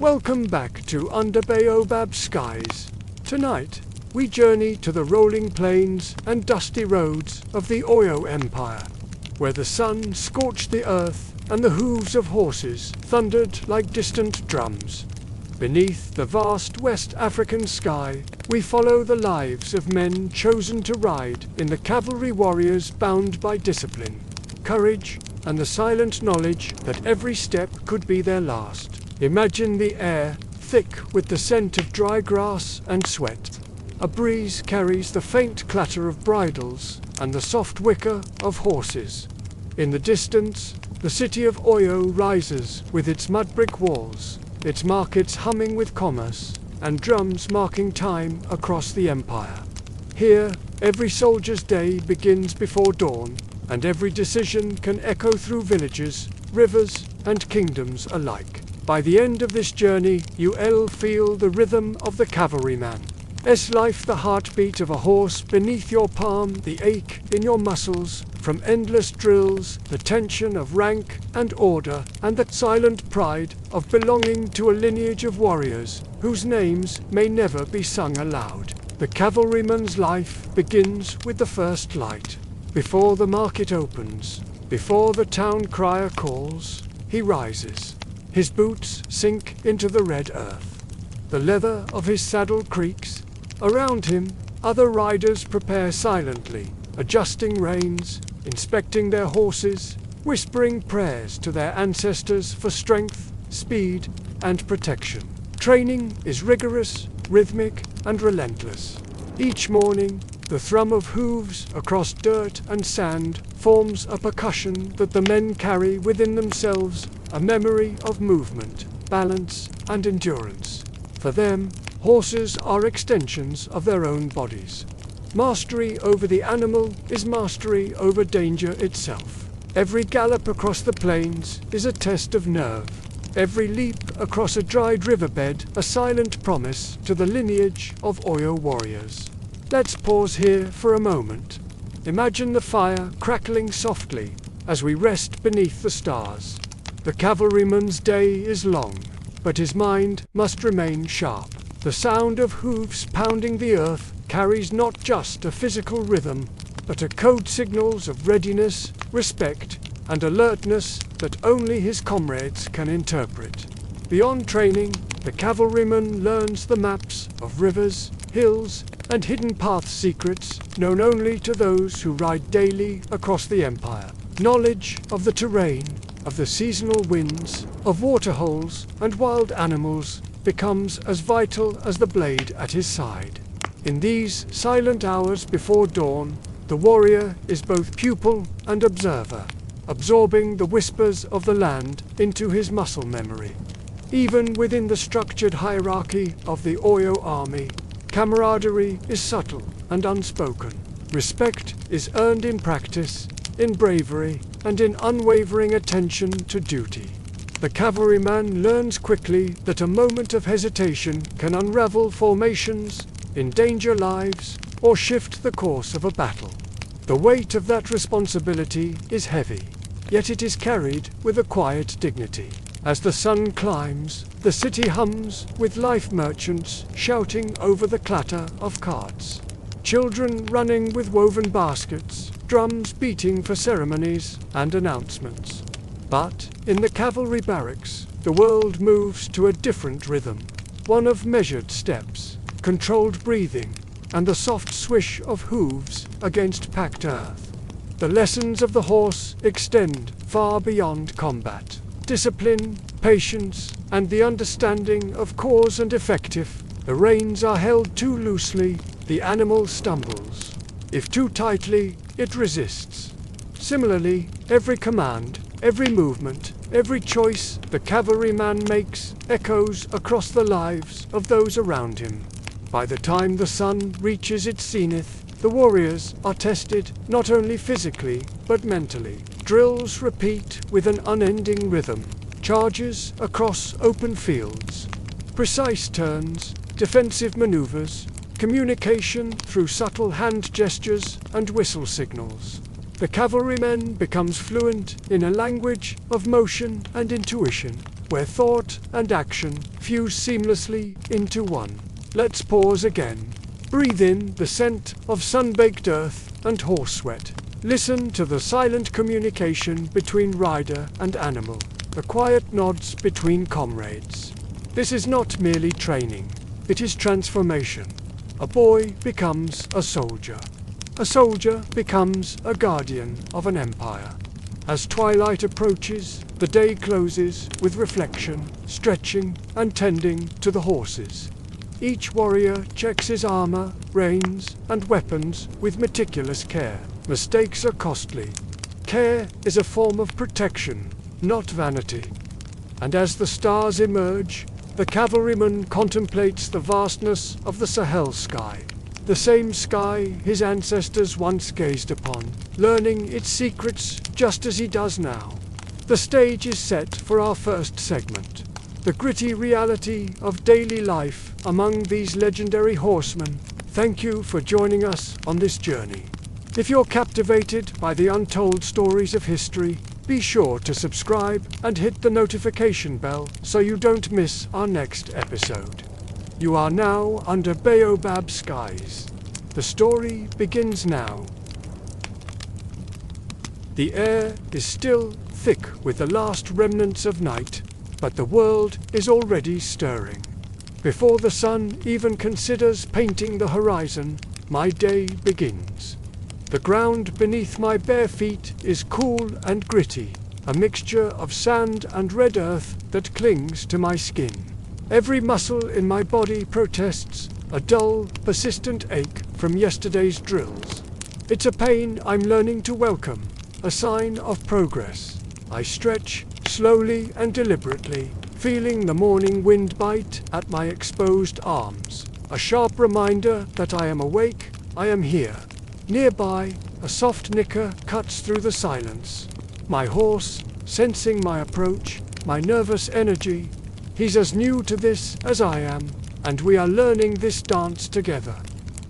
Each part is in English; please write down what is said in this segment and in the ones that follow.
Welcome back to Under Baobab Skies. Tonight, we journey to the rolling plains and dusty roads of the Oyo Empire, where the sun scorched the earth and the hooves of horses thundered like distant drums. Beneath the vast West African sky, we follow the lives of men chosen to ride in the cavalry warriors bound by discipline, courage, and the silent knowledge that every step could be their last. Imagine the air, thick with the scent of dry grass and sweat. A breeze carries the faint clatter of bridles and the soft whicker of horses. In the distance, the city of Oyo rises with its mud-brick walls, its markets humming with commerce, and drums marking time across the empire. Here, every soldier's day begins before dawn, and every decision can echo through villages, rivers, and kingdoms alike. By the end of this journey, you'll feel the rhythm of the cavalryman. Is life the heartbeat of a horse beneath your palm, the ache in your muscles from endless drills, the tension of rank and order, and the silent pride of belonging to a lineage of warriors whose names may never be sung aloud? The cavalryman's life begins with the first light. Before the market opens, before the town crier calls, he rises. His boots sink into the red earth. The leather of his saddle creaks. Around him, other riders prepare silently, adjusting reins, inspecting their horses, whispering prayers to their ancestors for strength, speed, and protection. Training is rigorous, rhythmic, and relentless. Each morning, the thrum of hooves across dirt and sand forms a percussion that the men carry within themselves, a memory of movement, balance, and endurance. For them, horses are extensions of their own bodies. Mastery over the animal is mastery over danger itself. Every gallop across the plains is a test of nerve. Every leap across a dried riverbed a silent promise to the lineage of Oyo warriors. Let's pause here for a moment. Imagine the fire crackling softly as we rest beneath the stars. The cavalryman's day is long, but his mind must remain sharp. The sound of hooves pounding the earth carries not just a physical rhythm, but a code signals of readiness, respect, and alertness that only his comrades can interpret. Beyond training, the cavalryman learns the maps of rivers, hills, and hidden path secrets known only to those who ride daily across the empire. Knowledge of the terrain, of the seasonal winds, of waterholes and wild animals becomes as vital as the blade at his side. In these silent hours before dawn, the warrior is both pupil and observer, absorbing the whispers of the land into his muscle memory. Even within the structured hierarchy of the Oyo army, camaraderie is subtle and unspoken. Respect is earned in practice, in bravery, and in unwavering attention to duty. The cavalryman learns quickly that a moment of hesitation can unravel formations, endanger lives, or shift the course of a battle. The weight of that responsibility is heavy, yet it is carried with a quiet dignity. As the sun climbs, the city hums with life merchants shouting over the clatter of carts. Children running with woven baskets, drums beating for ceremonies and announcements. But in the cavalry barracks, the world moves to a different rhythm, one of measured steps, controlled breathing, and the soft swish of hooves against packed earth. The lessons of the horse extend far beyond combat. Discipline, patience, and the understanding of cause and effect. If the reins are held too loosely, the animal stumbles. If too tightly, it resists. Similarly, every command, every movement, every choice the cavalryman makes echoes across the lives of those around him. By the time the sun reaches its zenith, the warriors are tested not only physically, but mentally. Drills repeat with an unending rhythm. Charges across open fields. Precise turns, defensive maneuvers, communication through subtle hand gestures and whistle signals. The cavalryman becomes fluent in a language of motion and intuition, where thought and action fuse seamlessly into one. Let's pause again. Breathe in the scent of sun-baked earth and horse sweat. Listen to the silent communication between rider and animal, the quiet nods between comrades. This is not merely training, it is transformation. A boy becomes a soldier. A soldier becomes a guardian of an empire. As twilight approaches, the day closes with reflection, stretching, and tending to the horses. Each warrior checks his armor, reins, and weapons with meticulous care. Mistakes are costly. Care is a form of protection, not vanity. And as the stars emerge, the cavalryman contemplates the vastness of the Sahel sky. The same sky his ancestors once gazed upon, learning its secrets just as he does now. The stage is set for our first segment, the gritty reality of daily life among these legendary horsemen. Thank you for joining us on this journey. If you're captivated by the untold stories of history, be sure to subscribe and hit the notification bell so you don't miss our next episode. You are now under baobab skies. The story begins now. The air is still thick with the last remnants of night, but the world is already stirring. Before the sun even considers painting the horizon, my day begins. The ground beneath my bare feet is cool and gritty, a mixture of sand and red earth that clings to my skin. Every muscle in my body protests, a dull, persistent ache from yesterday's drills. It's a pain I'm learning to welcome, a sign of progress. I stretch, slowly and deliberately, feeling the morning wind bite at my exposed arms. A sharp reminder that I am awake, I am here. Nearby, a soft nicker cuts through the silence. My horse, sensing my approach, my nervous energy, he's as new to this as I am, and we are learning this dance together.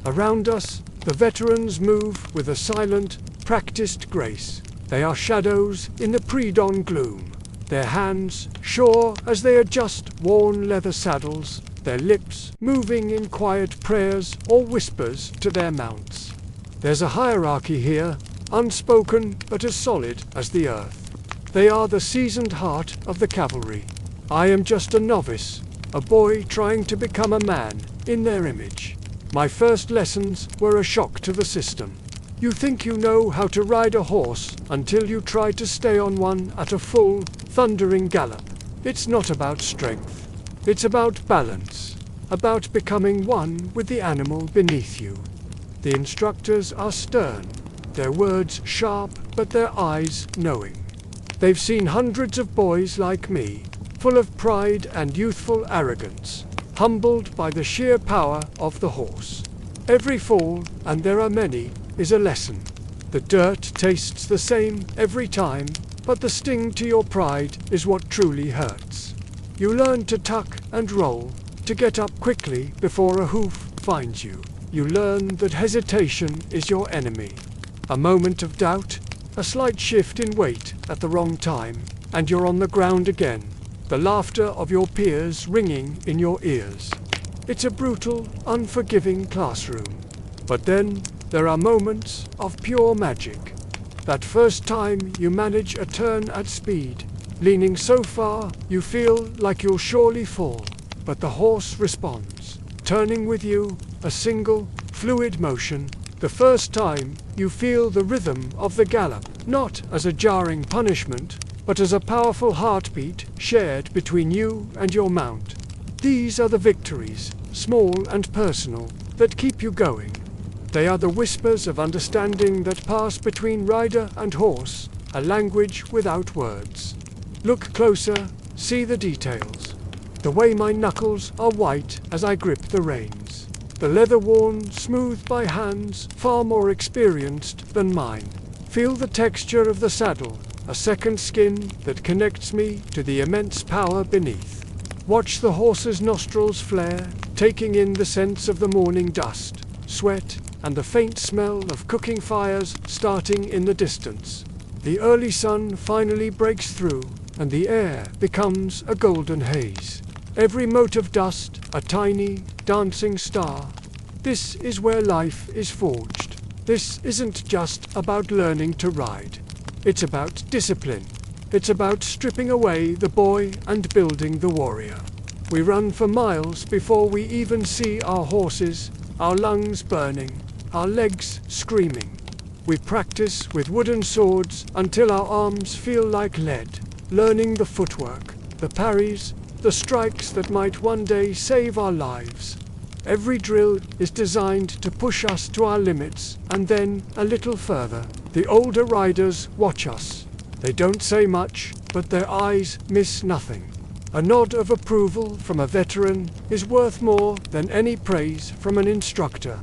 Around us, the veterans move with a silent, practiced grace. They are shadows in the pre-dawn gloom, their hands sure as they adjust worn leather saddles, their lips moving in quiet prayers or whispers to their mounts. There's a hierarchy here, unspoken but as solid as the earth. They are the seasoned heart of the cavalry. I am just a novice, a boy trying to become a man in their image. My first lessons were a shock to the system. You think you know how to ride a horse until you try to stay on one at a full, thundering gallop. It's not about strength. It's about balance, about becoming one with the animal beneath you. The instructors are stern, their words sharp but their eyes knowing. They've seen hundreds of boys like me, full of pride and youthful arrogance, humbled by the sheer power of the horse. Every fall, and there are many, is a lesson. The dirt tastes the same every time, but the sting to your pride is what truly hurts. You learn to tuck and roll, to get up quickly before a hoof finds you. You learn that hesitation is your enemy. A moment of doubt, a slight shift in weight at the wrong time, and you're on the ground again, the laughter of your peers ringing in your ears. It's a brutal, unforgiving classroom. But then, there are moments of pure magic. That first time you manage a turn at speed, leaning so far you feel like you'll surely fall, but the horse responds, turning with you, a single, fluid motion. The first time you feel the rhythm of the gallop, not as a jarring punishment, but as a powerful heartbeat shared between you and your mount. These are the victories, small and personal, that keep you going. They are the whispers of understanding that pass between rider and horse, a language without words. Look closer, see the details. The way my knuckles are white as I grip the reins. The leather worn, smooth by hands far more experienced than mine. Feel the texture of the saddle, a second skin that connects me to the immense power beneath. Watch the horse's nostrils flare, taking in the scents of the morning dust, sweat, and the faint smell of cooking fires starting in the distance. The early sun finally breaks through, and the air becomes a golden haze. Every mote of dust, a tiny, dancing star. This is where life is forged. This isn't just about learning to ride. It's about discipline. It's about stripping away the boy and building the warrior. We run for miles before we even see our horses, our lungs burning, our legs screaming. We practice with wooden swords until our arms feel like lead, learning the footwork, the parries, the strikes that might one day save our lives. Every drill is designed to push us to our limits, and then a little further. The older riders watch us. They don't say much, but their eyes miss nothing. A nod of approval from a veteran is worth more than any praise from an instructor.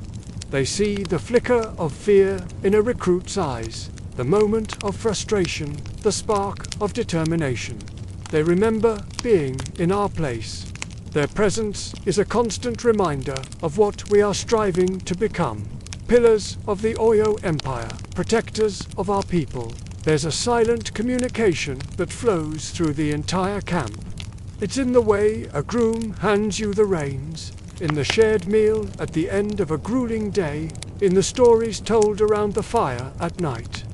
They see the flicker of fear in a recruit's eyes, the moment of frustration, the spark of determination. They remember being in our place. Their presence is a constant reminder of what we are striving to become. Pillars of the Oyo Empire, protectors of our people. There's a silent communication that flows through the entire camp. It's in the way a groom hands you the reins, in the shared meal at the end of a grueling day, in the stories told around the fire at night.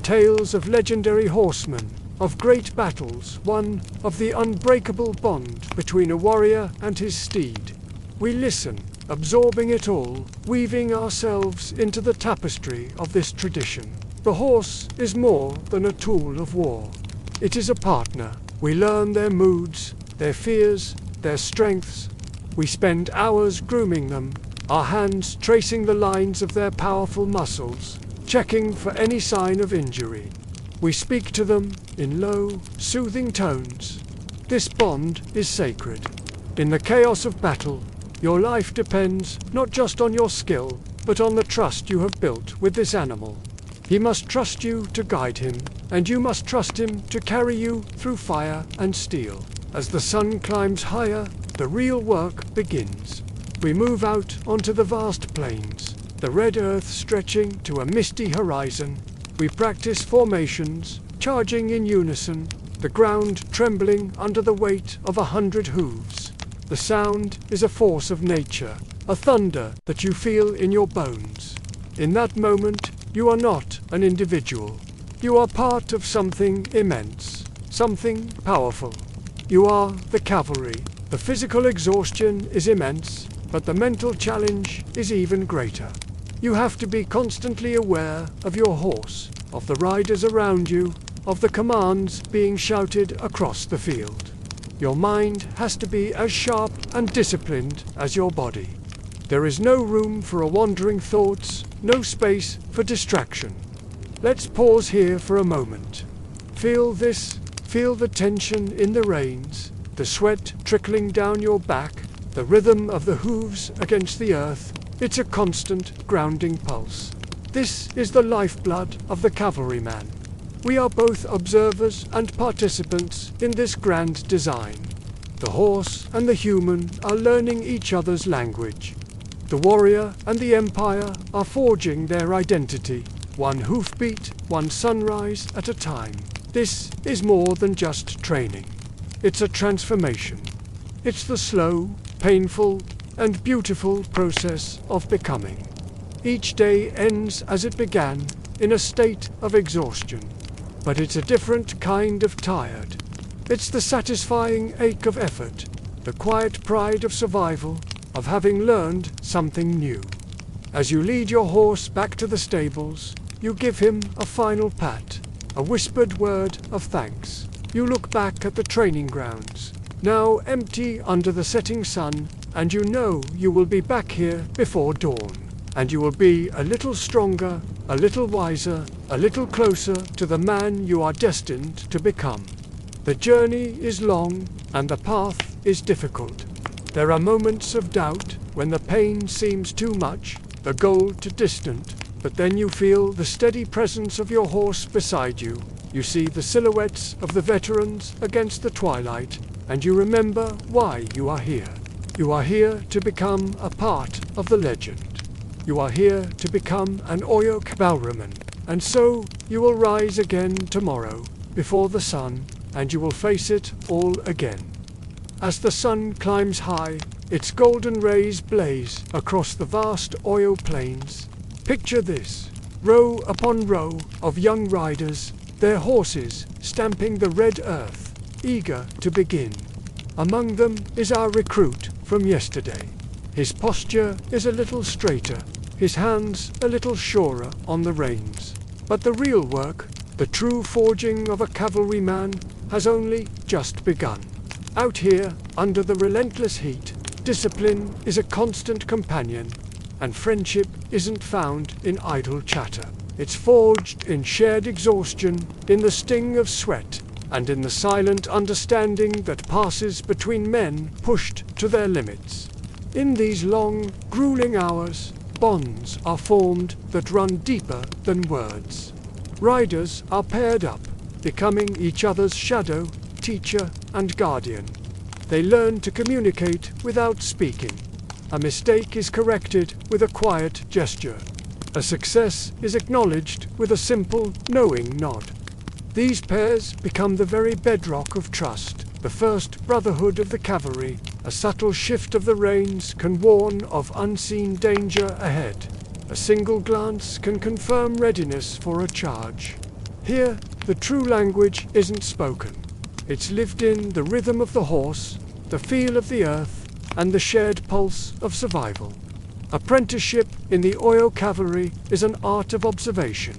Tales of legendary horsemen, of great battles won, of the unbreakable bond between a warrior and his steed. We listen, absorbing it all, weaving ourselves into the tapestry of this tradition. The horse is more than a tool of war. It is a partner. We learn their moods, their fears, their strengths. We spend hours grooming them, our hands tracing the lines of their powerful muscles, checking for any sign of injury. We speak to them in low, soothing tones. This bond is sacred. In the chaos of battle, your life depends not just on your skill, but on the trust you have built with this animal. He must trust you to guide him, and you must trust him to carry you through fire and steel. As the sun climbs higher, the real work begins. We move out onto the vast plains, the red earth stretching to a misty horizon. We practice formations, charging in unison, the ground trembling under the weight of 100 hooves. The sound is a force of nature, a thunder that you feel in your bones. In that moment, you are not an individual. You are part of something immense, something powerful. You are the cavalry. The physical exhaustion is immense, but the mental challenge is even greater. You have to be constantly aware of your horse, of the riders around you, of the commands being shouted across the field. Your mind has to be as sharp and disciplined as your body. There is no room for wandering thoughts, no space for distraction. Let's pause here for a moment. Feel this, feel the tension in the reins, the sweat trickling down your back, the rhythm of the hooves against the earth. It's a constant, grounding pulse. This is the lifeblood of the cavalryman. We are both observers and participants in this grand design. The horse and the human are learning each other's language. The warrior and the empire are forging their identity, one hoofbeat, one sunrise at a time. This is more than just training. It's a transformation. It's the slow, painful, and beautiful process of becoming. Each day ends as it began, in a state of exhaustion. But it's a different kind of tired. It's the satisfying ache of effort, the quiet pride of survival, of having learned something new. As you lead your horse back to the stables, you give him a final pat, a whispered word of thanks. You look back at the training grounds, now empty under the setting sun, and you know you will be back here before dawn. And you will be a little stronger, a little wiser, a little closer to the man you are destined to become. The journey is long, and the path is difficult. There are moments of doubt, when the pain seems too much, the goal too distant, but then you feel the steady presence of your horse beside you. You see the silhouettes of the veterans against the twilight, and you remember why you are here. You are here to become a part of the legend. You are here to become an Oyo cavalryman, and so you will rise again tomorrow, before the sun, and you will face it all again. As the sun climbs high, its golden rays blaze across the vast Oyo plains. Picture this, row upon row of young riders, their horses stamping the red earth, eager to begin. Among them is our recruit from yesterday. His posture is a little straighter, his hands a little surer on the reins. But the real work, the true forging of a cavalryman, has only just begun. Out here, under the relentless heat, discipline is a constant companion, and friendship isn't found in idle chatter. It's forged in shared exhaustion, in the sting of sweat, and in the silent understanding that passes between men pushed to their limits. In these long, grueling hours, bonds are formed that run deeper than words. Riders are paired up, becoming each other's shadow, teacher, and guardian. They learn to communicate without speaking. A mistake is corrected with a quiet gesture. A success is acknowledged with a simple, knowing nod. These pairs become the very bedrock of trust, the first brotherhood of the cavalry. A subtle shift of the reins can warn of unseen danger ahead. A single glance can confirm readiness for a charge. Here, the true language isn't spoken. It's lived in the rhythm of the horse, the feel of the earth, and the shared pulse of survival. Apprenticeship in the Oyo cavalry is an art of observation.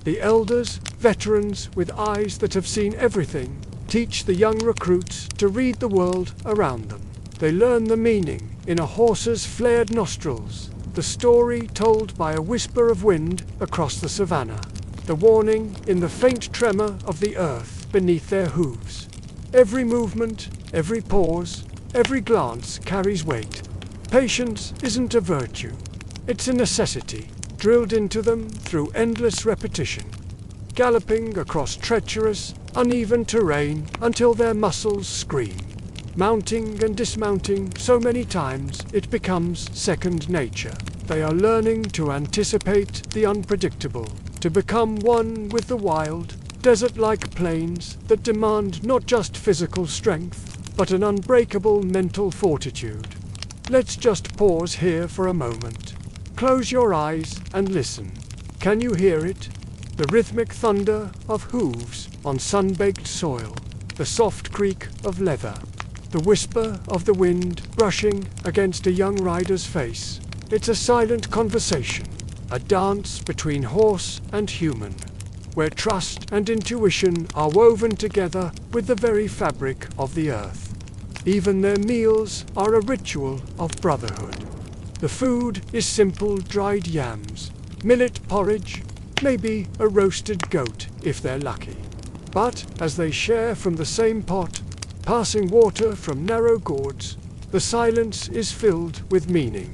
The elders, veterans with eyes that have seen everything, teach the young recruits to read the world around them. They learn the meaning in a horse's flared nostrils, the story told by a whisper of wind across the savannah, the warning in the faint tremor of the earth beneath their hooves. Every movement, every pause, every glance carries weight. Patience isn't a virtue, it's a necessity, drilled into them through endless repetition, galloping across treacherous, uneven terrain until their muscles scream. Mounting and dismounting so many times it becomes second nature. They are learning to anticipate the unpredictable, to become one with the wild, desert-like plains that demand not just physical strength, but an unbreakable mental fortitude. Let's just pause here for a moment. Close your eyes and listen. Can you hear it? The rhythmic thunder of hooves on sun-baked soil, the soft creak of leather, the whisper of the wind brushing against a young rider's face. It's a silent conversation, a dance between horse and human, where trust and intuition are woven together with the very fabric of the earth. Even their meals are a ritual of brotherhood. The food is simple dried yams, millet porridge, maybe a roasted goat if they're lucky. But as they share from the same pot, passing water from narrow gourds, the silence is filled with meaning.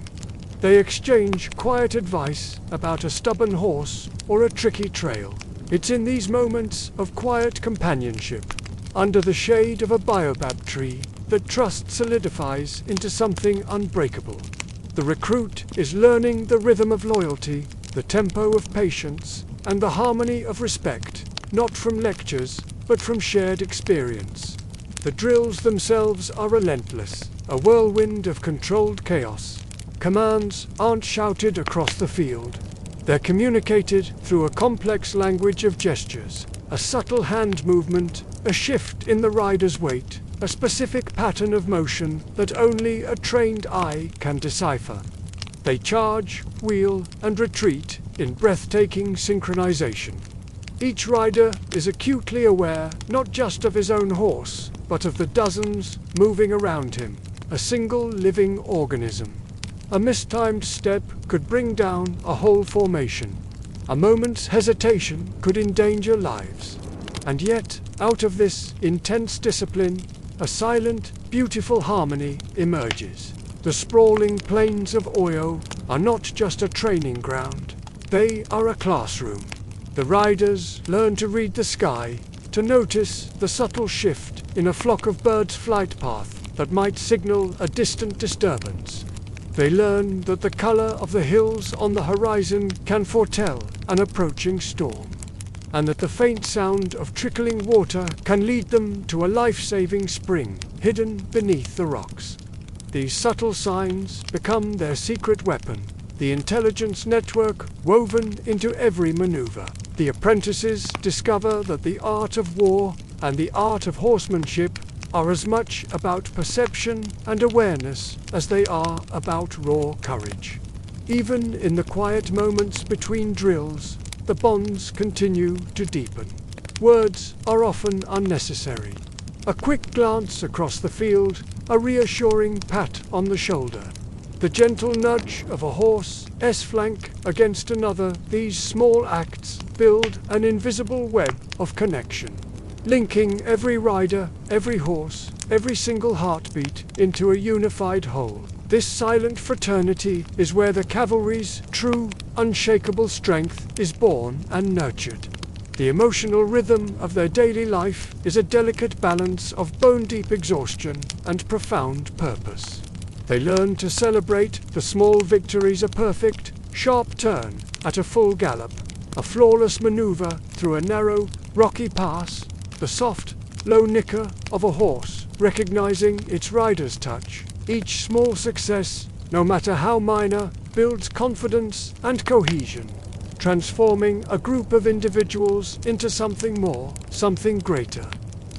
They exchange quiet advice about a stubborn horse or a tricky trail. It's in these moments of quiet companionship, under the shade of a baobab tree, that trust solidifies into something unbreakable. The recruit is learning the rhythm of loyalty, the tempo of patience, and the harmony of respect, not from lectures, but from shared experience. The drills themselves are relentless, a whirlwind of controlled chaos. Commands aren't shouted across the field. They're communicated through a complex language of gestures, a subtle hand movement, a shift in the rider's weight, a specific pattern of motion that only a trained eye can decipher. They charge, wheel, and retreat in breathtaking synchronization. Each rider is acutely aware not just of his own horse, but of the dozens moving around him, a single living organism. A mistimed step could bring down a whole formation. A moment's hesitation could endanger lives. And yet, out of this intense discipline, a silent, beautiful harmony emerges. The sprawling plains of Oyo are not just a training ground. They are a classroom. The riders learn to read the sky, to notice the subtle shift in a flock of birds' flight path that might signal a distant disturbance. They learn that the color of the hills on the horizon can foretell an approaching storm, and that the faint sound of trickling water can lead them to a life-saving spring hidden beneath the rocks. These subtle signs become their secret weapon, the intelligence network woven into every maneuver. The apprentices discover that the art of war and the art of horsemanship are as much about perception and awareness as they are about raw courage. Even in the quiet moments between drills, the bonds continue to deepen. Words are often unnecessary. A quick glance across the field, a reassuring pat on the shoulder, the gentle nudge of a horse's flank against another, these small acts build an invisible web of connection, linking every rider, every horse, every single heartbeat into a unified whole. This silent fraternity is where the cavalry's true, unshakable strength is born and nurtured. The emotional rhythm of their daily life is a delicate balance of bone-deep exhaustion and profound purpose. They learn to celebrate the small victories, a perfect, sharp turn at a full gallop, a flawless maneuver through a narrow, rocky pass, the soft, low nicker of a horse, recognizing its rider's touch. Each small success, no matter how minor, builds confidence and cohesion, transforming a group of individuals into something more, something greater.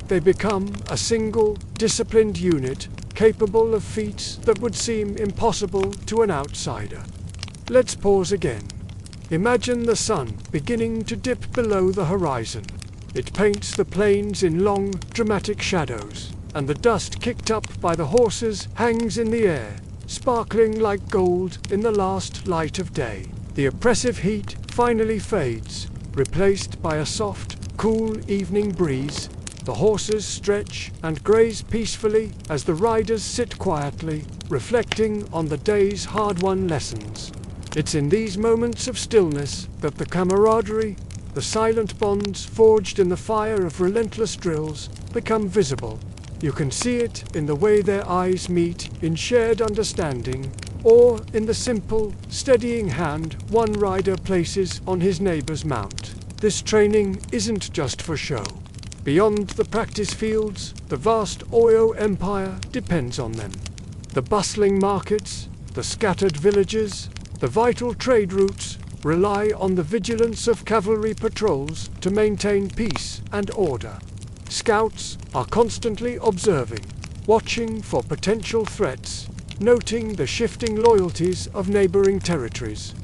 They become a single, disciplined unit, capable of feats that would seem impossible to an outsider. Let's pause again. Imagine the sun beginning to dip below the horizon. It paints the plains in long, dramatic shadows, and the dust kicked up by the horses hangs in the air, sparkling like gold in the last light of day. The oppressive heat finally fades, replaced by a soft, cool evening breeze. The horses stretch and graze peacefully as the riders sit quietly, reflecting on the day's hard-won lessons. It's in these moments of stillness that the camaraderie, the silent bonds forged in the fire of relentless drills, become visible. You can see it in the way their eyes meet in shared understanding, or in the simple, steadying hand one rider places on his neighbor's mount. This training isn't just for show. Beyond the practice fields, the vast Oyo Empire depends on them. The bustling markets, the scattered villages, the vital trade routes rely on the vigilance of cavalry patrols to maintain peace and order. Scouts are constantly observing, watching for potential threats, noting the shifting loyalties of neighboring territories.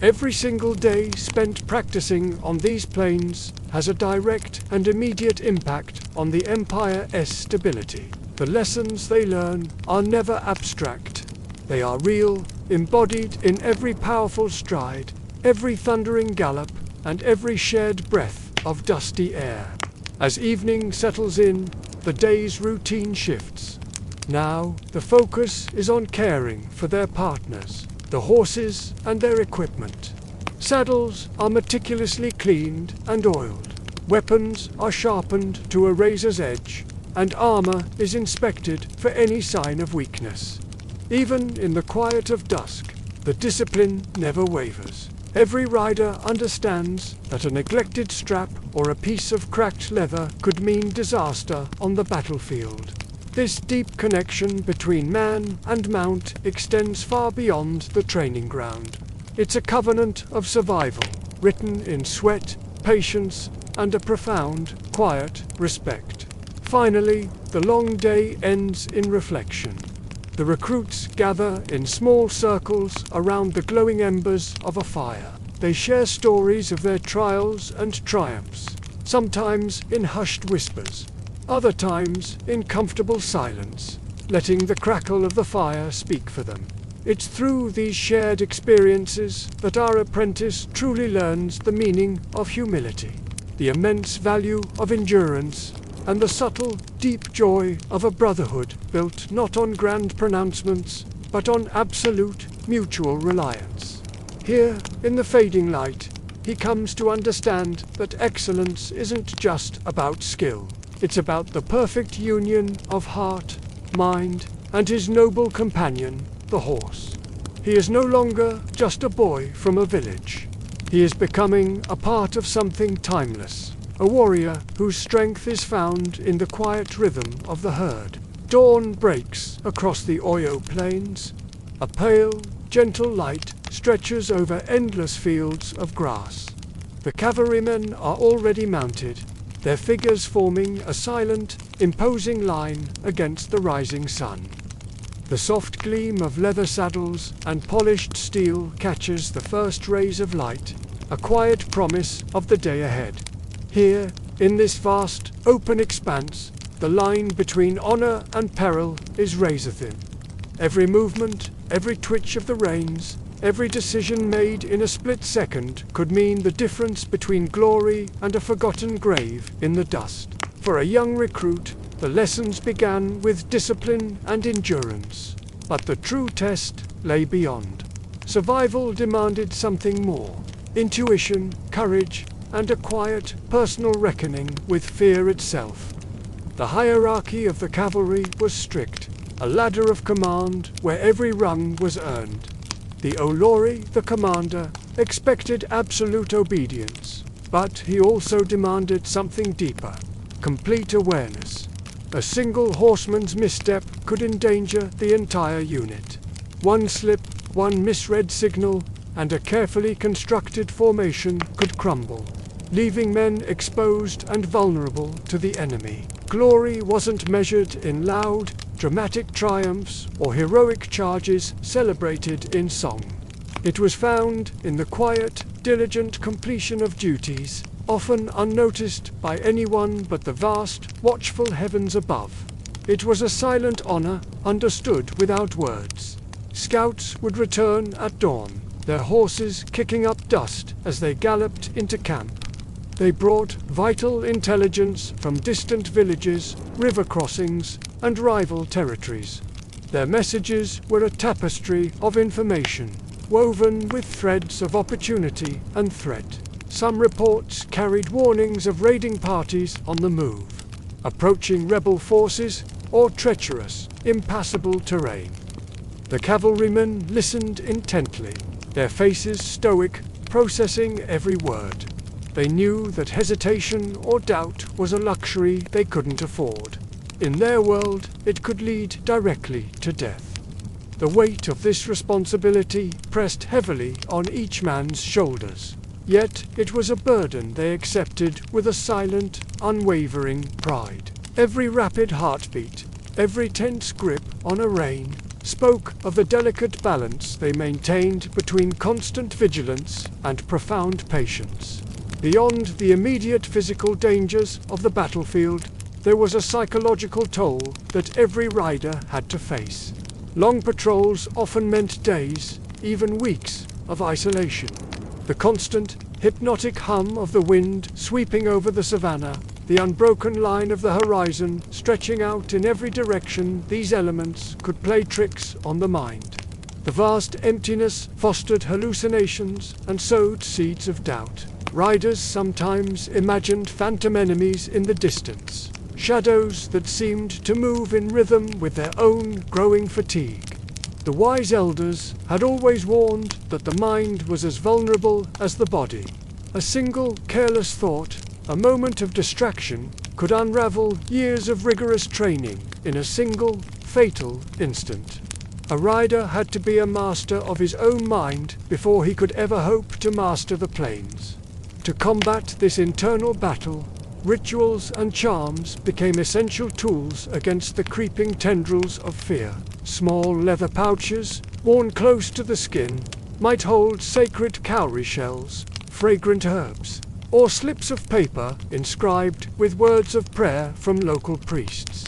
Every single day spent practicing on these plains has a direct and immediate impact on the Empire's stability. The lessons they learn are never abstract. They are real, embodied in every powerful stride, every thundering gallop, and every shared breath of dusty air. As evening settles in, the day's routine shifts. Now, the focus is on caring for their partners, the horses and their equipment. Saddles are meticulously cleaned and oiled. Weapons are sharpened to a razor's edge, and armor is inspected for any sign of weakness. Even in the quiet of dusk, the discipline never wavers. Every rider understands that a neglected strap or a piece of cracked leather could mean disaster on the battlefield. This deep connection between man and mount extends far beyond the training ground. It's a covenant of survival, written in sweat, patience, and a profound, quiet respect. Finally, the long day ends in reflection. The recruits gather in small circles around the glowing embers of a fire. They share stories of their trials and triumphs, sometimes in hushed whispers, other times in comfortable silence, letting the crackle of the fire speak for them. It's through these shared experiences that our apprentice truly learns the meaning of humility, the immense value of endurance, and the subtle, deep joy of a brotherhood built not on grand pronouncements, but on absolute, mutual reliance. Here, in the fading light, he comes to understand that excellence isn't just about skill. It's about the perfect union of heart, mind, and his noble companion, the horse. He is no longer just a boy from a village. He is becoming a part of something timeless. A warrior whose strength is found in the quiet rhythm of the herd, Dawn breaks across the Oyo plains. A pale, gentle light stretches over endless fields of grass. The cavalrymen are already mounted, their figures forming a silent, imposing line against the rising sun. The soft gleam of leather saddles and polished steel catches the first rays of light, a quiet promise of the day ahead. Here, in this vast, open expanse, the line between honor and peril is razor-thin. Every movement, every twitch of the reins, every decision made in a split second could mean the difference between glory and a forgotten grave in the dust. For a young recruit, the lessons began with discipline and endurance, but the true test lay beyond. Survival demanded something more: intuition, courage, and a quiet, personal reckoning with fear itself. The hierarchy of the cavalry was strict, a ladder of command where every rung was earned. The Olori, the commander, expected absolute obedience, but he also demanded something deeper: complete awareness. A single horseman's misstep could endanger the entire unit. One slip, one misread signal, and a carefully constructed formation could crumble, leaving men exposed and vulnerable to the enemy. Glory wasn't measured in loud, dramatic triumphs or heroic charges celebrated in song. It was found in the quiet, diligent completion of duties, often unnoticed by anyone but the vast, watchful heavens above. It was a silent honor, understood without words. Scouts would return at dawn, their horses kicking up dust as they galloped into camp. They brought vital intelligence from distant villages, river crossings, and rival territories. Their messages were a tapestry of information, woven with threads of opportunity and threat. Some reports carried warnings of raiding parties on the move, approaching rebel forces, or treacherous, impassable terrain. The cavalrymen listened intently, their faces stoic, processing every word. They knew that hesitation or doubt was a luxury they couldn't afford. In their world, it could lead directly to death. The weight of this responsibility pressed heavily on each man's shoulders. Yet it was a burden they accepted with a silent, unwavering pride. Every rapid heartbeat, every tense grip on a rein, spoke of the delicate balance they maintained between constant vigilance and profound patience. Beyond the immediate physical dangers of the battlefield, there was a psychological toll that every rider had to face. Long patrols often meant days, even weeks, of isolation. The constant, hypnotic hum of the wind sweeping over the savannah, the unbroken line of the horizon stretching out in every direction, these elements could play tricks on the mind. The vast emptiness fostered hallucinations and sowed seeds of doubt. Riders sometimes imagined phantom enemies in the distance, shadows that seemed to move in rhythm with their own growing fatigue. The wise elders had always warned that the mind was as vulnerable as the body. A single careless thought, a moment of distraction, could unravel years of rigorous training in a single, fatal instant. A rider had to be a master of his own mind before he could ever hope to master the plains. To combat this internal battle, rituals and charms became essential tools against the creeping tendrils of fear. Small leather pouches, worn close to the skin, might hold sacred cowrie shells, fragrant herbs, or slips of paper inscribed with words of prayer from local priests.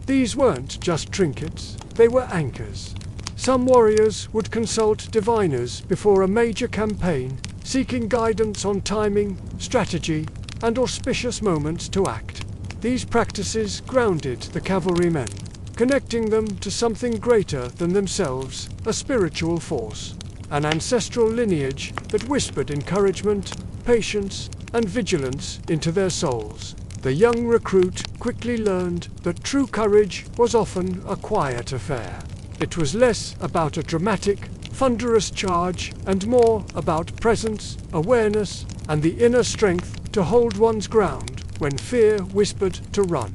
These weren't just trinkets, they were anchors. Some warriors would consult diviners before a major campaign, seeking guidance on timing, strategy, and auspicious moments to act. These practices grounded the cavalrymen, connecting them to something greater than themselves, a spiritual force, an ancestral lineage that whispered encouragement, patience, and vigilance into their souls. The young recruit quickly learned that true courage was often a quiet affair. It was less about a dramatic, thunderous charge and more about presence, awareness, and the inner strength to hold one's ground when fear whispered to run.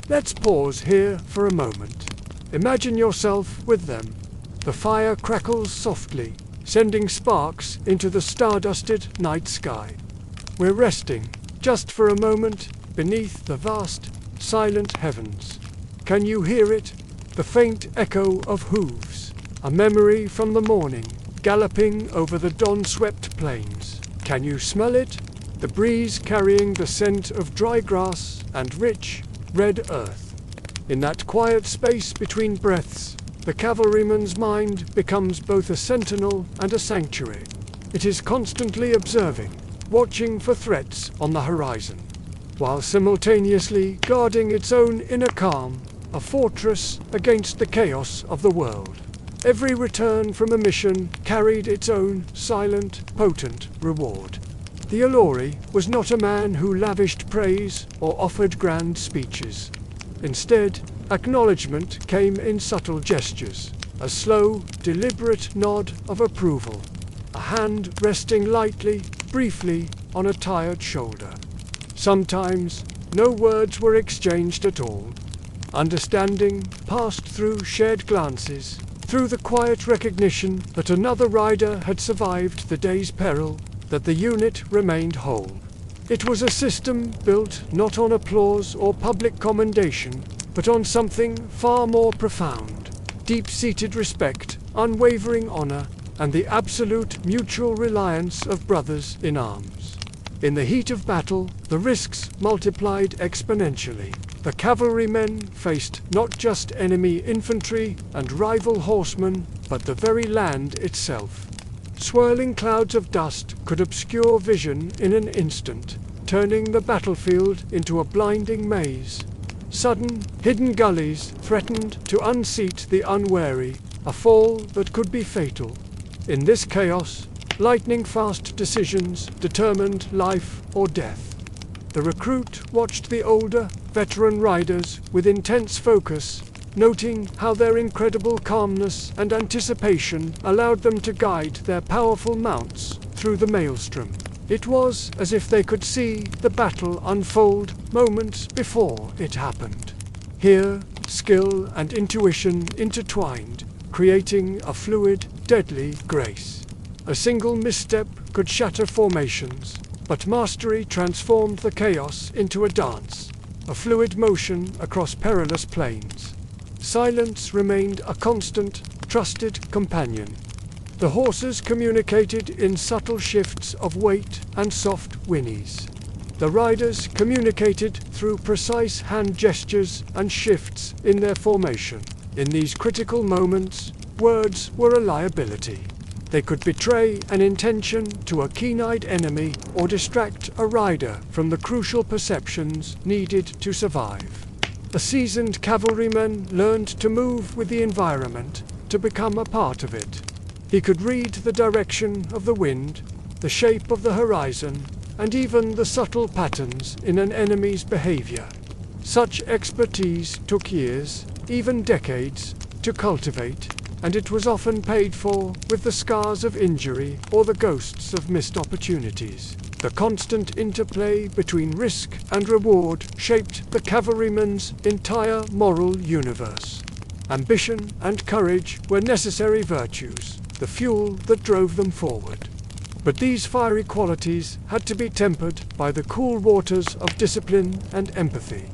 Let's pause here for a moment. Imagine yourself with them. The fire crackles softly, sending sparks into the star-dusted night sky. We're resting, just for a moment, beneath the vast, silent heavens. Can you hear it? The faint echo of hooves, a memory from the morning, galloping over the dawn-swept plains. Can you smell it? The breeze carrying the scent of dry grass and rich, red earth. In that quiet space between breaths, the cavalryman's mind becomes both a sentinel and a sanctuary. It is constantly observing, watching for threats on the horizon, while simultaneously guarding its own inner calm, a fortress against the chaos of the world. Every return from a mission carried its own silent, potent reward. The Allori was not a man who lavished praise or offered grand speeches. Instead, acknowledgement came in subtle gestures, a slow, deliberate nod of approval, a hand resting lightly, briefly, on a tired shoulder. Sometimes, no words were exchanged at all. Understanding passed through shared glances, through the quiet recognition that another rider had survived the day's peril, that the unit remained whole. It was a system built not on applause or public commendation, but on something far more profound: deep-seated respect, unwavering honor, and the absolute mutual reliance of brothers in arms. In the heat of battle, the risks multiplied exponentially. The cavalrymen faced not just enemy infantry and rival horsemen, but the very land itself. Swirling clouds of dust could obscure vision in an instant, turning the battlefield into a blinding maze. Sudden, hidden gullies threatened to unseat the unwary, a fall that could be fatal. In this chaos, lightning-fast decisions determined life or death. The recruit watched the older, veteran riders with intense focus, noting how their incredible calmness and anticipation allowed them to guide their powerful mounts through the maelstrom. It was as if they could see the battle unfold moments before it happened. Here, skill and intuition intertwined, creating a fluid, deadly grace. A single misstep could shatter formations, but mastery transformed the chaos into a dance, a fluid motion across perilous plains. Silence remained a constant, trusted companion. The horses communicated in subtle shifts of weight and soft whinnies. The riders communicated through precise hand gestures and shifts in their formation. In these critical moments, words were a liability. They could betray an intention to a keen-eyed enemy or distract a rider from the crucial perceptions needed to survive. A seasoned cavalryman learned to move with the environment, to become a part of it. He could read the direction of the wind, the shape of the horizon, and even the subtle patterns in an enemy's behavior. Such expertise took years, even decades, to cultivate, and it was often paid for with the scars of injury or the ghosts of missed opportunities. The constant interplay between risk and reward shaped the cavalryman's entire moral universe. Ambition and courage were necessary virtues, the fuel that drove them forward. But these fiery qualities had to be tempered by the cool waters of discipline and empathy.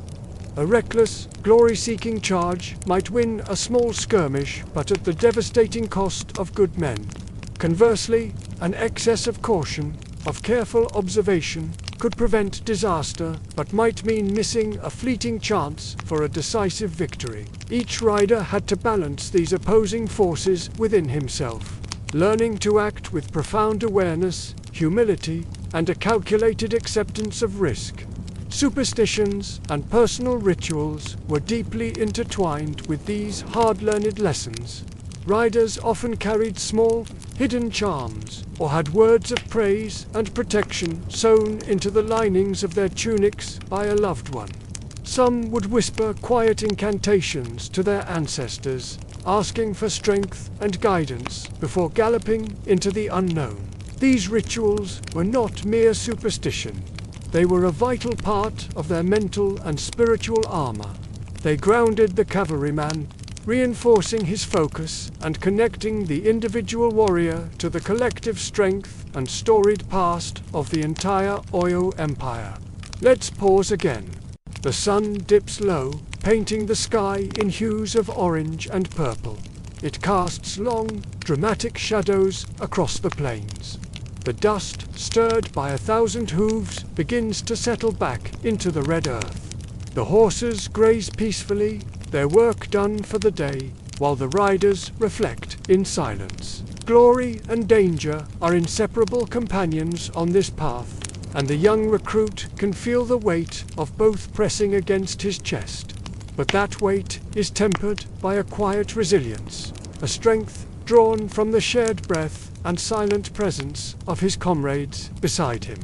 A reckless, glory-seeking charge might win a small skirmish, but at the devastating cost of good men. Conversely, an excess of caution, of careful observation, could prevent disaster, but might mean missing a fleeting chance for a decisive victory. Each rider had to balance these opposing forces within himself, learning to act with profound awareness, humility, and a calculated acceptance of risk. Superstitions and personal rituals were deeply intertwined with these hard-learned lessons. Riders often carried small, hidden charms, or had words of praise and protection sewn into the linings of their tunics by a loved one. Some would whisper quiet incantations to their ancestors, asking for strength and guidance before galloping into the unknown. These rituals were not mere superstition. They were a vital part of their mental and spiritual armor. They grounded the cavalryman, reinforcing his focus and connecting the individual warrior to the collective strength and storied past of the entire Oyo Empire. Let's pause again. The sun dips low, painting the sky in hues of orange and purple. It casts long, dramatic shadows across the plains. The dust, stirred by 1,000 hooves, begins to settle back into the red earth. The horses graze peacefully, their work done for the day, while the riders reflect in silence. Glory and danger are inseparable companions on this path, and the young recruit can feel the weight of both pressing against his chest. But that weight is tempered by a quiet resilience, a strength drawn from the shared breath and silent presence of his comrades beside him.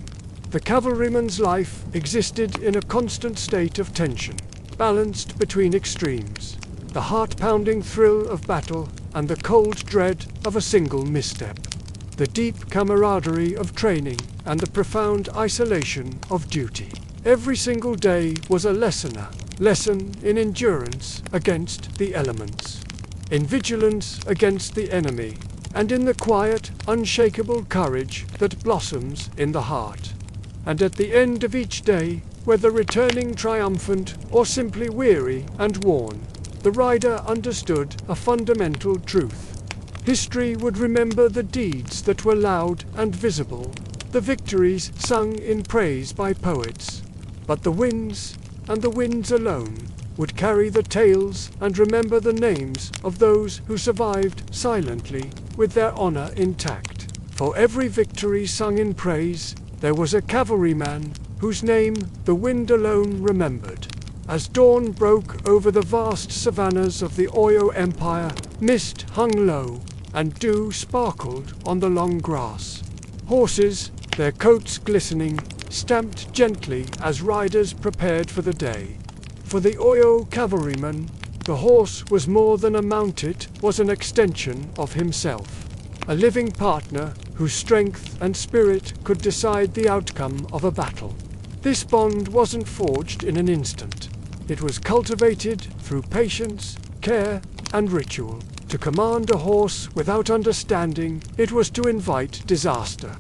The cavalryman's life existed in a constant state of tension, balanced between extremes, the heart-pounding thrill of battle and the cold dread of a single misstep, the deep camaraderie of training and the profound isolation of duty. Every single day was a lesson in endurance against the elements, in vigilance against the enemy, and in the quiet, unshakable courage that blossoms in the heart. And at the end of each day, whether returning triumphant or simply weary and worn, the rider understood a fundamental truth. History would remember the deeds that were loud and visible, the victories sung in praise by poets, but the winds, and the winds alone, would carry the tales and remember the names of those who survived silently with their honor intact. For every victory sung in praise, there was a cavalryman whose name the wind alone remembered. As dawn broke over the vast savannas of the Oyo Empire, mist hung low, and dew sparkled on the long grass. Horses, their coats glistening, stamped gently as riders prepared for the day. For the Oyo cavalryman, the horse was more than a mount, it was an extension of himself, a living partner whose strength and spirit could decide the outcome of a battle. This bond wasn't forged in an instant. It was cultivated through patience, care, and ritual. To command a horse without understanding, it was to invite disaster.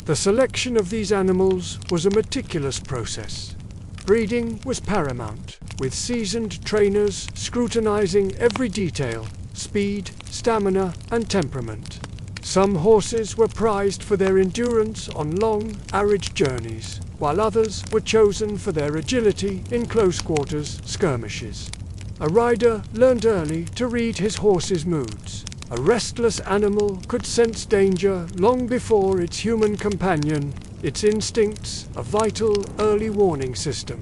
The selection of these animals was a meticulous process. Breeding was paramount, with seasoned trainers scrutinizing every detail: speed, stamina, and temperament. Some horses were prized for their endurance on long, arid journeys, while others were chosen for their agility in close-quarters skirmishes. A rider learned early to read his horse's moods. A restless animal could sense danger long before its human companion, its instincts a vital early warning system.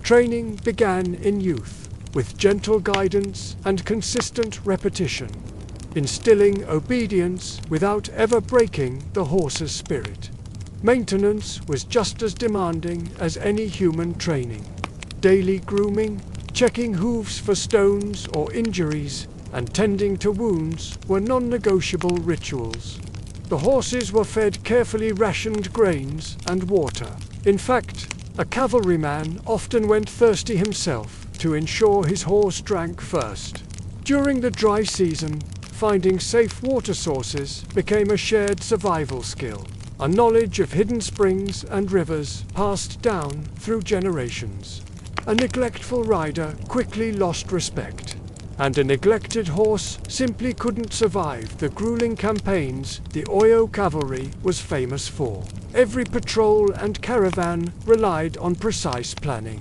Training began in youth, with gentle guidance and consistent repetition, instilling obedience without ever breaking the horse's spirit. Maintenance was just as demanding as any human training. Daily grooming, checking hooves for stones or injuries, and tending to wounds were non-negotiable rituals. The horses were fed carefully rationed grains and water. In fact, a cavalryman often went thirsty himself to ensure his horse drank first. During the dry season, finding safe water sources became a shared survival skill, a knowledge of hidden springs and rivers passed down through generations. A neglectful rider quickly lost respect, and a neglected horse simply couldn't survive the grueling campaigns the Oyo cavalry was famous for. Every patrol and caravan relied on precise planning.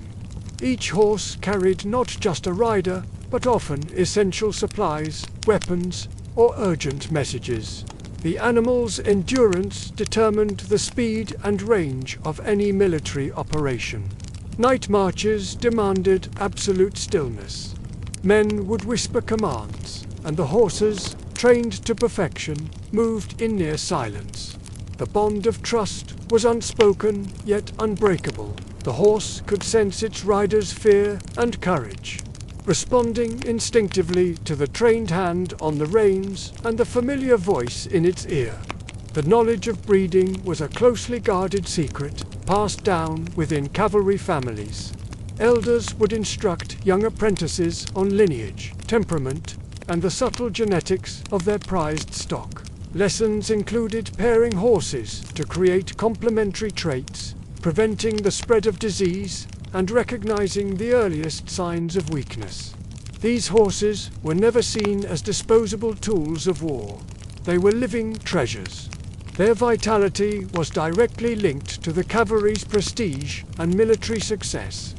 Each horse carried not just a rider, but often essential supplies, weapons, or urgent messages. The animal's endurance determined the speed and range of any military operation. Night marches demanded absolute stillness. Men would whisper commands, and the horses, trained to perfection, moved in near silence. The bond of trust was unspoken yet unbreakable. The horse could sense its rider's fear and courage, responding instinctively to the trained hand on the reins and the familiar voice in its ear. The knowledge of breeding was a closely guarded secret, passed down within cavalry families. Elders would instruct young apprentices on lineage, temperament, and the subtle genetics of their prized stock. Lessons included pairing horses to create complementary traits, preventing the spread of disease, and recognizing the earliest signs of weakness. These horses were never seen as disposable tools of war. They were living treasures. Their vitality was directly linked to the cavalry's prestige and military success.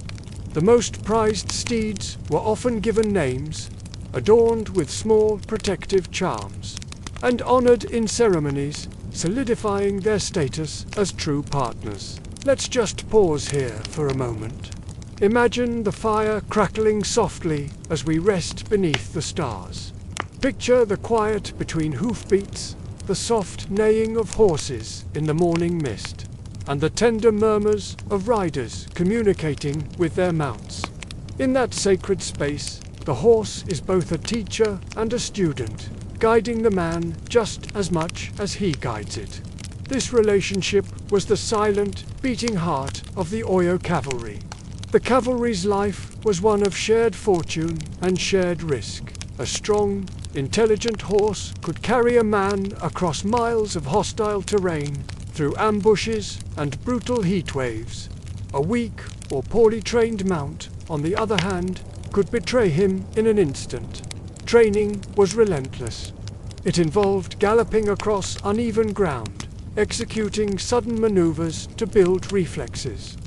The most prized steeds were often given names, adorned with small protective charms, and honored in ceremonies, solidifying their status as true partners. Let's just pause here for a moment. Imagine the fire crackling softly as we rest beneath the stars. Picture the quiet between hoofbeats, the soft neighing of horses in the morning mist, and the tender murmurs of riders communicating with their mounts. In that sacred space, the horse is both a teacher and a student, guiding the man just as much as he guides it. This relationship was the silent, beating heart of the Oyo cavalry. The cavalry's life was one of shared fortune and shared risk. A strong, intelligent horse could carry a man across miles of hostile terrain, through ambushes and brutal heat waves. A weak or poorly trained mount, on the other hand, could betray him in an instant. Training was relentless. It involved galloping across uneven ground, executing sudden maneuvers to build reflexes,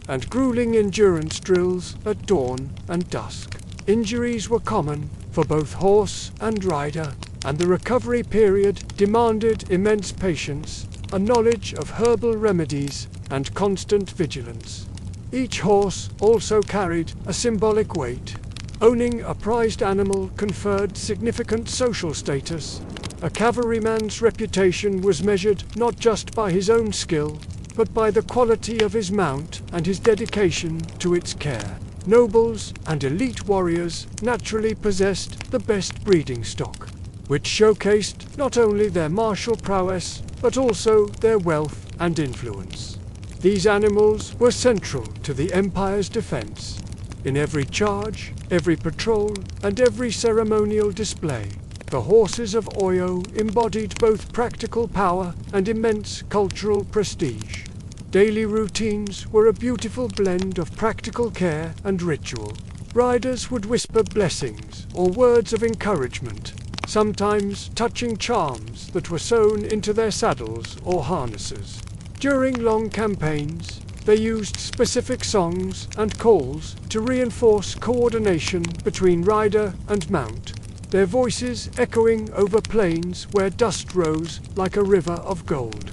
and grueling endurance drills at dawn and dusk. Injuries were common for both horse and rider, and the recovery period demanded immense patience, a knowledge of herbal remedies, and constant vigilance. Each horse also carried a symbolic weight. Owning a prized animal conferred significant social status. A cavalryman's reputation was measured not just by his own skill, but by the quality of his mount and his dedication to its care. Nobles and elite warriors naturally possessed the best breeding stock, which showcased not only their martial prowess, but also their wealth and influence. These animals were central to the empire's defense. In every charge, every patrol, and every ceremonial display, the horses of Oyo embodied both practical power and immense cultural prestige. Daily routines were a beautiful blend of practical care and ritual. Riders would whisper blessings or words of encouragement, sometimes touching charms that were sewn into their saddles or harnesses. During long campaigns, they used specific songs and calls to reinforce coordination between rider and mount, their voices echoing over plains where dust rose like a river of gold.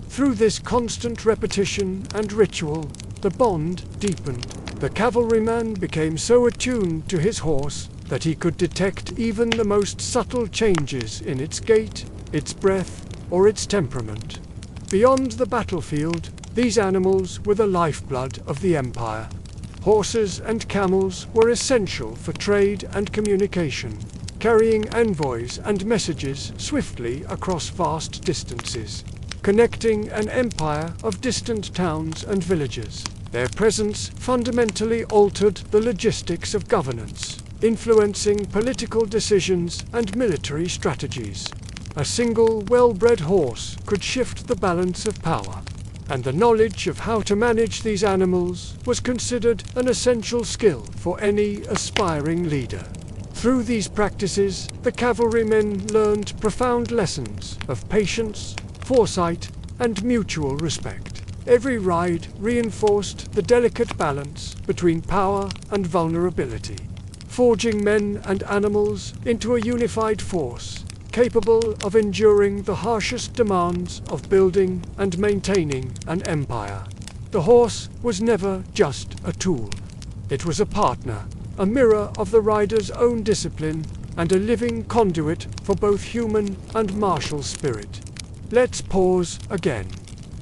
Through this constant repetition and ritual, the bond deepened. The cavalryman became so attuned to his horse that he could detect even the most subtle changes in its gait, its breath, or its temperament. Beyond the battlefield, these animals were the lifeblood of the empire. Horses and camels were essential for trade and communication, carrying envoys and messages swiftly across vast distances, connecting an empire of distant towns and villages. Their presence fundamentally altered the logistics of governance, influencing political decisions and military strategies. A single well-bred horse could shift the balance of power, and the knowledge of how to manage these animals was considered an essential skill for any aspiring leader. Through these practices, the cavalrymen learned profound lessons of patience, foresight, and mutual respect. Every ride reinforced the delicate balance between power and vulnerability, forging men and animals into a unified force, capable of enduring the harshest demands of building and maintaining an empire. The horse was never just a tool. It was a partner, a mirror of the rider's own discipline, and a living conduit for both human and martial spirit. Let's pause again.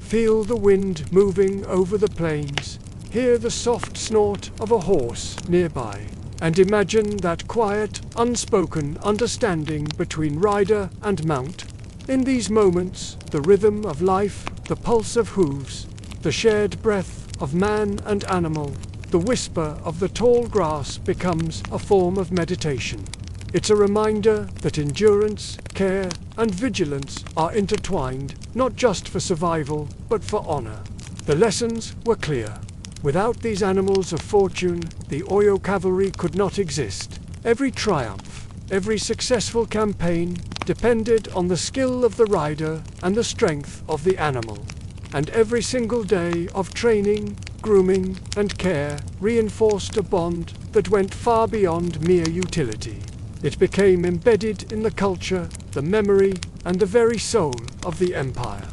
Feel the wind moving over the plains, hear the soft snort of a horse nearby, and imagine that quiet, unspoken understanding between rider and mount. In these moments, the rhythm of life, the pulse of hooves, the shared breath of man and animal, the whisper of the tall grass becomes a form of meditation. It's a reminder that endurance, care, and vigilance are intertwined, not just for survival, but for honor. The lessons were clear. Without these animals of fortune, the Oyo cavalry could not exist. Every triumph, every successful campaign depended on the skill of the rider and the strength of the animal. And every single day of training, grooming, and care reinforced a bond that went far beyond mere utility. It became embedded in the culture, the memory, and the very soul of the empire.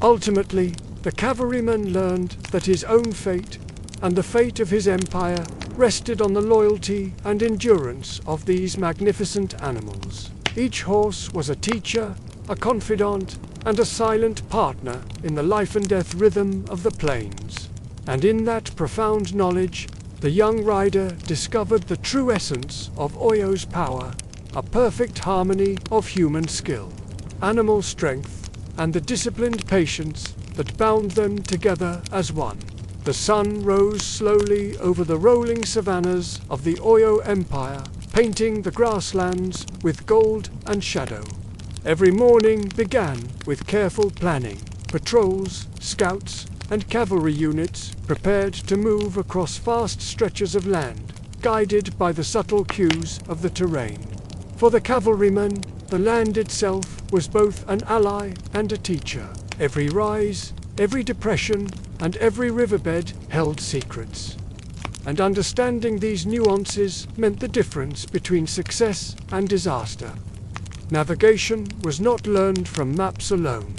Ultimately, the cavalryman learned that his own fate, and the fate of his empire, rested on the loyalty and endurance of these magnificent animals. Each horse was a teacher, a confidant, and a silent partner in the life and death rhythm of the plains. And in that profound knowledge, the young rider discovered the true essence of Oyo's power, a perfect harmony of human skill, animal strength, and the disciplined patience that bound them together as one. The sun rose slowly over the rolling savannas of the Oyo Empire, painting the grasslands with gold and shadow. Every morning began with careful planning. Patrols, scouts, and cavalry units prepared to move across vast stretches of land, guided by the subtle cues of the terrain. For the cavalryman, the land itself was both an ally and a teacher. Every rise, every depression, and every riverbed held secrets. And understanding these nuances meant the difference between success and disaster. Navigation was not learned from maps alone.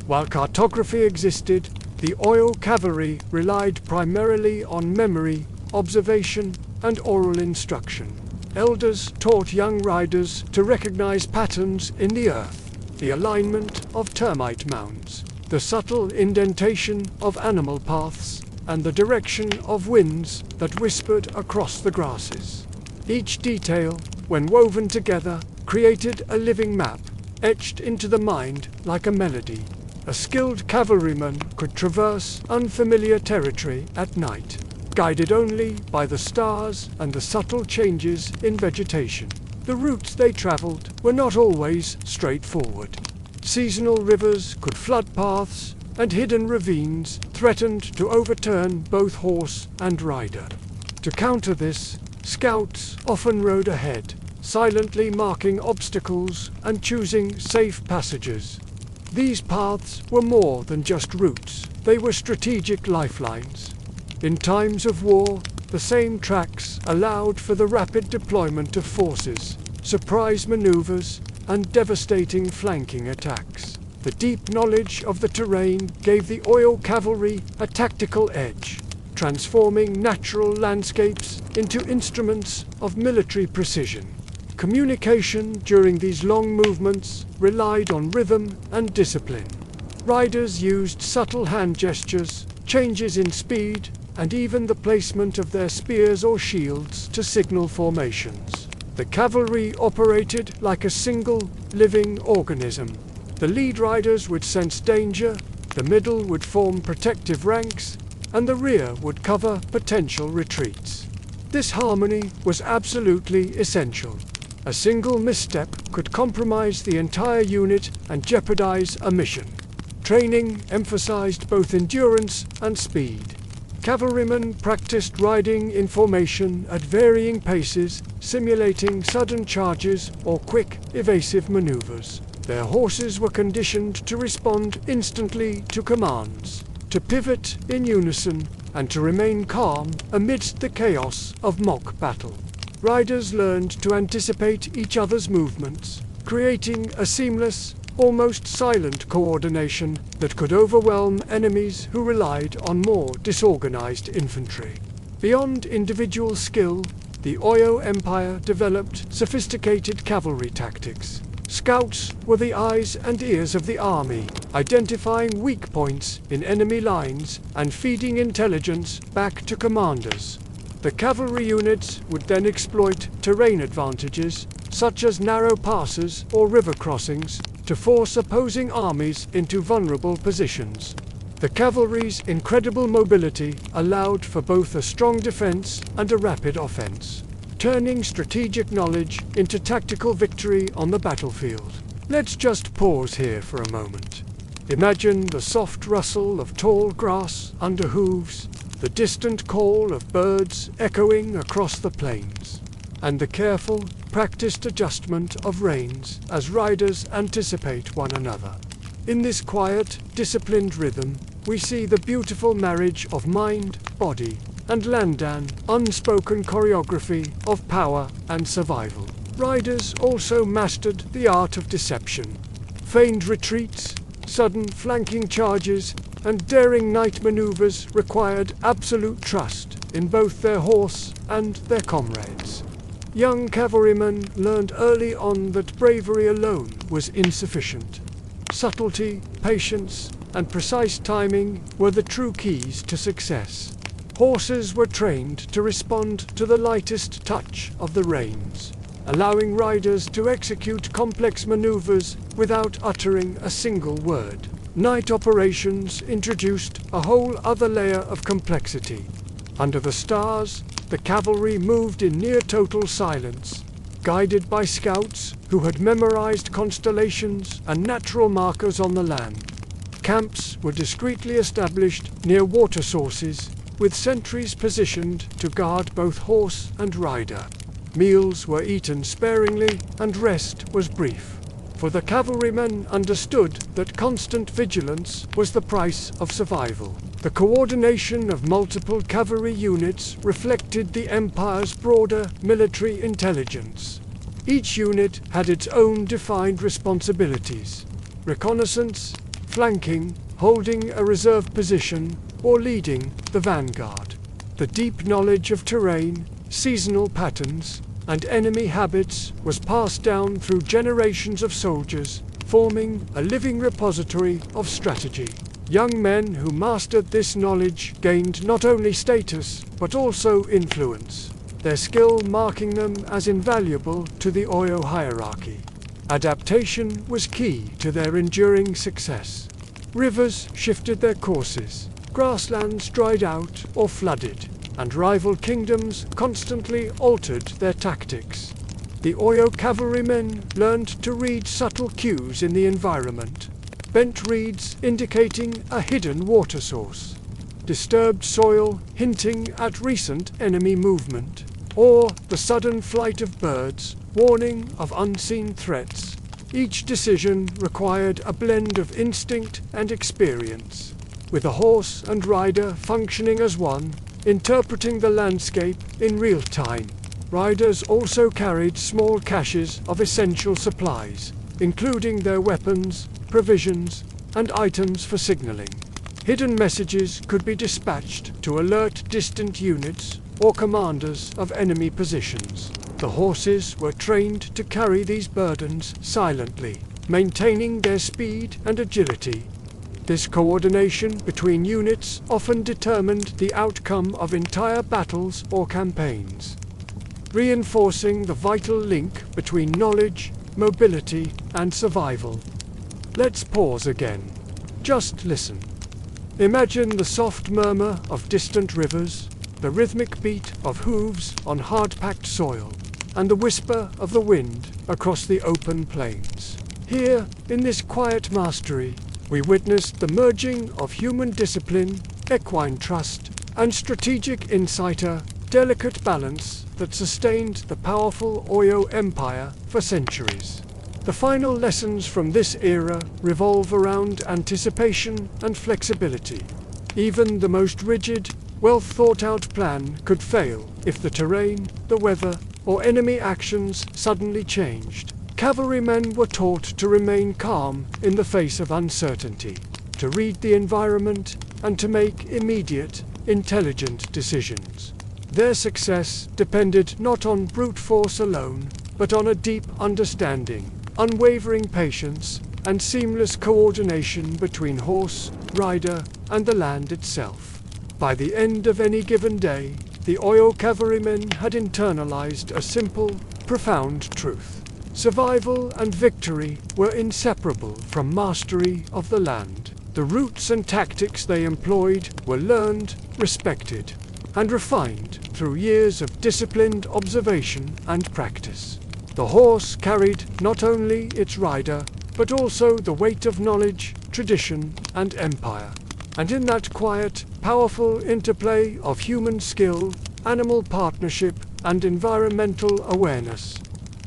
While cartography existed, the Oyo cavalry relied primarily on memory, observation, and oral instruction. Elders taught young riders to recognize patterns in the earth, the alignment of termite mounds, the subtle indentation of animal paths, and the direction of winds that whispered across the grasses. Each detail, when woven together, created a living map, etched into the mind like a melody. A skilled cavalryman could traverse unfamiliar territory at night, guided only by the stars and the subtle changes in vegetation. The routes they traveled were not always straightforward. Seasonal rivers could flood paths, and hidden ravines threatened to overturn both horse and rider. To counter this, scouts often rode ahead, silently marking obstacles and choosing safe passages. These paths were more than just routes. They were strategic lifelines. In times of war, the same tracks allowed for the rapid deployment of forces, surprise maneuvers, and devastating flanking attacks. The deep knowledge of the terrain gave the Oyo cavalry a tactical edge, transforming natural landscapes into instruments of military precision. Communication during these long movements relied on rhythm and discipline. Riders used subtle hand gestures, changes in speed, and even the placement of their spears or shields to signal formations. The cavalry operated like a single, living organism. The lead riders would sense danger, the middle would form protective ranks, and the rear would cover potential retreats. This harmony was absolutely essential. A single misstep could compromise the entire unit and jeopardize a mission. Training emphasized both endurance and speed. Cavalrymen practiced riding in formation at varying paces, simulating sudden charges or quick, evasive maneuvers. Their horses were conditioned to respond instantly to commands, to pivot in unison, and to remain calm amidst the chaos of mock battle. Riders learned to anticipate each other's movements, creating a seamless, almost silent coordination that could overwhelm enemies who relied on more disorganized infantry. Beyond individual skill, the Oyo Empire developed sophisticated cavalry tactics. Scouts were the eyes and ears of the army, identifying weak points in enemy lines and feeding intelligence back to commanders. The cavalry units would then exploit terrain advantages, such as narrow passes or river crossings, to force opposing armies into vulnerable positions. The cavalry's incredible mobility allowed for both a strong defense and a rapid offense. turning strategic knowledge into tactical victory on the battlefield. Let's just pause here for a moment. Imagine the soft rustle of tall grass under hooves, the distant call of birds echoing across the plains, and the careful, practiced adjustment of reins as riders anticipate one another. In this quiet, disciplined rhythm, we see the beautiful marriage of mind, body, and Landan, unspoken choreography of power and survival. Riders also mastered the art of deception. Feigned retreats, sudden flanking charges, and daring night maneuvers required absolute trust in both their horse and their comrades. Young cavalrymen learned early on that bravery alone was insufficient. Subtlety, patience, and precise timing were the true keys to success. Horses were trained to respond to the lightest touch of the reins, allowing riders to execute complex maneuvers without uttering a single word. Night operations introduced a whole other layer of complexity. Under the stars, the cavalry moved in near-total silence, guided by scouts who had memorized constellations and natural markers on the land. Camps were discreetly established near water sources, with sentries positioned to guard both horse and rider. Meals were eaten sparingly and rest was brief, for the cavalrymen understood that constant vigilance was the price of survival. The coordination of multiple cavalry units reflected the Empire's broader military intelligence. Each unit had its own defined responsibilities: reconnaissance, flanking, holding a reserve position, or leading the vanguard. The deep knowledge of terrain, seasonal patterns, and enemy habits was passed down through generations of soldiers, forming a living repository of strategy. Young men who mastered this knowledge gained not only status, but also influence, their skill marking them as invaluable to the Oyo hierarchy. Adaptation was key to their enduring success. Rivers shifted their courses, grasslands dried out or flooded, and rival kingdoms constantly altered their tactics. The Oyo cavalrymen learned to read subtle cues in the environment, bent reeds indicating a hidden water source, disturbed soil hinting at recent enemy movement, or the sudden flight of birds warning of unseen threats. Each decision required a blend of instinct and experience, with a horse and rider functioning as one, interpreting the landscape in real time. Riders also carried small caches of essential supplies, including their weapons, provisions, and items for signaling. Hidden messages could be dispatched to alert distant units or commanders of enemy positions. The horses were trained to carry these burdens silently, maintaining their speed and agility. This coordination between units often determined the outcome of entire battles or campaigns, reinforcing the vital link between knowledge, mobility, and survival. Let's pause again. Just listen. Imagine the soft murmur of distant rivers, the rhythmic beat of hooves on hard-packed soil, and the whisper of the wind across the open plains. Here, in this quiet mastery, we witnessed the merging of human discipline, equine trust, and strategic insight, a delicate balance that sustained the powerful Oyo Empire for centuries. The final lessons from this era revolve around anticipation and flexibility. Even the most rigid, well-thought-out plan could fail if the terrain, the weather, or enemy actions suddenly changed. Cavalrymen were taught to remain calm in the face of uncertainty, to read the environment, and to make immediate, intelligent decisions. Their success depended not on brute force alone, but on a deep understanding, unwavering patience, and seamless coordination between horse, rider, and the land itself. By the end of any given day, the Oyo cavalrymen had internalized a simple, profound truth. Survival and victory were inseparable from mastery of the land. The routes and tactics they employed were learned, respected, and refined through years of disciplined observation and practice. The horse carried not only its rider, but also the weight of knowledge, tradition, and empire. And in that quiet, powerful interplay of human skill, animal partnership, and environmental awareness,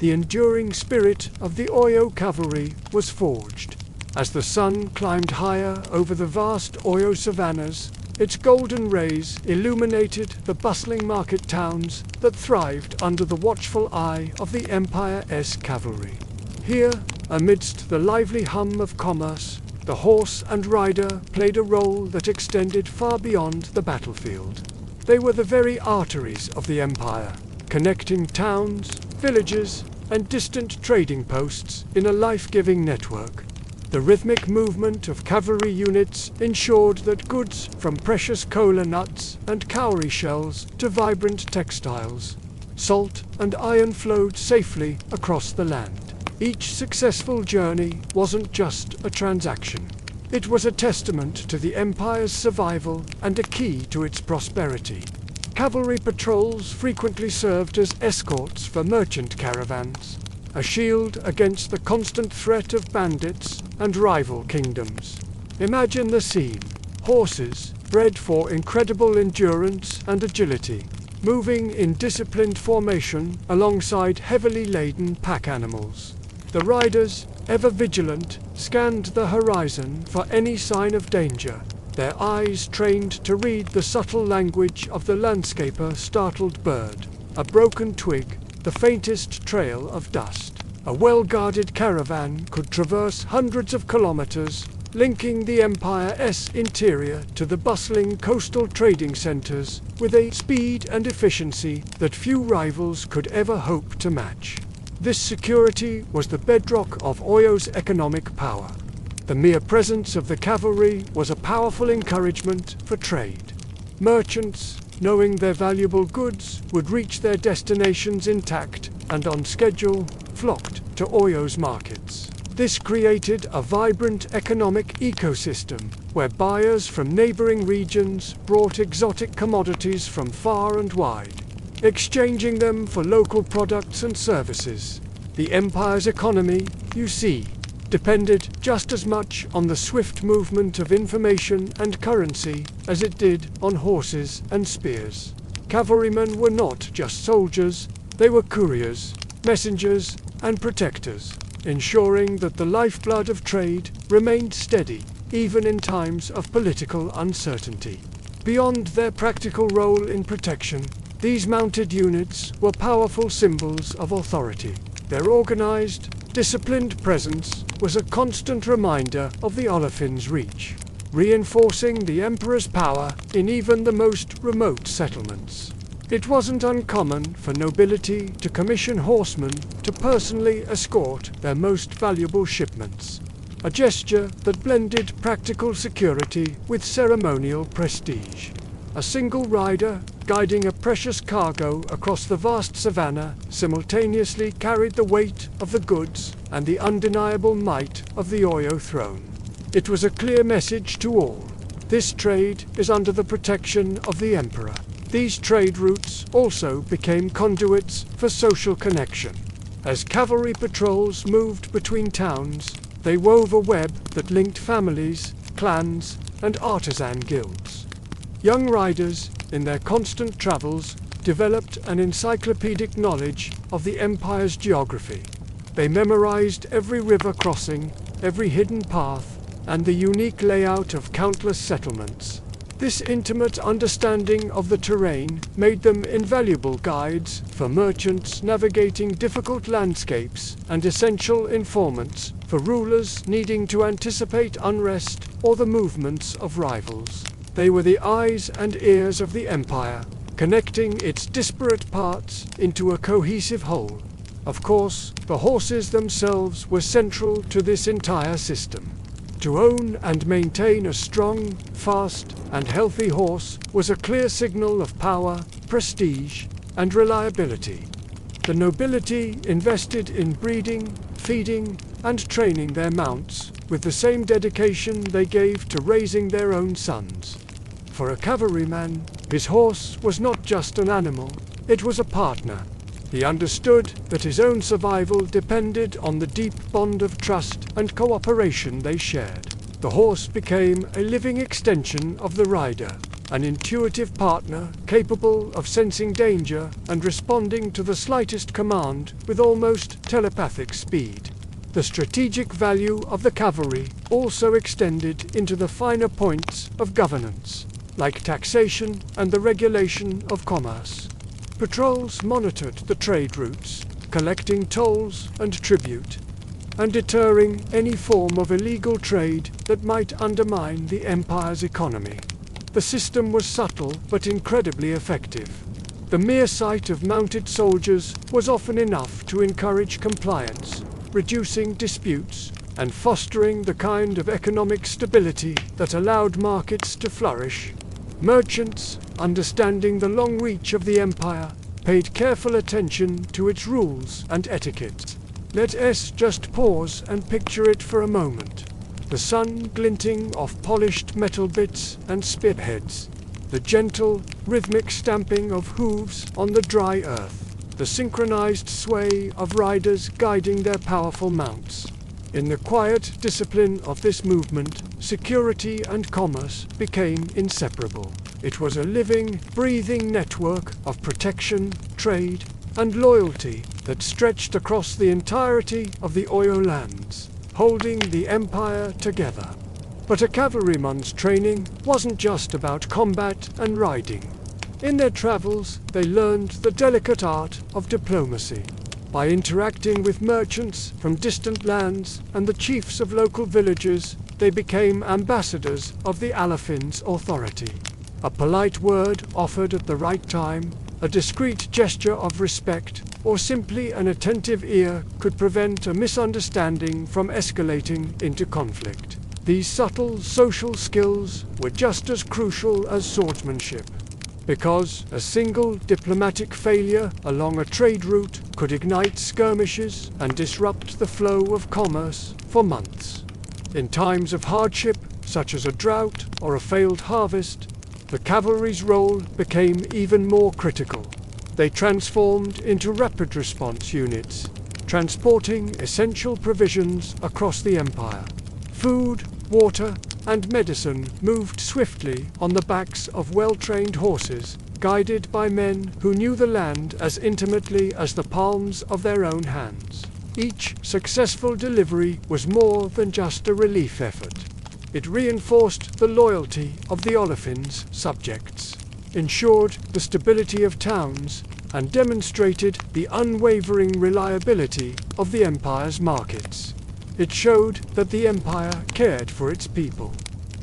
the enduring spirit of the Oyo cavalry was forged. As the sun climbed higher over the vast Oyo savannas, its golden rays illuminated the bustling market towns that thrived under the watchful eye of the Empire's cavalry. Here, amidst the lively hum of commerce, the horse and rider played a role that extended far beyond the battlefield. They were the very arteries of the empire, connecting towns, villages, and distant trading posts in a life-giving network. The rhythmic movement of cavalry units ensured that goods from precious kola nuts and cowrie shells to vibrant textiles, salt and iron flowed safely across the land. Each successful journey wasn't just a transaction. It was a testament to the empire's survival and a key to its prosperity. Cavalry patrols frequently served as escorts for merchant caravans, a shield against the constant threat of bandits and rival kingdoms. Imagine the scene: horses, bred for incredible endurance and agility, moving in disciplined formation alongside heavily laden pack animals. The riders, ever vigilant, scanned the horizon for any sign of danger, their eyes trained to read the subtle language of the landscaper startled bird, a broken twig, the faintest trail of dust. A well-guarded caravan could traverse hundreds of kilometers, linking the empire's interior to the bustling coastal trading centers with a speed and efficiency that few rivals could ever hope to match. This security was the bedrock of Oyo's economic power. The mere presence of the cavalry was a powerful encouragement for trade. Merchants, knowing their valuable goods would reach their destinations intact and on schedule, flocked to Oyo's markets. This created a vibrant economic ecosystem where buyers from neighboring regions brought exotic commodities from far and wide, exchanging them for local products and services. The empire's economy, you see, depended just as much on the swift movement of information and currency as it did on horses and spears. Cavalrymen were not just soldiers, they were couriers, messengers, and protectors, ensuring that the lifeblood of trade remained steady even in times of political uncertainty. Beyond their practical role in protection, these mounted units were powerful symbols of authority. Their organized, disciplined presence was a constant reminder of the Oliphant's reach, reinforcing the emperor's power in even the most remote settlements. It wasn't uncommon for nobility to commission horsemen to personally escort their most valuable shipments, a gesture that blended practical security with ceremonial prestige. A single rider, guiding a precious cargo across the vast savannah, simultaneously carried the weight of the goods and the undeniable might of the Oyo throne. It was a clear message to all: this trade is under the protection of the emperor. These trade routes also became conduits for social connection. As cavalry patrols moved between towns, they wove a web that linked families, clans, and artisan guilds. Young riders, in their constant travels, developed an encyclopedic knowledge of the empire's geography. They memorized every river crossing, every hidden path, and the unique layout of countless settlements. This intimate understanding of the terrain made them invaluable guides for merchants navigating difficult landscapes and essential informants for rulers needing to anticipate unrest or the movements of rivals. They were the eyes and ears of the empire, connecting its disparate parts into a cohesive whole. Of course, the horses themselves were central to this entire system. To own and maintain a strong, fast, and healthy horse was a clear signal of power, prestige, and reliability. The nobility invested in breeding, feeding, and training their mounts with the same dedication they gave to raising their own sons. For a cavalryman, his horse was not just an animal, it was a partner. He understood that his own survival depended on the deep bond of trust and cooperation they shared. The horse became a living extension of the rider, an intuitive partner capable of sensing danger and responding to the slightest command with almost telepathic speed. The strategic value of the cavalry also extended into the finer points of governance, like taxation and the regulation of commerce. Patrols monitored the trade routes, collecting tolls and tribute, and deterring any form of illegal trade that might undermine the empire's economy. The system was subtle but incredibly effective. The mere sight of mounted soldiers was often enough to encourage compliance, reducing disputes and fostering the kind of economic stability that allowed markets to flourish. Merchants, understanding the long reach of the empire, paid careful attention to its rules and etiquette. Let us just pause and picture it for a moment. The sun glinting off polished metal bits and spearheads, the gentle, rhythmic stamping of hooves on the dry earth, the synchronized sway of riders guiding their powerful mounts. In the quiet discipline of this movement, security and commerce became inseparable. It was a living, breathing network of protection, trade, and loyalty that stretched across the entirety of the Oyo lands, holding the empire together. But a cavalryman's training wasn't just about combat and riding. In their travels, they learned the delicate art of diplomacy. By interacting with merchants from distant lands and the chiefs of local villages, they became ambassadors of the Alafin's authority. A polite word offered at the right time, a discreet gesture of respect, or simply an attentive ear could prevent a misunderstanding from escalating into conflict. These subtle social skills were just as crucial as swordsmanship, because a single diplomatic failure along a trade route could ignite skirmishes and disrupt the flow of commerce for months. In times of hardship, such as a drought or a failed harvest, the cavalry's role became even more critical. They transformed into rapid response units, transporting essential provisions across the empire. Food, water, and medicine moved swiftly on the backs of well-trained horses, guided by men who knew the land as intimately as the palms of their own hands. Each successful delivery was more than just a relief effort. It reinforced the loyalty of the Olafin's subjects, ensured the stability of towns, and demonstrated the unwavering reliability of the empire's markets. It showed that the empire cared for its people.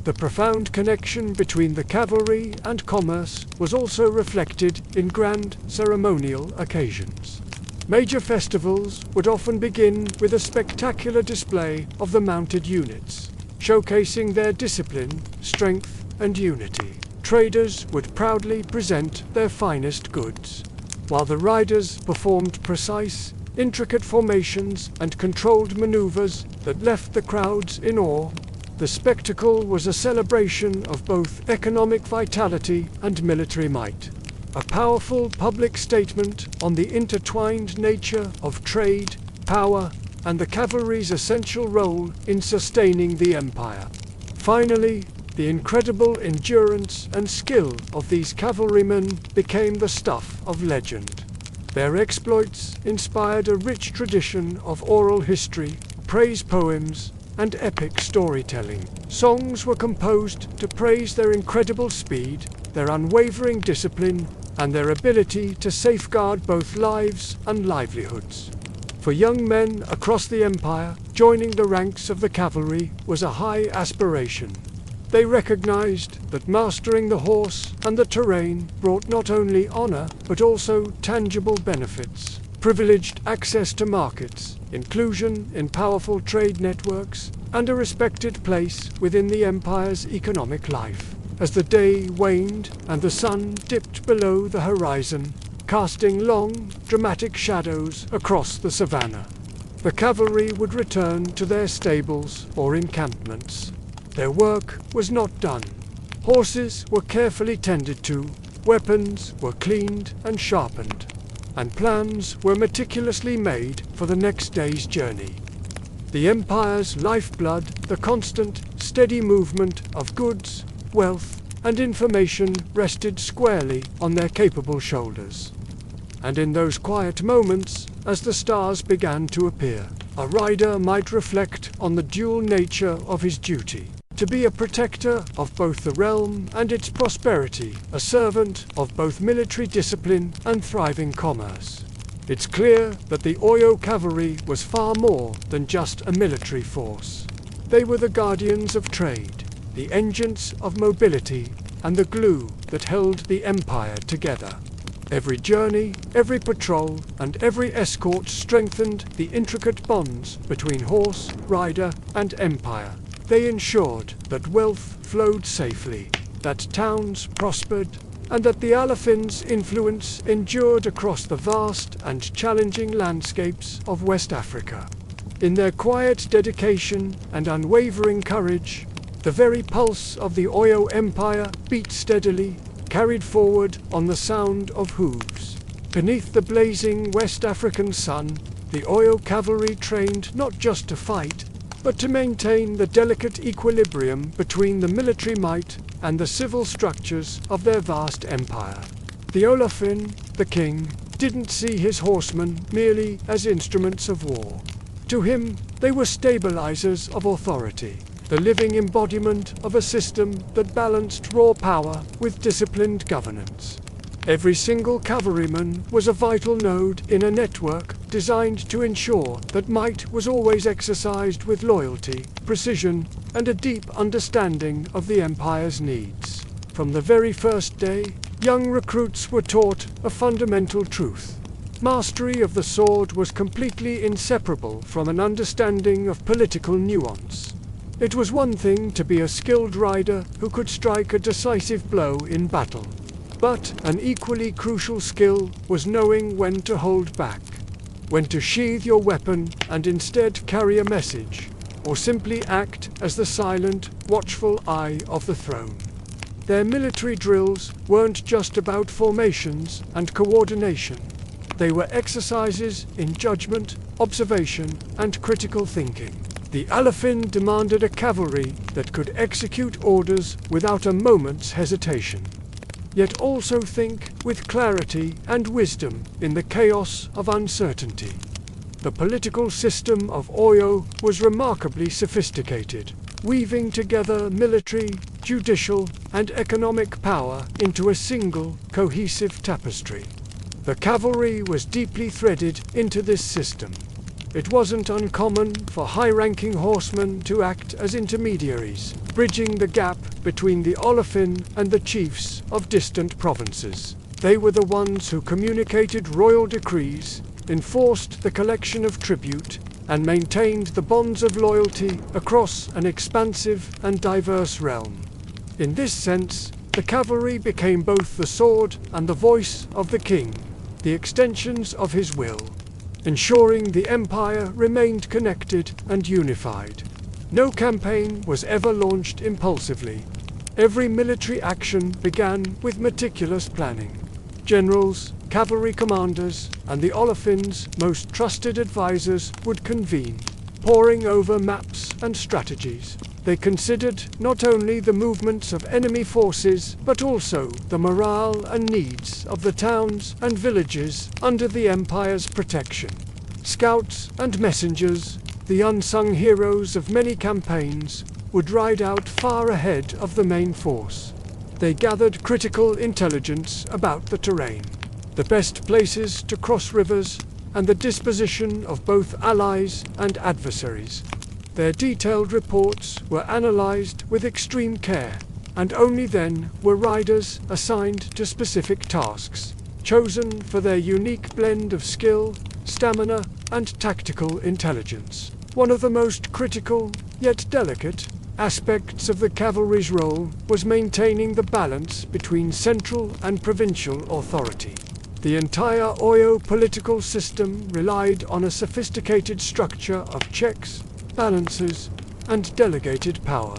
The profound connection between the cavalry and commerce was also reflected in grand ceremonial occasions. Major festivals would often begin with a spectacular display of the mounted units, showcasing their discipline, strength, and unity. Traders would proudly present their finest goods, while the riders performed precise, intricate formations and controlled maneuvers that left the crowds in awe. The spectacle was a celebration of both economic vitality and military might, a powerful public statement on the intertwined nature of trade, power, and the cavalry's essential role in sustaining the empire. Finally, the incredible endurance and skill of these cavalrymen became the stuff of legend. Their exploits inspired a rich tradition of oral history, praise poems, and epic storytelling. Songs were composed to praise their incredible speed, their unwavering discipline, and their ability to safeguard both lives and livelihoods. For young men across the empire, joining the ranks of the cavalry was a high aspiration. They recognized that mastering the horse and the terrain brought not only honor, but also tangible benefits: privileged access to markets, inclusion in powerful trade networks, and a respected place within the empire's economic life. As the day waned and the sun dipped below the horizon, casting long, dramatic shadows across the savannah, the cavalry would return to their stables or encampments. Their work was not done. Horses were carefully tended to, Weapons were cleaned and sharpened, and plans were meticulously made for the next day's journey. The empire's lifeblood, the constant, steady movement of goods, wealth, and information rested squarely on their capable shoulders. And in those quiet moments, as the stars began to appear, a rider might reflect on the dual nature of his duty: to be a protector of both the realm and its prosperity, a servant of both military discipline and thriving commerce. It's clear that the Oyo cavalry was far more than just a military force. They were the guardians of trade, the engines of mobility, and the glue that held the empire together. Every journey, every patrol, and every escort strengthened the intricate bonds between horse, rider, and empire. They ensured that wealth flowed safely, that towns prospered, and that the Alafin's influence endured across the vast and challenging landscapes of West Africa. In their quiet dedication and unwavering courage, the very pulse of the Oyo Empire beat steadily, carried forward on the sound of hooves. Beneath the blazing West African sun, the Oyo cavalry trained not just to fight, but to maintain the delicate equilibrium between the military might and the civil structures of their vast empire. The Olafin, the king, didn't see his horsemen merely as instruments of war. To him, they were stabilizers of authority, the living embodiment of a system that balanced raw power with disciplined governance. Every single cavalryman was a vital node in a network designed to ensure that might was always exercised with loyalty, precision, and a deep understanding of the empire's needs. From the very first day, young recruits were taught a fundamental truth. Mastery of the sword was completely inseparable from an understanding of political nuance. It was one thing to be a skilled rider who could strike a decisive blow in battle, but an equally crucial skill was knowing when to hold back, when to sheathe your weapon and instead carry a message, or simply act as the silent, watchful eye of the throne. Their military drills weren't just about formations and coordination. They were exercises in judgment, observation, and critical thinking. The Alafin demanded a cavalry that could execute orders without a moment's hesitation, yet also think with clarity and wisdom in the chaos of uncertainty. The political system of Oyo was remarkably sophisticated, weaving together military, judicial, and economic power into a single, cohesive tapestry. The cavalry was deeply threaded into this system. It wasn't uncommon for high-ranking horsemen to act as intermediaries, bridging the gap between the Olafin and the chiefs of distant provinces. They were the ones who communicated royal decrees, enforced the collection of tribute, and maintained the bonds of loyalty across an expansive and diverse realm. In this sense, the cavalry became both the sword and the voice of the king, the extensions of his will, ensuring the empire remained connected and unified. No campaign was ever launched impulsively. Every military action began with meticulous planning. Generals, cavalry commanders, and the Olafin's most trusted advisors would convene, poring over maps and strategies. They considered not only the movements of enemy forces, but also the morale and needs of the towns and villages under the Empire's protection. Scouts and messengers, the unsung heroes of many campaigns, would ride out far ahead of the main force. They gathered critical intelligence about the terrain, the best places to cross rivers, and the disposition of both allies and adversaries. Their detailed reports were analyzed with extreme care, and only then were riders assigned to specific tasks, chosen for their unique blend of skill, stamina, and tactical intelligence. One of the most critical, yet delicate, aspects of the cavalry's role was maintaining the balance between central and provincial authority. The entire Oyo political system relied on a sophisticated structure of checks, balances, and delegated power.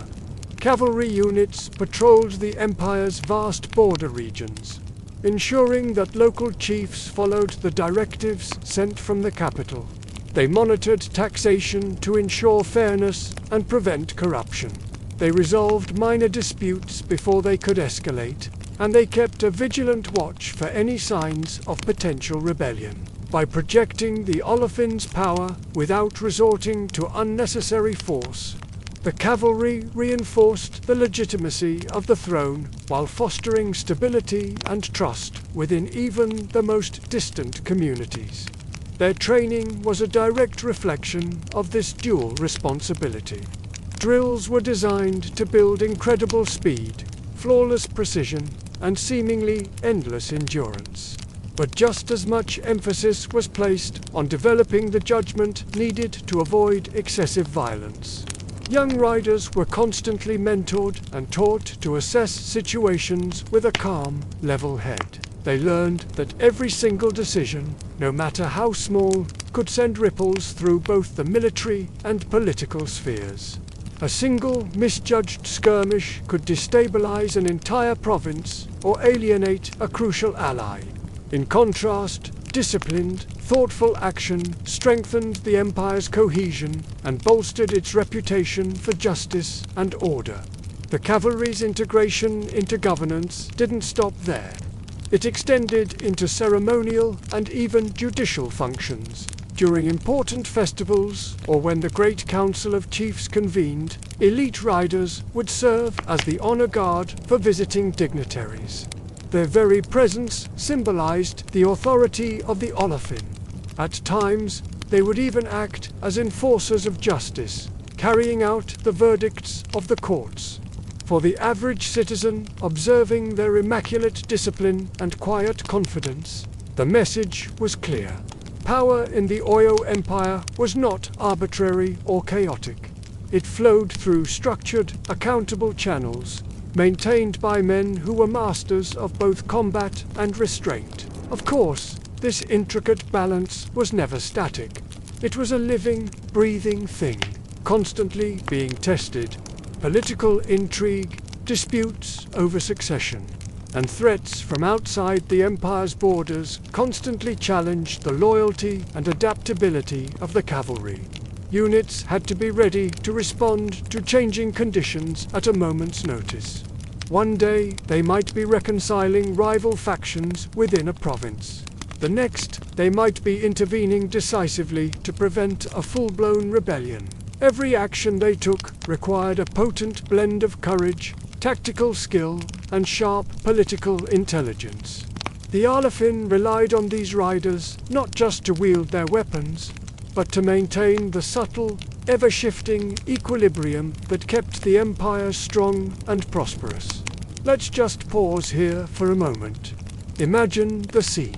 Cavalry units patrolled the empire's vast border regions, ensuring that local chiefs followed the directives sent from the capital. They monitored taxation to ensure fairness and prevent corruption. They resolved minor disputes before they could escalate, and they kept a vigilant watch for any signs of potential rebellion. By projecting the Olofins' power without resorting to unnecessary force, the cavalry reinforced the legitimacy of the throne while fostering stability and trust within even the most distant communities. Their training was a direct reflection of this dual responsibility. Drills were designed to build incredible speed, flawless precision, and seemingly endless endurance. But just as much emphasis was placed on developing the judgment needed to avoid excessive violence. Young riders were constantly mentored and taught to assess situations with a calm, level head. They learned that every single decision, no matter how small, could send ripples through both the military and political spheres. A single misjudged skirmish could destabilize an entire province or alienate a crucial ally. In contrast, disciplined, thoughtful action strengthened the empire's cohesion and bolstered its reputation for justice and order. The cavalry's integration into governance didn't stop there. It extended into ceremonial and even judicial functions. During important festivals, or when the Great Council of Chiefs convened, elite riders would serve as the honor guard for visiting dignitaries. Their very presence symbolized the authority of the Olofin. At times, they would even act as enforcers of justice, carrying out the verdicts of the courts. For the average citizen observing their immaculate discipline and quiet confidence, the message was clear. Power in the Oyo Empire was not arbitrary or chaotic. It flowed through structured, accountable channels, maintained by men who were masters of both combat and restraint. Of course, this intricate balance was never static. It was a living, breathing thing, constantly being tested. Political intrigue, disputes over succession, and threats from outside the empire's borders constantly challenged the loyalty and adaptability of the cavalry. Units had to be ready to respond to changing conditions at a moment's notice. One day, they might be reconciling rival factions within a province. The next, they might be intervening decisively to prevent a full-blown rebellion. Every action they took required a potent blend of courage, tactical skill, and sharp political intelligence. The Olofin relied on these riders not just to wield their weapons, but to maintain the subtle, ever-shifting equilibrium that kept the empire strong and prosperous. Let's just pause here for a moment. Imagine the scene.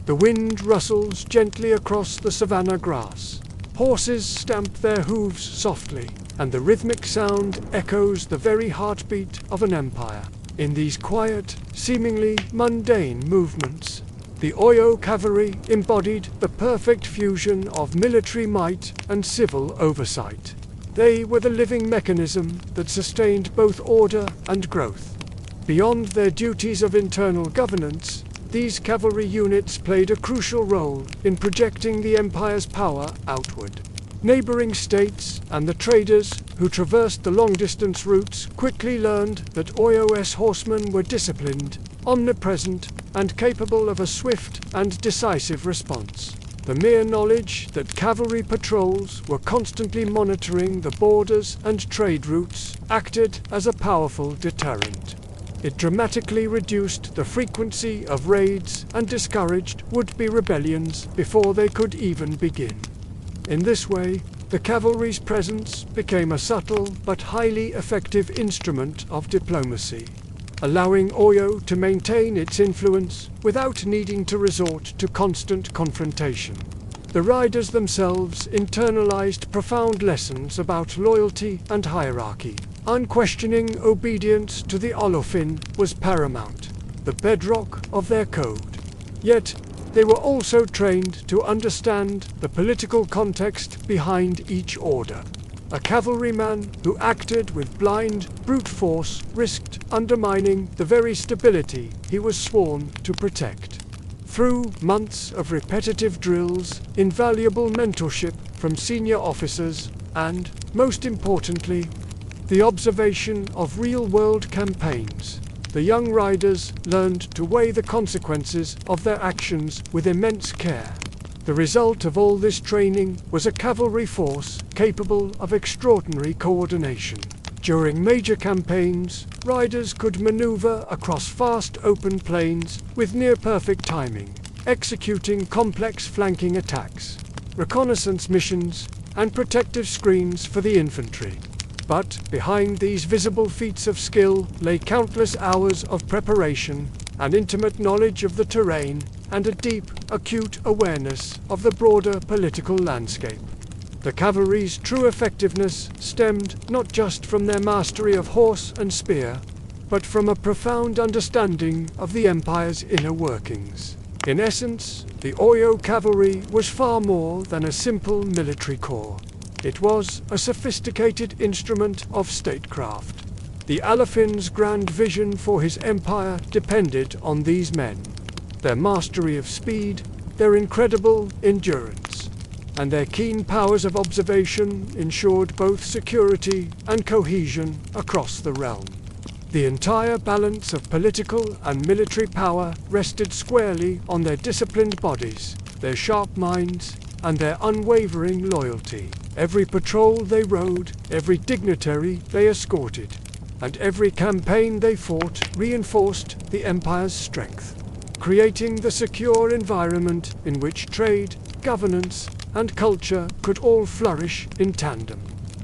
The wind rustles gently across the savanna grass. Horses stamp their hooves softly, and the rhythmic sound echoes the very heartbeat of an empire. In these quiet, seemingly mundane movements, the Oyo cavalry embodied the perfect fusion of military might and civil oversight. They were the living mechanism that sustained both order and growth. Beyond their duties of internal governance, these cavalry units played a crucial role in projecting the empire's power outward. Neighboring states and the traders who traversed the long-distance routes quickly learned that Oyo's horsemen were disciplined, omnipresent, and capable of a swift and decisive response. The mere knowledge that cavalry patrols were constantly monitoring the borders and trade routes acted as a powerful deterrent. It dramatically reduced the frequency of raids and discouraged would-be rebellions before they could even begin. In this way, the cavalry's presence became a subtle but highly effective instrument of diplomacy, allowing Oyo to maintain its influence without needing to resort to constant confrontation. The riders themselves internalized profound lessons about loyalty and hierarchy. Unquestioning obedience to the Olofin was paramount, the bedrock of their code. Yet, they were also trained to understand the political context behind each order. A cavalryman who acted with blind, brute force risked undermining the very stability he was sworn to protect. Through months of repetitive drills, invaluable mentorship from senior officers, and, most importantly, the observation of real-world campaigns, the young riders learned to weigh the consequences of their actions with immense care. The result of all this training was a cavalry force capable of extraordinary coordination. During major campaigns, riders could maneuver across vast open plains with near-perfect timing, executing complex flanking attacks, reconnaissance missions, and protective screens for the infantry. But behind these visible feats of skill lay countless hours of preparation, an intimate knowledge of the terrain, and a deep, acute awareness of the broader political landscape. The cavalry's true effectiveness stemmed not just from their mastery of horse and spear, but from a profound understanding of the Empire's inner workings. In essence, the Oyo cavalry was far more than a simple military corps. It was a sophisticated instrument of statecraft. The Alafin's grand vision for his empire depended on these men. Their mastery of speed, their incredible endurance, and their keen powers of observation ensured both security and cohesion across the realm. The entire balance of political and military power rested squarely on their disciplined bodies, their sharp minds, and their unwavering loyalty. Every patrol they rode, every dignitary they escorted, and every campaign they fought reinforced the Empire's strength, creating the secure environment in which trade, governance, and culture could all flourish in tandem.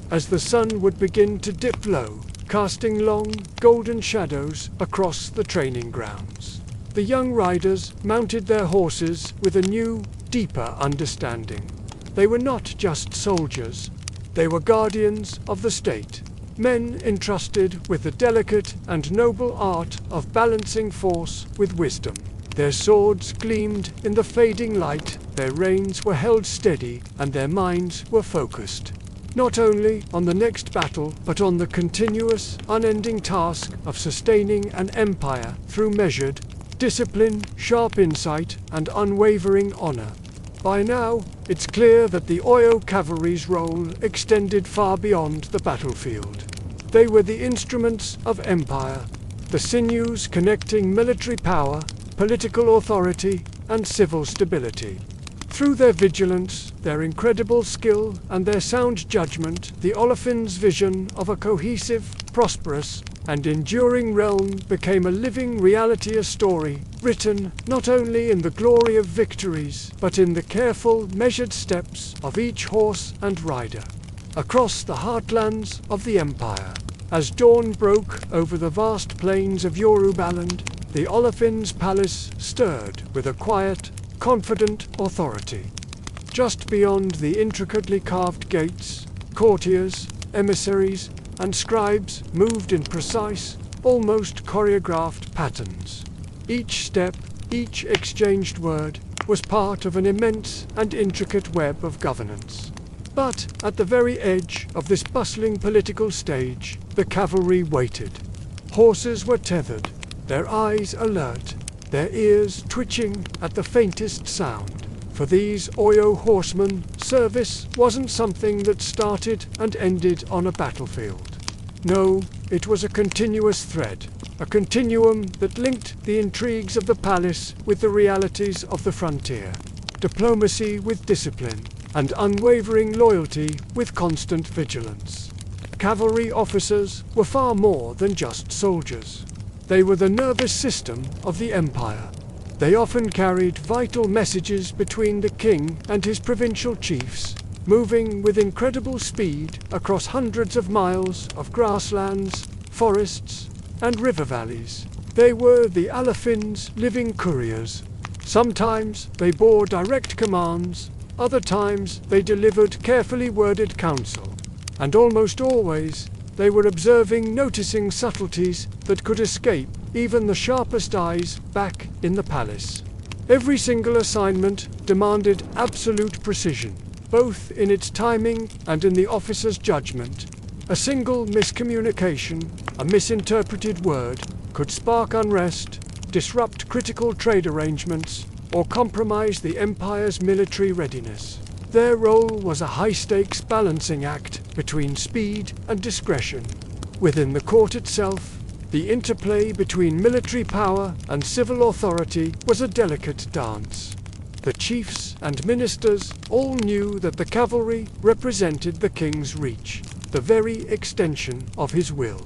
As the sun would begin to dip low, casting long, golden shadows across the training grounds, the young riders mounted their horses with a new, deeper understanding. They were not just soldiers, they were guardians of the state, men entrusted with the delicate and noble art of balancing force with wisdom. Their swords gleamed in the fading light, their reins were held steady, and their minds were focused, not only on the next battle, but on the continuous, unending task of sustaining an empire through measured discipline, sharp insight, and unwavering honor. By now, it's clear that the Oyo cavalry's role extended far beyond the battlefield. They were the instruments of empire, the sinews connecting military power, political authority, and civil stability. Through their vigilance, their incredible skill, and their sound judgment, the Olafin's vision of a cohesive, prosperous, and enduring realm became a living reality, a story written not only in the glory of victories, but in the careful, measured steps of each horse and rider. Across the heartlands of the Empire, as dawn broke over the vast plains of Yorubaland, the Olafin's palace stirred with a quiet, confident authority. Just beyond the intricately carved gates, courtiers, emissaries, and scribes moved in precise, almost choreographed patterns. Each step, each exchanged word, was part of an immense and intricate web of governance. But at the very edge of this bustling political stage, the cavalry waited. Horses were tethered, their eyes alert, their ears twitching at the faintest sound. For these Oyo horsemen, service wasn't something that started and ended on a battlefield. No, it was a continuous thread, a continuum that linked the intrigues of the palace with the realities of the frontier, diplomacy with discipline, and unwavering loyalty with constant vigilance. Cavalry officers were far more than just soldiers. They were the nervous system of the empire. They often carried vital messages between the king and his provincial chiefs, moving with incredible speed across hundreds of miles of grasslands, forests, and river valleys. They were the Alafin's living couriers. Sometimes they bore direct commands, other times they delivered carefully worded counsel, and almost always they were observing, noticing subtleties that could escape even the sharpest eyes back in the palace. Every single assignment demanded absolute precision, both in its timing and in the officer's judgment. A single miscommunication, a misinterpreted word, could spark unrest, disrupt critical trade arrangements, or compromise the empire's military readiness. Their role was a high-stakes balancing act between speed and discretion. Within the court itself, the interplay between military power and civil authority was a delicate dance. The chiefs and ministers all knew that the cavalry represented the king's reach, the very extension of his will.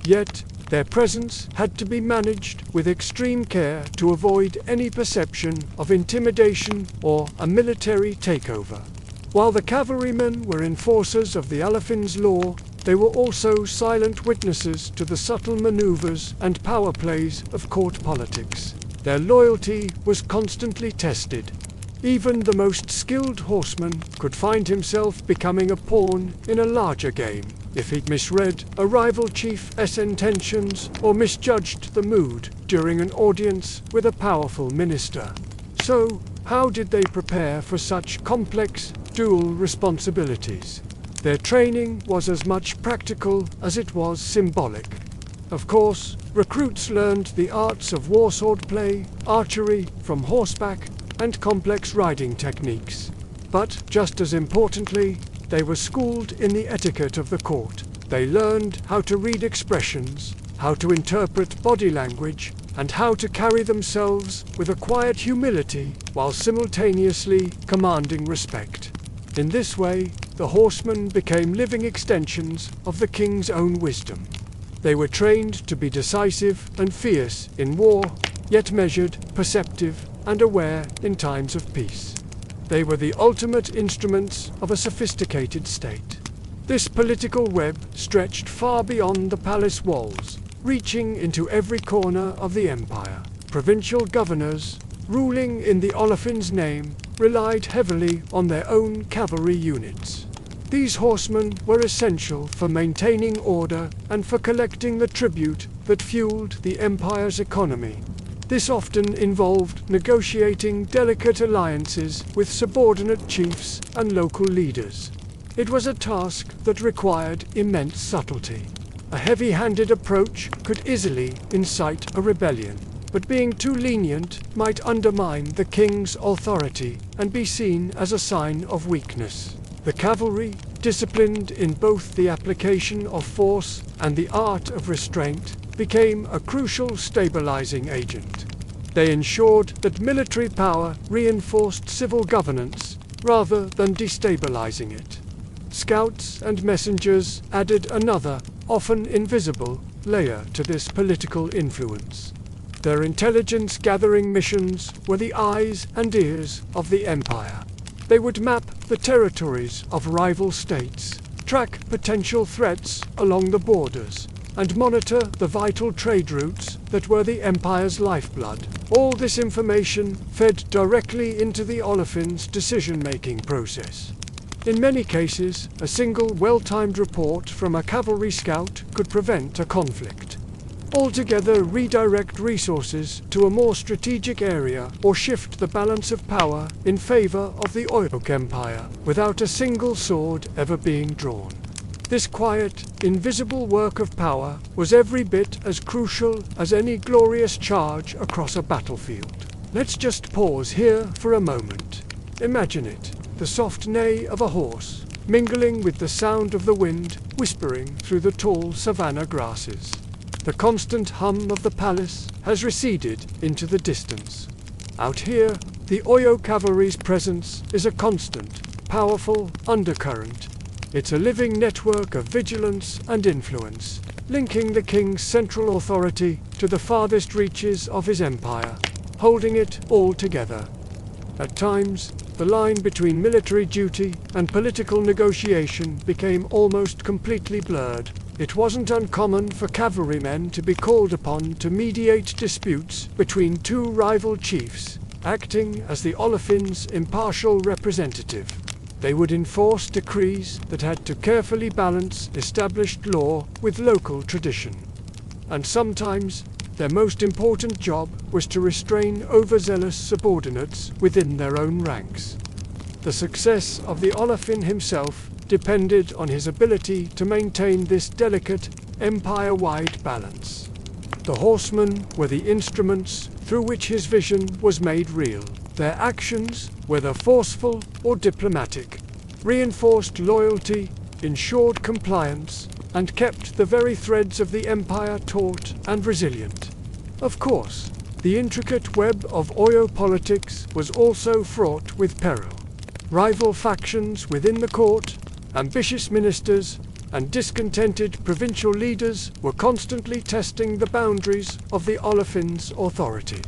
Yet, their presence had to be managed with extreme care to avoid any perception of intimidation or a military takeover. While the cavalrymen were enforcers of the Alaphin's law, they were also silent witnesses to the subtle maneuvers and power plays of court politics. Their loyalty was constantly tested. Even the most skilled horseman could find himself becoming a pawn in a larger game if he'd misread a rival chief's intentions or misjudged the mood during an audience with a powerful minister. So, how did they prepare for such complex, dual responsibilities? Their training was as much practical as it was symbolic. Of course, recruits learned the arts of war swordplay, archery from horseback, and complex riding techniques. But, just as importantly, they were schooled in the etiquette of the court. They learned how to read expressions, how to interpret body language, and how to carry themselves with a quiet humility while simultaneously commanding respect. In this way, the horsemen became living extensions of the king's own wisdom. They were trained to be decisive and fierce in war, yet measured, perceptive, and aware in times of peace. They were the ultimate instruments of a sophisticated state. This political web stretched far beyond the palace walls, reaching into every corner of the empire. Provincial governors, ruling in the Alaphin's name, relied heavily on their own cavalry units. These horsemen were essential for maintaining order and for collecting the tribute that fueled the empire's economy. This often involved negotiating delicate alliances with subordinate chiefs and local leaders. It was a task that required immense subtlety. A heavy-handed approach could easily incite a rebellion, but being too lenient might undermine the king's authority and be seen as a sign of weakness. The cavalry, disciplined in both the application of force and the art of restraint, became a crucial stabilizing agent. They ensured that military power reinforced civil governance rather than destabilizing it. Scouts and messengers added another, often invisible, layer to this political influence. Their intelligence-gathering missions were the eyes and ears of the empire. They would map the territories of rival states, track potential threats along the borders, and monitor the vital trade routes that were the empire's lifeblood. All this information fed directly into the Alaphin's decision-making process. In many cases, a single well-timed report from a cavalry scout could prevent a conflict. Altogether redirect resources to a more strategic area or shift the balance of power in favor of the Oyo Empire without a single sword ever being drawn. This quiet, invisible work of power was every bit as crucial as any glorious charge across a battlefield. Let's just pause here for a moment. Imagine it, the soft neigh of a horse, mingling with the sound of the wind whispering through the tall savanna grasses. The constant hum of the palace has receded into the distance. Out here, the Oyo cavalry's presence is a constant, powerful undercurrent. It's a living network of vigilance and influence, linking the king's central authority to the farthest reaches of his empire, holding it all together. At times, the line between military duty and political negotiation became almost completely blurred. It wasn't uncommon for cavalrymen to be called upon to mediate disputes between two rival chiefs, acting as the Alaphin's impartial representative. They would enforce decrees that had to carefully balance established law with local tradition. And sometimes, their most important job was to restrain overzealous subordinates within their own ranks. The success of the Olafin himself depended on his ability to maintain this delicate, empire-wide balance. The horsemen were the instruments through which his vision was made real. Their actions, whether forceful or diplomatic, reinforced loyalty, ensured compliance, and kept the very threads of the empire taut and resilient. Of course, the intricate web of Oyo politics was also fraught with peril. Rival factions within the court, ambitious ministers, and discontented provincial leaders were constantly testing the boundaries of the Olafin's authority.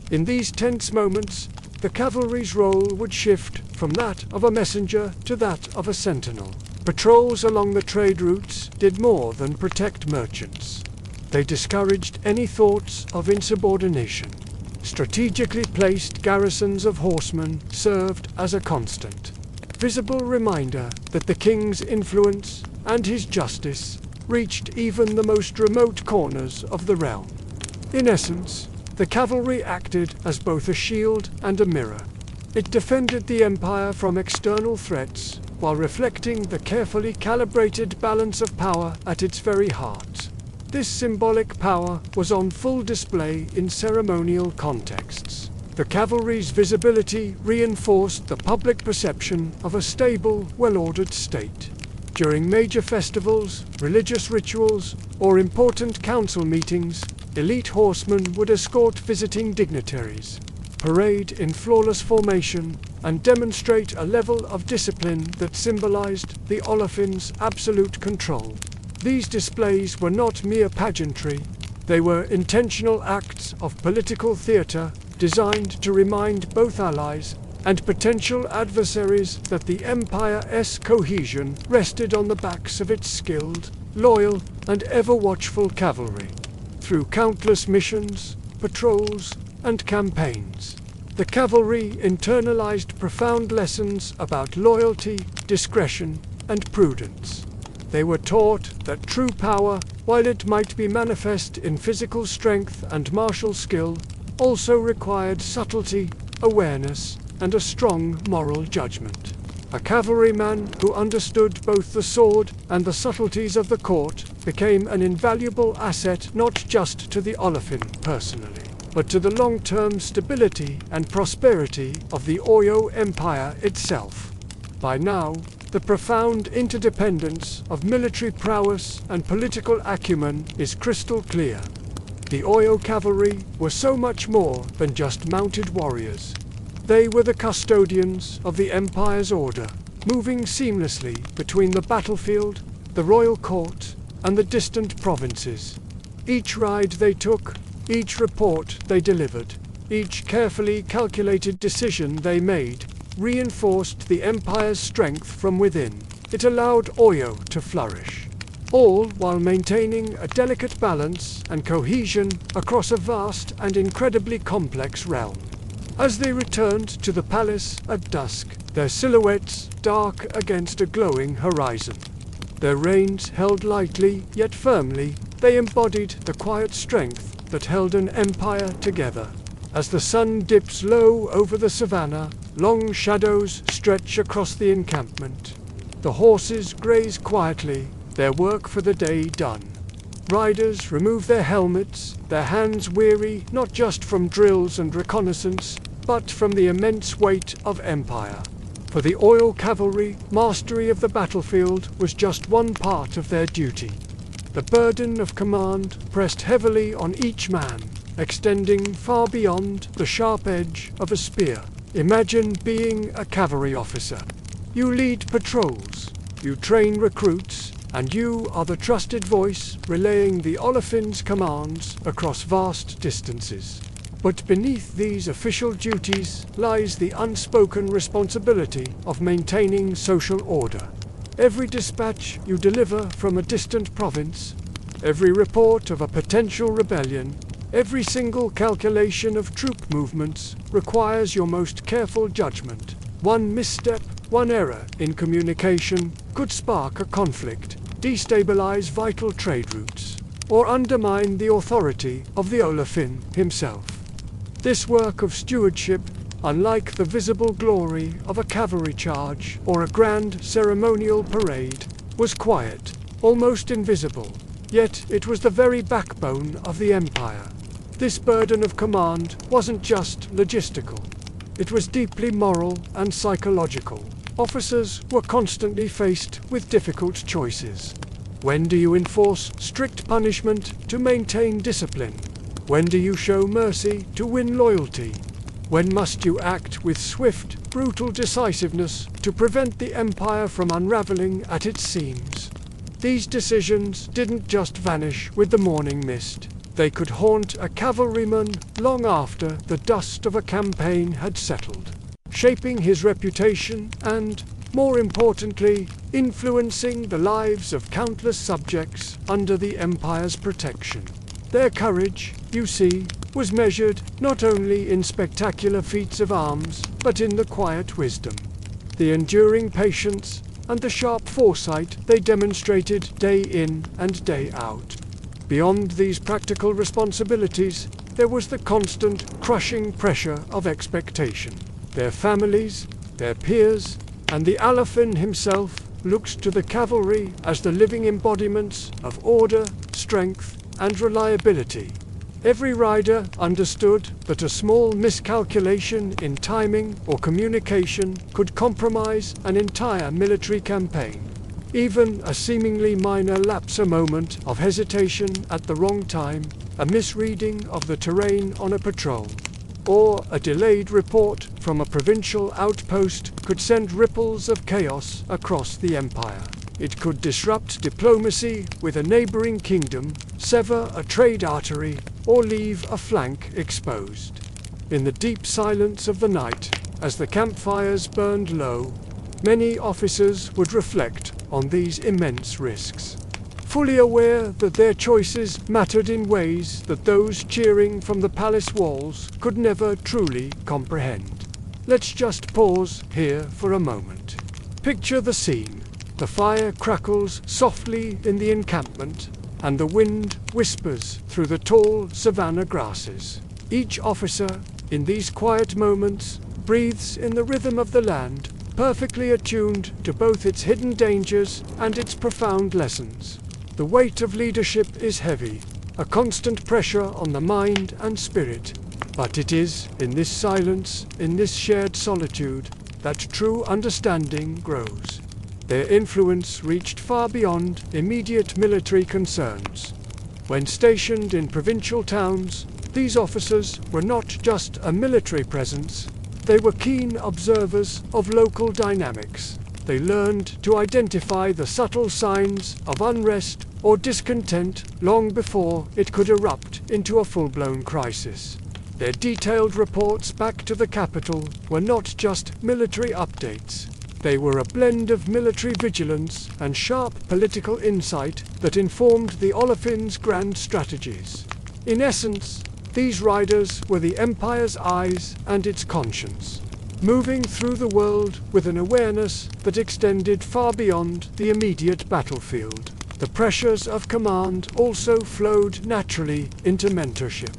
In these tense moments, the cavalry's role would shift from that of a messenger to that of a sentinel. Patrols along the trade routes did more than protect merchants. They discouraged any thoughts of insubordination. Strategically placed garrisons of horsemen served as a constant, visible reminder that the king's influence and his justice reached even the most remote corners of the realm. In essence, the cavalry acted as both a shield and a mirror. It defended the empire from external threats while reflecting the carefully calibrated balance of power at its very heart. This symbolic power was on full display in ceremonial contexts. The cavalry's visibility reinforced the public perception of a stable, well-ordered state. During major festivals, religious rituals, or important council meetings, elite horsemen would escort visiting dignitaries, parade in flawless formation, and demonstrate a level of discipline that symbolized the Olafin's absolute control. These displays were not mere pageantry, they were intentional acts of political theater designed to remind both allies and potential adversaries that the Empire's cohesion rested on the backs of its skilled, loyal, and ever-watchful cavalry. Through countless missions, patrols, and campaigns, the cavalry internalized profound lessons about loyalty, discretion, and prudence. They were taught that true power, while it might be manifest in physical strength and martial skill, also required subtlety, awareness, and a strong moral judgment. A cavalryman who understood both the sword and the subtleties of the court became an invaluable asset not just to the Olafin personally, but to the long-term stability and prosperity of the Oyo Empire itself. By now, the profound interdependence of military prowess and political acumen is crystal clear. The Oyo cavalry were so much more than just mounted warriors. They were the custodians of the Empire's order, moving seamlessly between the battlefield, the royal court, and the distant provinces. Each ride they took, each report they delivered, each carefully calculated decision they made, reinforced the Empire's strength from within. It allowed Oyo to flourish, all while maintaining a delicate balance and cohesion across a vast and incredibly complex realm. As they returned to the palace at dusk, their silhouettes dark against a glowing horizon. Their reins held lightly yet firmly, they embodied the quiet strength that held an empire together. As the sun dips low over the savannah, long shadows stretch across the encampment. The horses graze quietly, their work for the day done. Riders remove their helmets, their hands weary not just from drills and reconnaissance, but from the immense weight of empire. For the Oyo cavalry, mastery of the battlefield was just one part of their duty. The burden of command pressed heavily on each man, extending far beyond the sharp edge of a spear. Imagine being a cavalry officer. You lead patrols, you train recruits, and you are the trusted voice relaying the Olafin's commands across vast distances. But beneath these official duties lies the unspoken responsibility of maintaining social order. Every dispatch you deliver from a distant province, every report of a potential rebellion, every single calculation of troop movements requires your most careful judgment. One misstep, one error in communication could spark a conflict, destabilize vital trade routes, or undermine the authority of the Olafin himself. This work of stewardship, unlike the visible glory of a cavalry charge or a grand ceremonial parade, was quiet, almost invisible, yet it was the very backbone of the empire. This burden of command wasn't just logistical. It was deeply moral and psychological. Officers were constantly faced with difficult choices. When do you enforce strict punishment to maintain discipline? When do you show mercy to win loyalty? When must you act with swift, brutal decisiveness to prevent the empire from unraveling at its seams? These decisions didn't just vanish with the morning mist. They could haunt a cavalryman long after the dust of a campaign had settled, shaping his reputation and, more importantly, influencing the lives of countless subjects under the empire's protection. Their courage, you see, was measured not only in spectacular feats of arms, but in the quiet wisdom, the enduring patience, and the sharp foresight they demonstrated day in and day out. Beyond these practical responsibilities, there was the constant, crushing pressure of expectation. Their families, their peers, and the Alafin himself looked to the cavalry as the living embodiments of order, strength, and reliability. Every rider understood that a small miscalculation in timing or communication could compromise an entire military campaign. Even a seemingly minor lapse, a moment of hesitation at the wrong time, a misreading of the terrain on a patrol, or a delayed report from a provincial outpost could send ripples of chaos across the empire. It could disrupt diplomacy with a neighboring kingdom, sever a trade artery, or leave a flank exposed. In the deep silence of the night, as the campfires burned low, many officers would reflect on these immense risks, fully aware that their choices mattered in ways that those cheering from the palace walls could never truly comprehend. Let's just pause here for a moment. Picture the scene. The fire crackles softly in the encampment, and the wind whispers through the tall savanna grasses. Each officer, in these quiet moments, breathes in the rhythm of the land, perfectly attuned to both its hidden dangers and its profound lessons. The weight of leadership is heavy, a constant pressure on the mind and spirit. But it is in this silence, in this shared solitude, that true understanding grows. Their influence reached far beyond immediate military concerns. When stationed in provincial towns, these officers were not just a military presence. They were keen observers of local dynamics. They learned to identify the subtle signs of unrest or discontent long before it could erupt into a full-blown crisis. Their detailed reports back to the capital were not just military updates. They were a blend of military vigilance and sharp political insight that informed the Olafin's grand strategies. In essence, these riders were the Empire's eyes and its conscience, moving through the world with an awareness that extended far beyond the immediate battlefield. The pressures of command also flowed naturally into mentorship.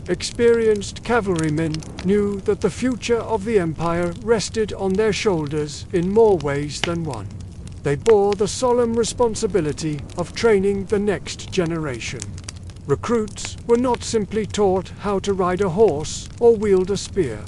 Experienced cavalrymen knew that the future of the Empire rested on their shoulders in more ways than one. They bore the solemn responsibility of training the next generation. Recruits were not simply taught how to ride a horse or wield a spear.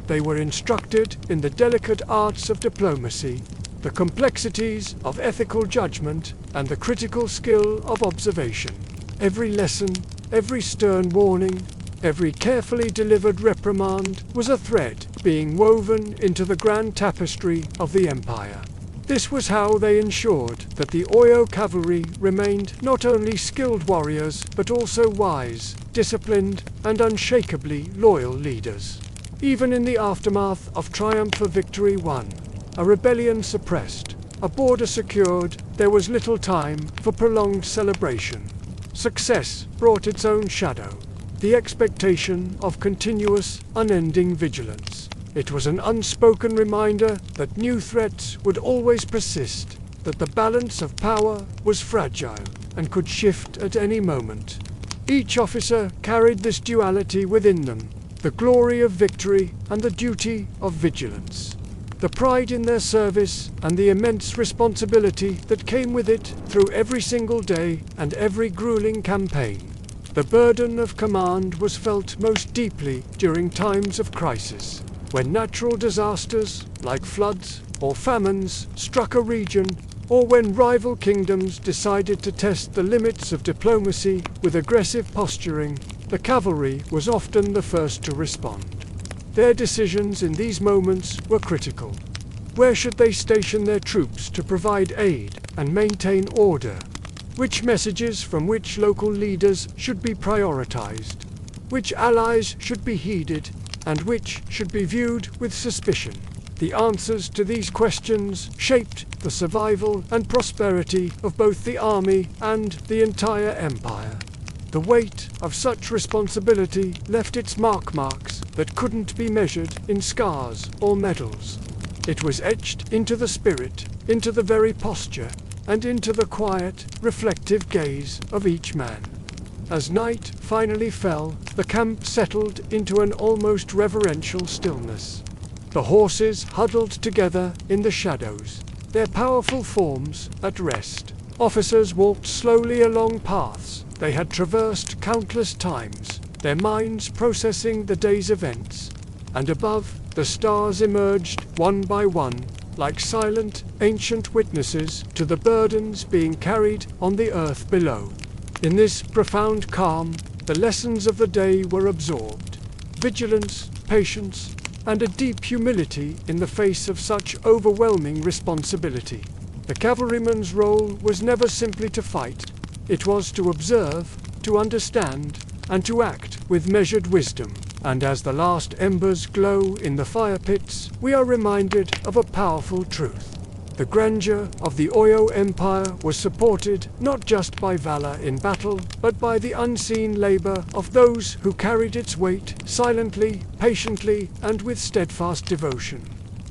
They were instructed in the delicate arts of diplomacy, the complexities of ethical judgment, and the critical skill of observation. Every lesson, every stern warning, every carefully delivered reprimand was a thread being woven into the grand tapestry of the Empire. This was how they ensured that the Oyo cavalry remained not only skilled warriors but also wise, disciplined, and unshakably loyal leaders. Even in the aftermath of triumph of victory won, a rebellion suppressed, a border secured, there was little time for prolonged celebration. Success brought its own shadow, the expectation of continuous, unending vigilance. It was an unspoken reminder that new threats would always persist, that the balance of power was fragile and could shift at any moment. Each officer carried this duality within them, the glory of victory and the duty of vigilance, the pride in their service and the immense responsibility that came with it through every single day and every grueling campaign. The burden of command was felt most deeply during times of crisis, when natural disasters like floods or famines struck a region, or when rival kingdoms decided to test the limits of diplomacy with aggressive posturing. The cavalry was often the first to respond. Their decisions in these moments were critical. Where should they station their troops to provide aid and maintain order? Which messages from which local leaders should be prioritized? Which allies should be heeded and which should be viewed with suspicion? The answers to these questions shaped the survival and prosperity of both the army and the entire empire. The weight of such responsibility left its marks that couldn't be measured in scars or medals. It was etched into the spirit, into the very posture, and into the quiet, reflective gaze of each man. As night finally fell, the camp settled into an almost reverential stillness. The horses huddled together in the shadows, their powerful forms at rest. Officers walked slowly along paths they had traversed countless times, their minds processing the day's events. And above, the stars emerged one by one, like silent, ancient witnesses to the burdens being carried on the earth below. In this profound calm, the lessons of the day were absorbed. Vigilance, patience, and a deep humility in the face of such overwhelming responsibility. The cavalryman's role was never simply to fight. It was to observe, to understand, and to act with measured wisdom. And as the last embers glow in the fire pits, we are reminded of a powerful truth. The grandeur of the Oyo Empire was supported not just by valor in battle, but by the unseen labor of those who carried its weight silently, patiently, and with steadfast devotion.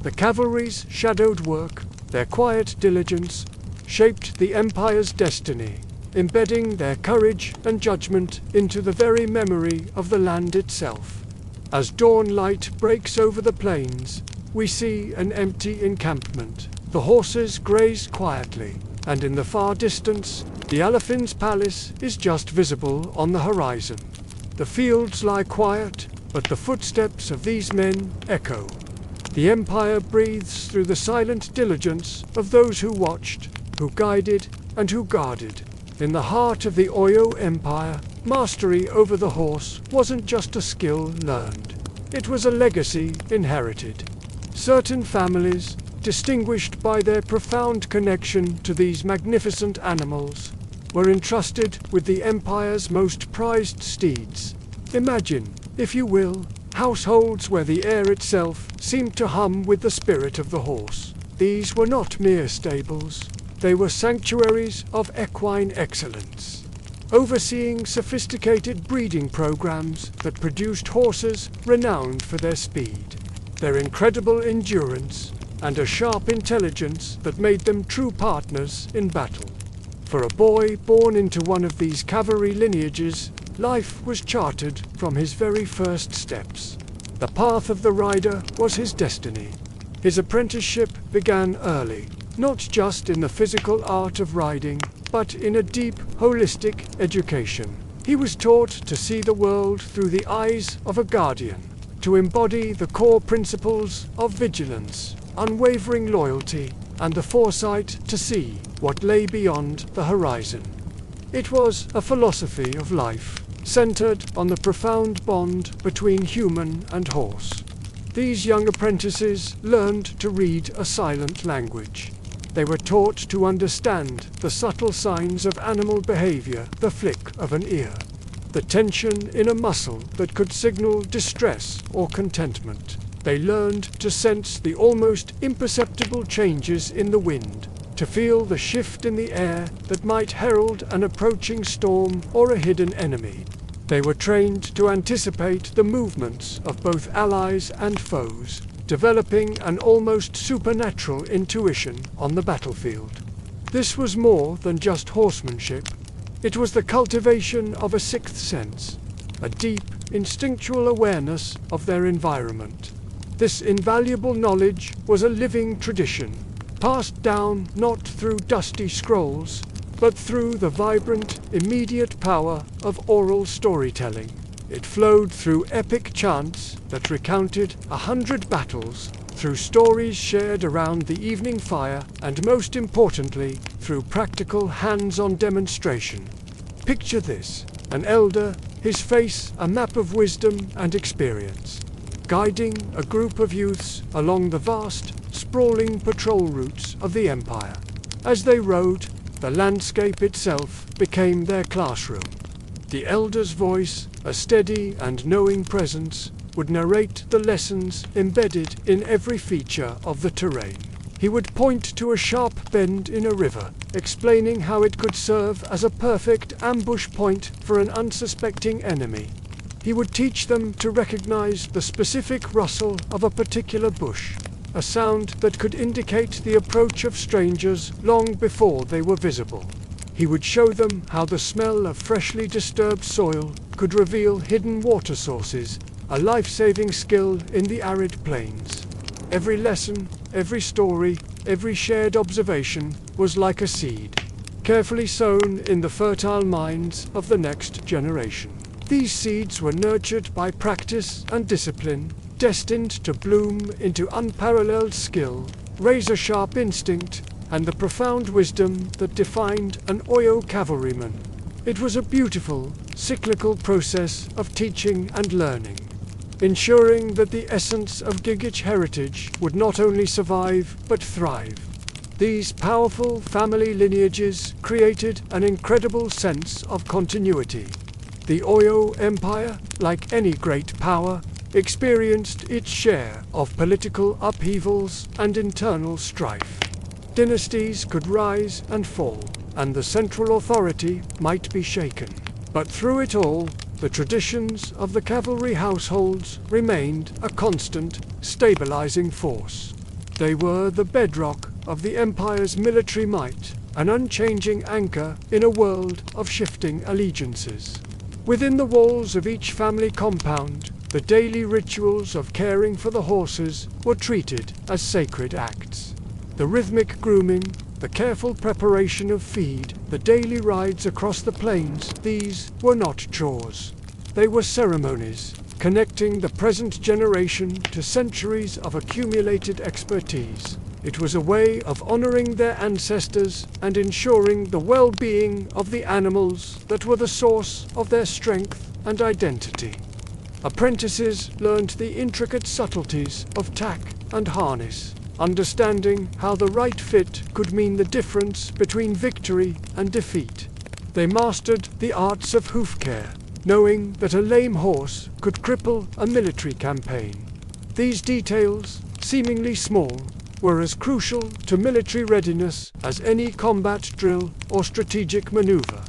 The cavalry's shadowed work, their quiet diligence, shaped the empire's destiny, embedding their courage and judgment into the very memory of the land itself. As dawn light breaks over the plains, we see an empty encampment. The horses graze quietly, and in the far distance, the Alaphin's palace is just visible on the horizon. The fields lie quiet, but the footsteps of these men echo. The empire breathes through the silent diligence of those who watched, who guided, and who guarded. In the heart of the Oyo Empire, mastery over the horse wasn't just a skill learned. It was a legacy inherited. Certain families, distinguished by their profound connection to these magnificent animals, were entrusted with the empire's most prized steeds. Imagine, if you will, households where the air itself seemed to hum with the spirit of the horse. These were not mere stables. They were sanctuaries of equine excellence, overseeing sophisticated breeding programs that produced horses renowned for their speed, their incredible endurance, and a sharp intelligence that made them true partners in battle. For a boy born into one of these cavalry lineages, life was charted from his very first steps. The path of the rider was his destiny. His apprenticeship began early, not just in the physical art of riding, but in a deep, holistic education. He was taught to see the world through the eyes of a guardian, to embody the core principles of vigilance, unwavering loyalty, and the foresight to see what lay beyond the horizon. It was a philosophy of life, centered on the profound bond between human and horse. These young apprentices learned to read a silent language. They were taught to understand the subtle signs of animal behavior, the flick of an ear, the tension in a muscle that could signal distress or contentment. They learned to sense the almost imperceptible changes in the wind, to feel the shift in the air that might herald an approaching storm or a hidden enemy. They were trained to anticipate the movements of both allies and foes, developing an almost supernatural intuition on the battlefield. This was more than just horsemanship. It was the cultivation of a sixth sense, a deep, instinctual awareness of their environment. This invaluable knowledge was a living tradition, passed down not through dusty scrolls, but through the vibrant, immediate power of oral storytelling. It flowed through epic chants that recounted 100 battles, through stories shared around the evening fire, and most importantly, through practical hands-on demonstration. Picture this: an elder, his face a map of wisdom and experience, guiding a group of youths along the vast, sprawling patrol routes of the Empire. As they rode, the landscape itself became their classroom. The elder's voice, a steady and knowing presence, would narrate the lessons embedded in every feature of the terrain. He would point to a sharp bend in a river, explaining how it could serve as a perfect ambush point for an unsuspecting enemy. He would teach them to recognize the specific rustle of a particular bush, a sound that could indicate the approach of strangers long before they were visible. He would show them how the smell of freshly disturbed soil could reveal hidden water sources, a life-saving skill in the arid plains. Every lesson, every story, every shared observation was like a seed, carefully sown in the fertile minds of the next generation. These seeds were nurtured by practice and discipline, destined to bloom into unparalleled skill, razor-sharp instinct, and the profound wisdom that defined an Oyo cavalryman. It was a beautiful, cyclical process of teaching and learning, ensuring that the essence of Gigich heritage would not only survive but thrive. These powerful family lineages created an incredible sense of continuity. The Oyo Empire, like any great power, experienced its share of political upheavals and internal strife. Dynasties could rise and fall, and the central authority might be shaken. But through it all, the traditions of the cavalry households remained a constant, stabilizing force. They were the bedrock of the Empire's military might, an unchanging anchor in a world of shifting allegiances. Within the walls of each family compound, the daily rituals of caring for the horses were treated as sacred acts. The rhythmic grooming, the careful preparation of feed, the daily rides across the plains, these were not chores. They were ceremonies, connecting the present generation to centuries of accumulated expertise. It was a way of honoring their ancestors and ensuring the well-being of the animals that were the source of their strength and identity. Apprentices learned the intricate subtleties of tack and harness, understanding how the right fit could mean the difference between victory and defeat. They mastered the arts of hoof care, knowing that a lame horse could cripple a military campaign. These details, seemingly small, were as crucial to military readiness as any combat drill or strategic maneuver.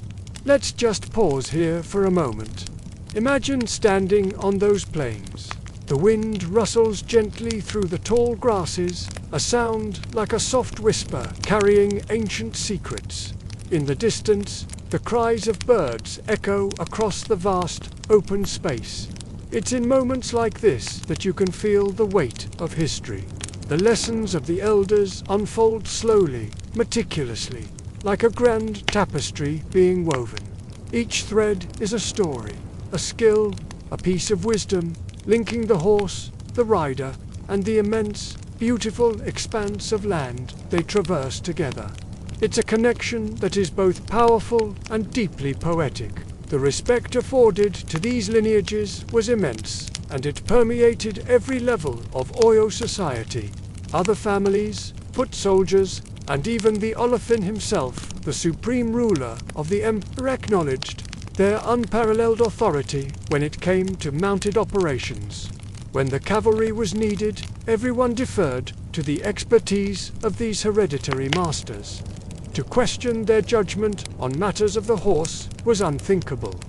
Let's just pause here for a moment. Imagine standing on those plains. The wind rustles gently through the tall grasses, a sound like a soft whisper carrying ancient secrets. In the distance, the cries of birds echo across the vast, open space. It's in moments like this that you can feel the weight of history. The lessons of the elders unfold slowly, meticulously, like a grand tapestry being woven. Each thread is a story, a skill, a piece of wisdom, linking the horse, the rider, and the immense, beautiful expanse of land they traverse together. It's a connection that is both powerful and deeply poetic. The respect afforded to these lineages was immense, and it permeated every level of Oyo society. Other families, foot soldiers, and even the Olafin himself, the supreme ruler of the Empire, acknowledged their unparalleled authority when it came to mounted operations. When the cavalry was needed, everyone deferred to the expertise of these hereditary masters. To question their judgment on matters of the horse was unthinkable.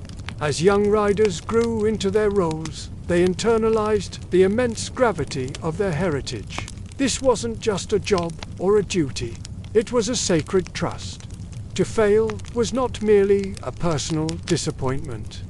As young riders grew into their roles, they internalized the immense gravity of their heritage. This wasn't just a job or a duty, it was a sacred trust. To fail was not merely a personal disappointment.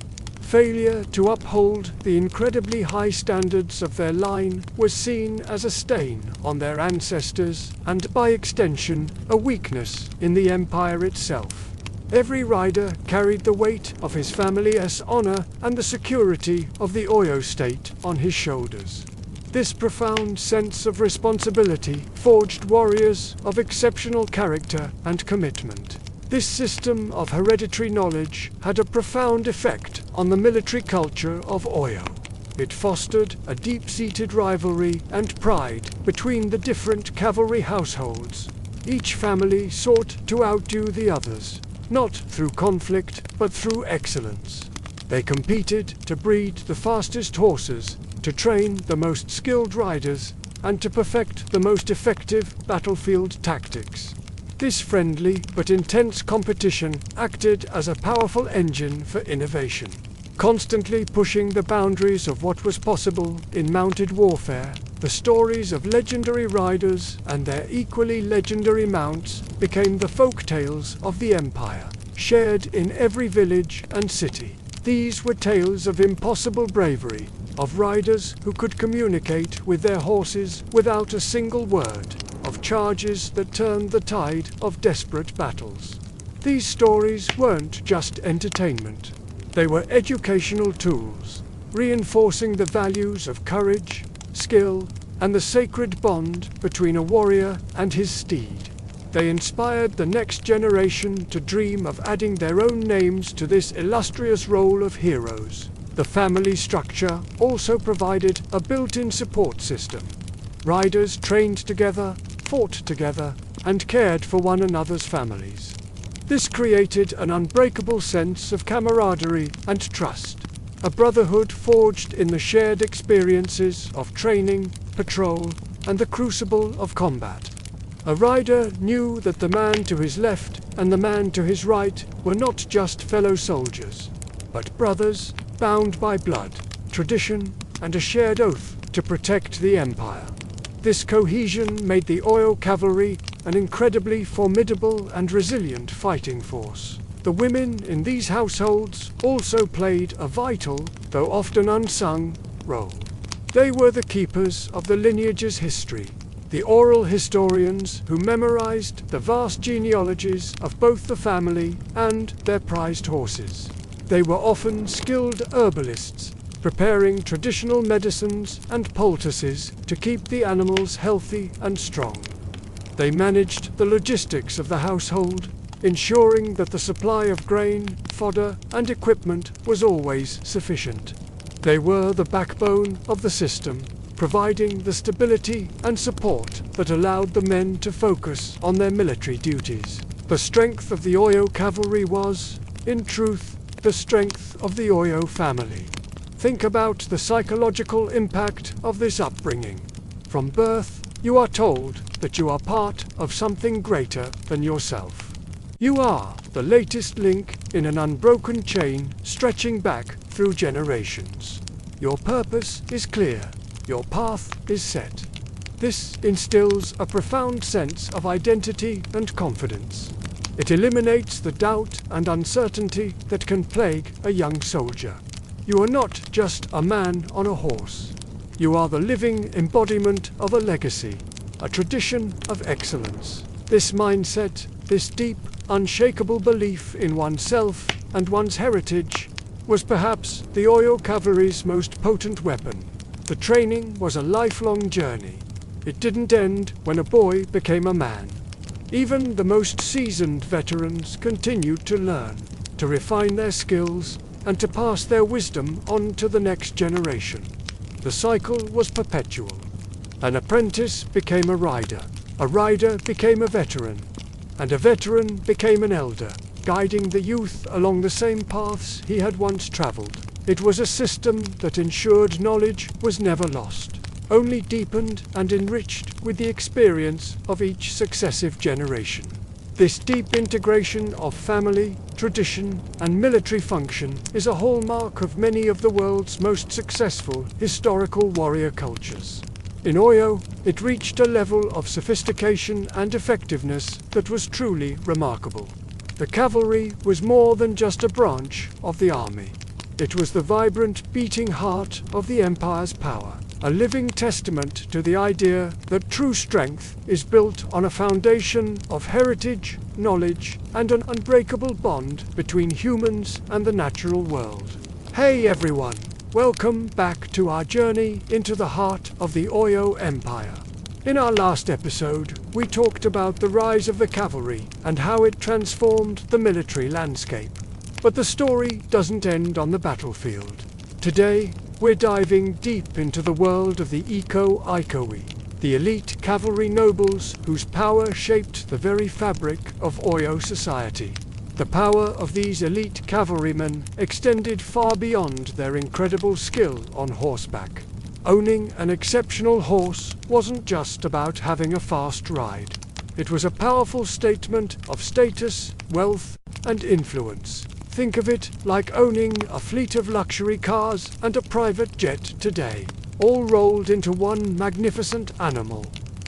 Failure to uphold the incredibly high standards of their line was seen as a stain on their ancestors and, by extension, a weakness in the empire itself. Every rider carried the weight of his family's honor and the security of the Oyo state on his shoulders. This profound sense of responsibility forged warriors of exceptional character and commitment. This system of hereditary knowledge had a profound effect on the military culture of Oyo. It fostered a deep-seated rivalry and pride between the different cavalry households. Each family sought to outdo the others, not through conflict but through excellence. They competed to breed the fastest horses, to train the most skilled riders, and to perfect the most effective battlefield tactics. This friendly but intense competition acted as a powerful engine for innovation, constantly pushing the boundaries of what was possible in mounted warfare. The stories of legendary riders and their equally legendary mounts became the folk tales of the empire, shared in every village and city. These were tales of impossible bravery, of riders who could communicate with their horses without a single word, of charges that turned the tide of desperate battles. These stories weren't just entertainment. They were educational tools, reinforcing the values of courage, skill, and the sacred bond between a warrior and his steed. They inspired the next generation to dream of adding their own names to this illustrious roll of heroes. The family structure also provided a built-in support system. Riders trained together, fought together, and cared for one another's families. This created an unbreakable sense of camaraderie and trust, a brotherhood forged in the shared experiences of training, patrol, and the crucible of combat. A rider knew that the man to his left and the man to his right were not just fellow soldiers, but brothers bound by blood, tradition, and a shared oath to protect the empire. This cohesion made the Oyo cavalry an incredibly formidable and resilient fighting force. The women in these households also played a vital, though often unsung, role. They were the keepers of the lineage's history, the oral historians who memorized the vast genealogies of both the family and their prized horses. They were often skilled herbalists, preparing traditional medicines and poultices to keep the animals healthy and strong. They managed the logistics of the household, ensuring that the supply of grain, fodder, and equipment was always sufficient. They were the backbone of the system, providing the stability and support that allowed the men to focus on their military duties. The strength of the Oyo cavalry was, in truth, the strength of the Oyo family. Think about the psychological impact of this upbringing. From birth, you are told that you are part of something greater than yourself. You are the latest link in an unbroken chain stretching back through generations. Your purpose is clear. Your path is set. This instills a profound sense of identity and confidence. It eliminates the doubt and uncertainty that can plague a young soldier. You are not just a man on a horse. You are the living embodiment of a legacy, a tradition of excellence. This mindset, this deep, unshakable belief in oneself and one's heritage, was perhaps the Oyo cavalry's most potent weapon. The training was a lifelong journey. It didn't end when a boy became a man. Even the most seasoned veterans continued to learn, to refine their skills, and to pass their wisdom on to the next generation. The cycle was perpetual. An apprentice became a rider became a veteran, and a veteran became an elder, guiding the youth along the same paths he had once traveled. It was a system that ensured knowledge was never lost, only deepened and enriched with the experience of each successive generation. This deep integration of family, tradition, and military function is a hallmark of many of the world's most successful historical warrior cultures. In Oyo, it reached a level of sophistication and effectiveness that was truly remarkable. The cavalry was more than just a branch of the army. It was the vibrant, beating heart of the Empire's power, a living testament to the idea that true strength is built on a foundation of heritage, knowledge, and an unbreakable bond between humans and the natural world. Hey everyone! Welcome back to our journey into the heart of the Oyo Empire. In our last episode, we talked about the rise of the cavalry and how it transformed the military landscape. But the story doesn't end on the battlefield. Today, we're diving deep into the world of the Iko-Ikowi, the elite cavalry nobles whose power shaped the very fabric of Oyo society. The power of these elite cavalrymen extended far beyond their incredible skill on horseback. Owning an exceptional horse wasn't just about having a fast ride. It was a powerful statement of status, wealth, and influence. Think of it like owning a fleet of luxury cars and a private jet today, all rolled into one magnificent animal.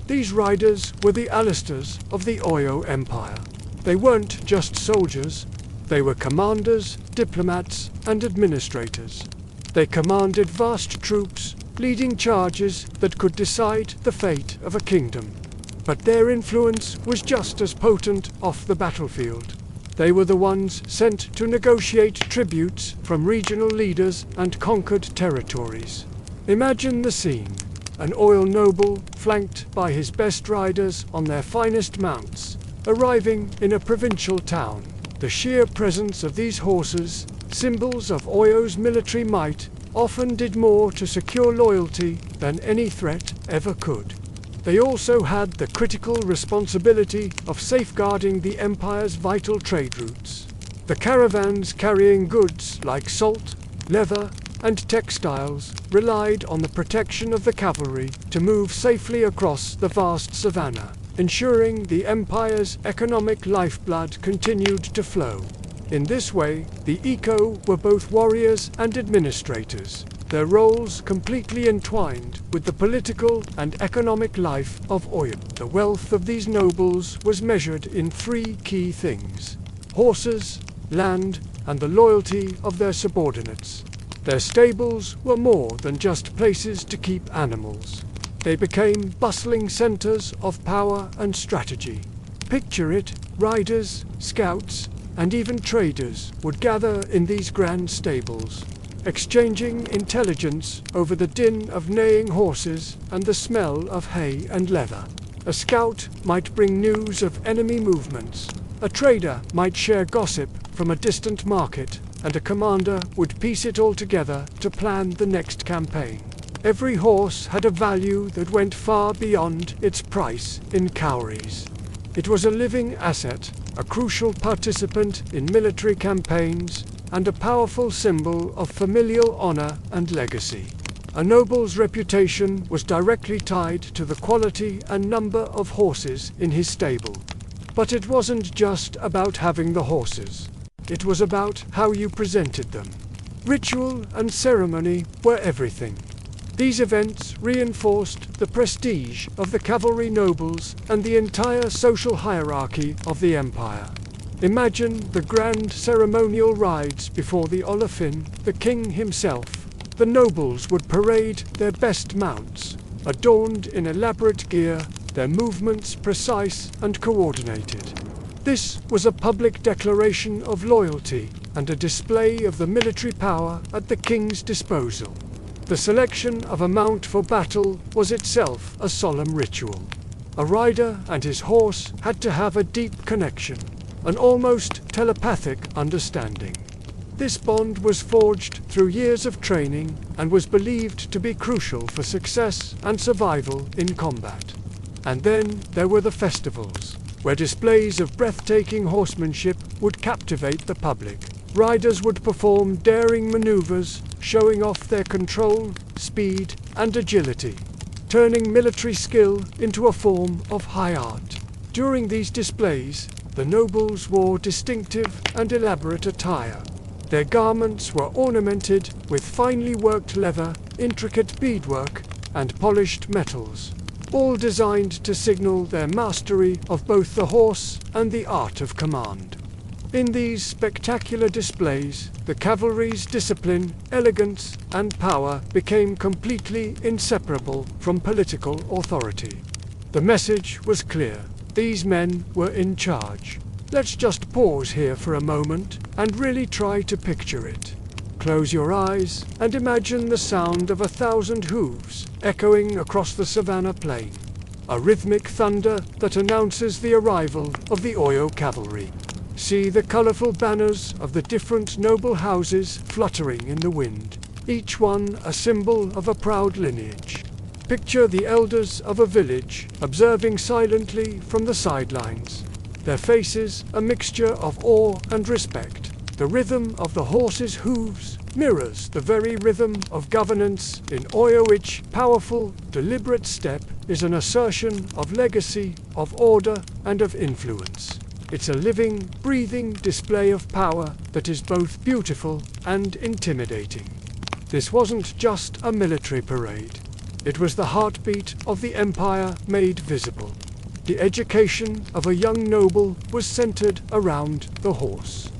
These riders were the Alistars of the Oyo Empire. They weren't just soldiers, they were commanders, diplomats, and administrators. They commanded vast troops, leading charges that could decide the fate of a kingdom. But their influence was just as potent off the battlefield. They were the ones sent to negotiate tributes from regional leaders and conquered territories. Imagine the scene. An Oyo noble, flanked by his best riders on their finest mounts, arriving in a provincial town. The sheer presence of these horses, symbols of Oyo's military might, often did more to secure loyalty than any threat ever could. They also had the critical responsibility of safeguarding the empire's vital trade routes. The caravans carrying goods like salt, leather, and textiles relied on the protection of the cavalry to move safely across the vast savannah, ensuring the empire's economic lifeblood continued to flow. In this way, the Iko were both warriors and administrators, their roles completely entwined with the political and economic life of Oyo. The wealth of these nobles was measured in three key things: horses, land, and the loyalty of their subordinates. Their stables were more than just places to keep animals. They became bustling centers of power and strategy. Picture it, riders, scouts, and even traders would gather in these grand stables, exchanging intelligence over the din of neighing horses and the smell of hay and leather. A scout might bring news of enemy movements, a trader might share gossip from a distant market, and a commander would piece it all together to plan the next campaign. Every horse had a value that went far beyond its price in cowries. It was a living asset, a crucial participant in military campaigns, and a powerful symbol of familial honor and legacy. A noble's reputation was directly tied to the quality and number of horses in his stable. But it wasn't just about having the horses. It was about how you presented them. Ritual and ceremony were everything. These events reinforced the prestige of the cavalry nobles and the entire social hierarchy of the empire. Imagine the grand ceremonial rides before the Olafin, the king himself. The nobles would parade their best mounts, adorned in elaborate gear, their movements precise and coordinated. This was a public declaration of loyalty and a display of the military power at the king's disposal. The selection of a mount for battle was itself a solemn ritual. A rider and his horse had to have a deep connection, an almost telepathic understanding. This bond was forged through years of training and was believed to be crucial for success and survival in combat. And then there were the festivals, where displays of breathtaking horsemanship would captivate the public. Riders would perform daring maneuvers, showing off their control, speed, and agility, turning military skill into a form of high art. During these displays, the nobles wore distinctive and elaborate attire. Their garments were ornamented with finely worked leather, intricate beadwork, and polished metals, all designed to signal their mastery of both the horse and the art of command. In these spectacular displays, the cavalry's discipline, elegance, and power became completely inseparable from political authority. The message was clear. These men were in charge. Let's just pause here for a moment and really try to picture it. Close your eyes and imagine the sound of 1,000 hooves echoing across the savannah plain. A rhythmic thunder that announces the arrival of the Oyo cavalry. See the colorful banners of the different noble houses fluttering in the wind, each one a symbol of a proud lineage. Picture the elders of a village observing silently from the sidelines, their faces a mixture of awe and respect. The rhythm of the horses' hooves mirrors the very rhythm of governance in Oyo. Each powerful, deliberate step is an assertion of legacy, of order, and of influence. It's a living, breathing display of power that is both beautiful and intimidating. This wasn't just a military parade. It was the heartbeat of the empire made visible. The education of a young noble was centered around the horse.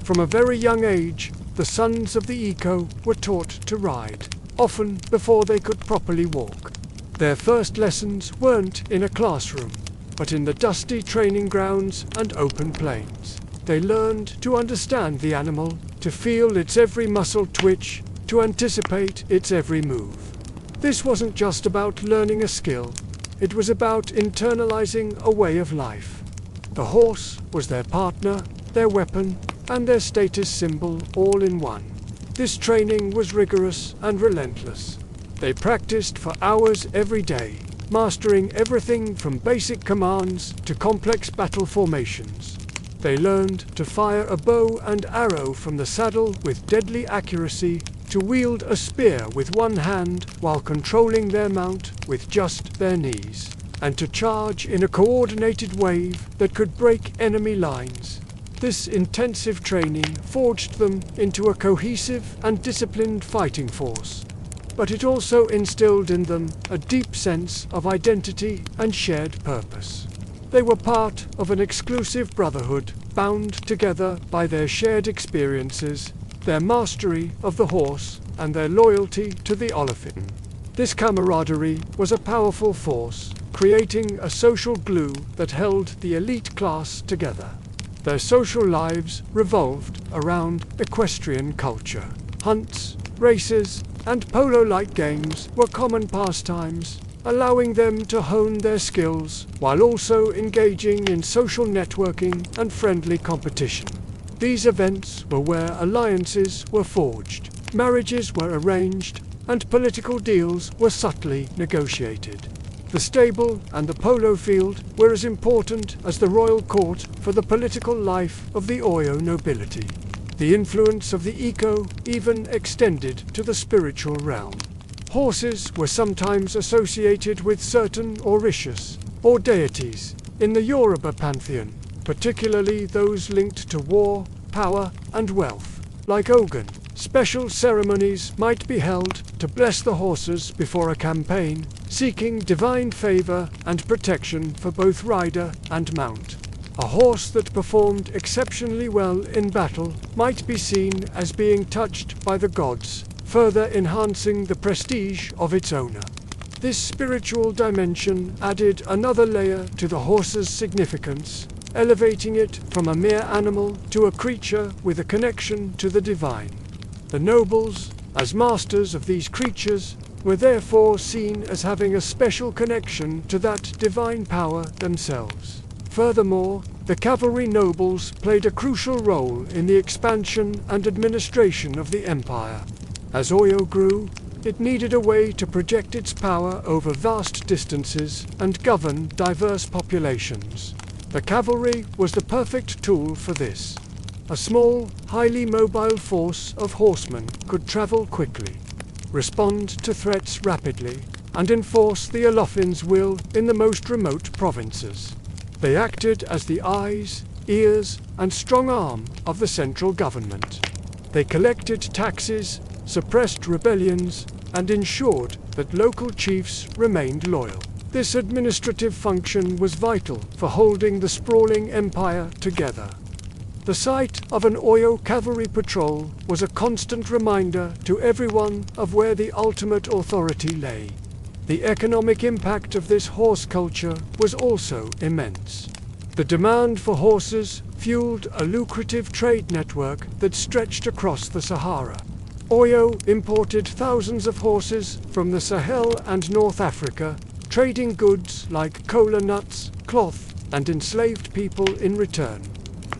From a very young age, the sons of the Iko were taught to ride, often before they could properly walk. Their first lessons weren't in a classroom, but in the dusty training grounds and open plains. They learned to understand the animal, to feel its every muscle twitch, to anticipate its every move. This wasn't just about learning a skill, it was about internalizing a way of life. The horse was their partner, their weapon, and their status symbol all in one. This training was rigorous and relentless. They practiced for hours every day, mastering everything from basic commands to complex battle formations. They learned to fire a bow and arrow from the saddle with deadly accuracy, to wield a spear with one hand while controlling their mount with just their knees, and to charge in a coordinated wave that could break enemy lines. This intensive training forged them into a cohesive and disciplined fighting force, but it also instilled in them a deep sense of identity and shared purpose. They were part of an exclusive brotherhood, bound together by their shared experiences, their mastery of the horse, and their loyalty to the Olofin. This camaraderie was a powerful force, creating a social glue that held the elite class together. Their social lives revolved around equestrian culture. Hunts, races, and polo-like games were common pastimes, allowing them to hone their skills while also engaging in social networking and friendly competition. These events were where alliances were forged, marriages were arranged, and political deals were subtly negotiated. The stable and the polo field were as important as the royal court for the political life of the Oyo nobility. The influence of the Iko even extended to the spiritual realm. Horses were sometimes associated with certain orishas, or deities, in the Yoruba pantheon, particularly those linked to war, power, and wealth. Like Ogun, special ceremonies might be held to bless the horses before a campaign, seeking divine favor and protection for both rider and mount. A horse that performed exceptionally well in battle might be seen as being touched by the gods, further enhancing the prestige of its owner. This spiritual dimension added another layer to the horse's significance, elevating it from a mere animal to a creature with a connection to the divine. The nobles, as masters of these creatures, were therefore seen as having a special connection to that divine power themselves. Furthermore, the cavalry nobles played a crucial role in the expansion and administration of the empire. As Oyo grew, it needed a way to project its power over vast distances and govern diverse populations. The cavalry was the perfect tool for this. A small, highly mobile force of horsemen could travel quickly, respond to threats rapidly, and enforce the Olofin's will in the most remote provinces. They acted as the eyes, ears, and strong arm of the central government. They collected taxes, suppressed rebellions, and ensured that local chiefs remained loyal. This administrative function was vital for holding the sprawling empire together. The sight of an Oyo cavalry patrol was a constant reminder to everyone of where the ultimate authority lay. The economic impact of this horse culture was also immense. The demand for horses fueled a lucrative trade network that stretched across the Sahara. Oyo imported thousands of horses from the Sahel and North Africa, trading goods like cola nuts, cloth, and enslaved people in return.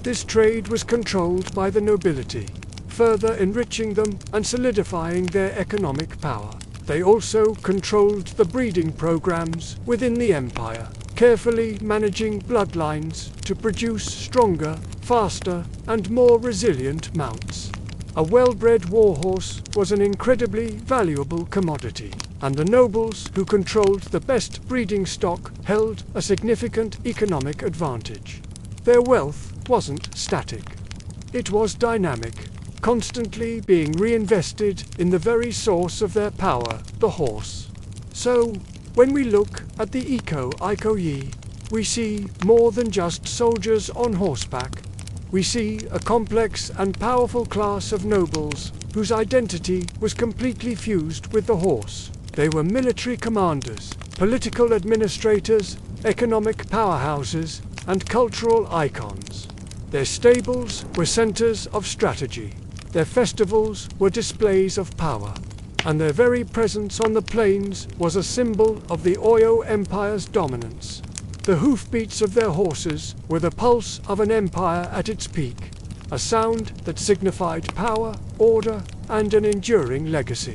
This trade was controlled by the nobility, further enriching them and solidifying their economic power. They also controlled the breeding programs within the empire, carefully managing bloodlines to produce stronger, faster, and more resilient mounts. A well-bred warhorse was an incredibly valuable commodity, and the nobles who controlled the best breeding stock held a significant economic advantage. Their wealth wasn't static. It was dynamic, constantly being reinvested in the very source of their power, the horse. So, when we look at the Ikoyi, we see more than just soldiers on horseback. We see a complex and powerful class of nobles whose identity was completely fused with the horse. They were military commanders, political administrators, economic powerhouses, and cultural icons. Their stables were centers of strategy. Their festivals were displays of power. And their very presence on the plains was a symbol of the Oyo Empire's dominance. The hoofbeats of their horses were the pulse of an empire at its peak, a sound that signified power, order, and an enduring legacy.